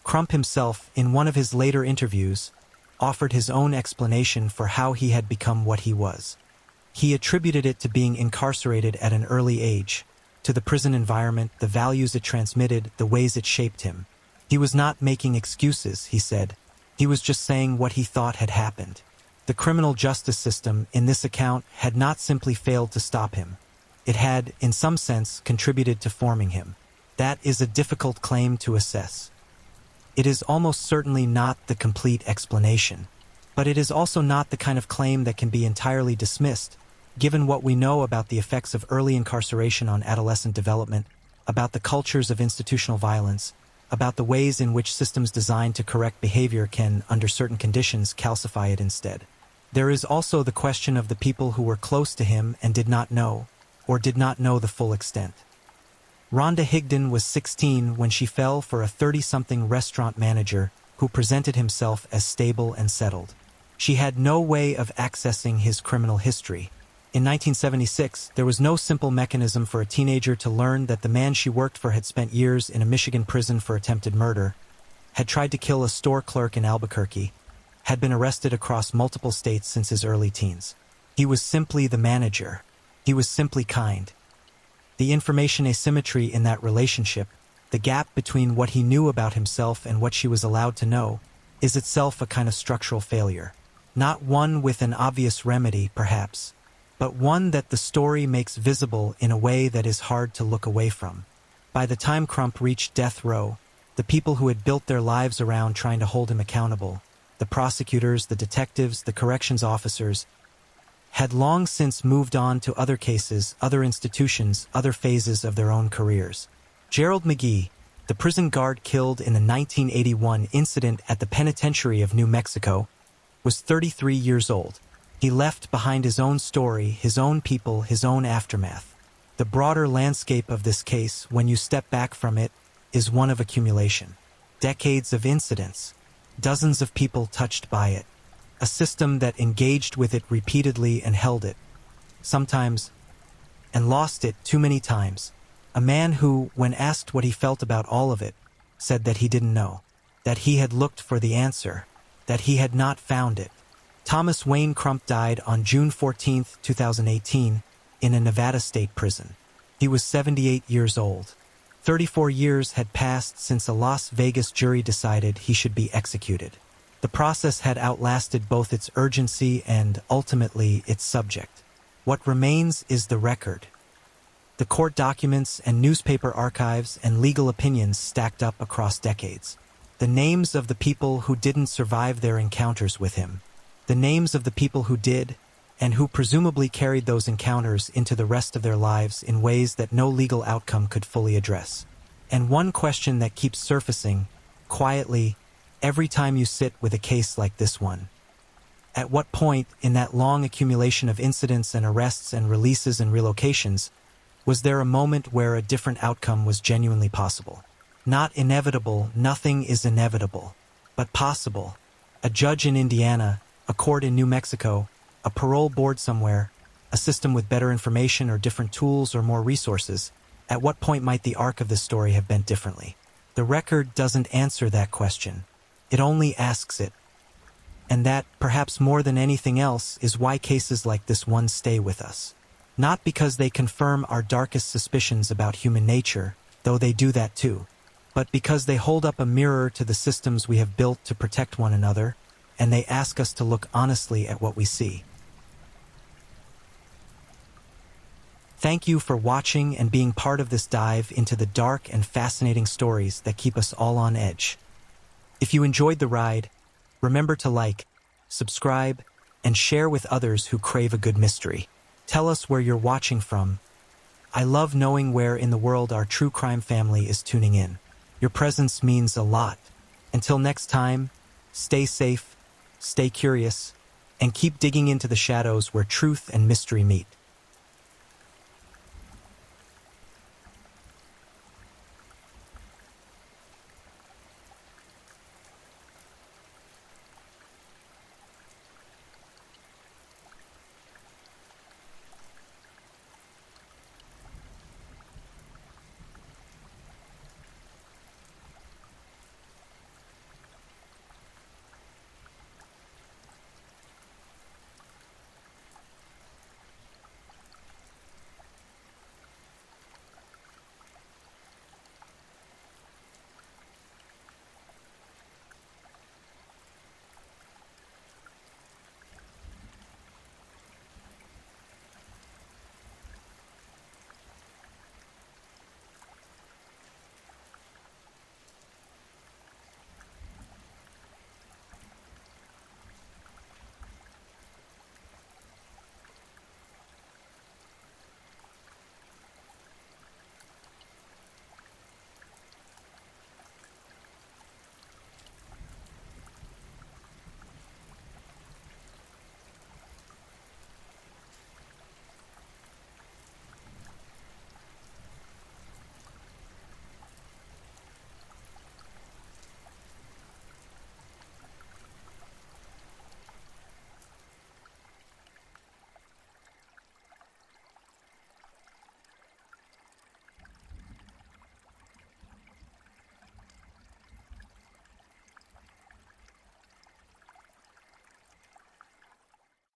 Crump himself, in one of his later interviews, offered his own explanation for how he had become what he was. He attributed it to being incarcerated at an early age, to the prison environment, the values it transmitted, the ways it shaped him. He was not making excuses, he said. He was just saying what he thought had happened. The criminal justice system, in this account, had not simply failed to stop him. It had, in some sense, contributed to forming him. That is a difficult claim to assess. It is almost certainly not the complete explanation, but it is also not the kind of claim that can be entirely dismissed, given what we know about the effects of early incarceration on adolescent development, about the cultures of institutional violence, about the ways in which systems designed to correct behavior can, under certain conditions, calcify it instead. There is also the question of the people who were close to him and did not know, or did not know the full extent. Rhonda Higdon was 16 when she fell for a 30-something restaurant manager who presented himself as stable and settled. She had no way of accessing his criminal history. In 1976, there was no simple mechanism for a teenager to learn that the man she worked for had spent years in a Michigan prison for attempted murder, had tried to kill a store clerk in Albuquerque, had been arrested across multiple states since his early teens. He was simply the manager. He was simply kind. The information asymmetry in that relationship, the gap between what he knew about himself and what she was allowed to know, is itself a kind of structural failure. Not one with an obvious remedy, perhaps, but one that the story makes visible in a way that is hard to look away from. By the time Crump reached death row, the people who had built their lives around trying to hold him accountable, the prosecutors, the detectives, the corrections officers, had long since moved on to other cases, other institutions, other phases of their own careers. Gerald McGee, the prison guard killed in the 1981 incident at the penitentiary of New Mexico, was 33 years old. He left behind his own story, his own people, his own aftermath. The broader landscape of this case, when you step back from it, is one of accumulation. Decades of incidents, dozens of people touched by it, a system that engaged with it repeatedly and held it, sometimes, and lost it too many times. A man who, when asked what he felt about all of it, said that he didn't know, that he had looked for the answer, that he had not found it. Thomas Wayne Crump died on June 14, 2018, in a Nevada state prison. He was 78 years old. 34 years had passed since a Las Vegas jury decided he should be executed. The process had outlasted both its urgency and, ultimately, its subject. What remains is the record. The court documents and newspaper archives and legal opinions stacked up across decades. The names of the people who didn't survive their encounters with him. The names of the people who did, and who presumably carried those encounters into the rest of their lives in ways that no legal outcome could fully address. And one question that keeps surfacing, quietly, every time you sit with a case like this one. At what point, in that long accumulation of incidents and arrests and releases and relocations, Was there a moment where a different outcome was genuinely possible? Not inevitable, nothing is inevitable, but possible. A judge in Indiana, a court in New Mexico, a parole board somewhere, a system with better information or different tools or more resources. At what point might the arc of this story have bent differently? The record doesn't answer that question. It only asks it. And that, perhaps more than anything else, is why cases like this one stay with us. Not because they confirm our darkest suspicions about human nature, though they do that too, but because they hold up a mirror to the systems we have built to protect one another, and they ask us to look honestly at what we see. Thank you for watching and being part of this dive into the dark and fascinating stories that keep us all on edge. If you enjoyed the ride, remember to like, subscribe, and share with others who crave a good mystery. Tell us where you're watching from. I love knowing where in the world our true crime family is tuning in. Your presence means a lot. Until next time, stay safe, stay curious, and keep digging into the shadows where truth and mystery meet.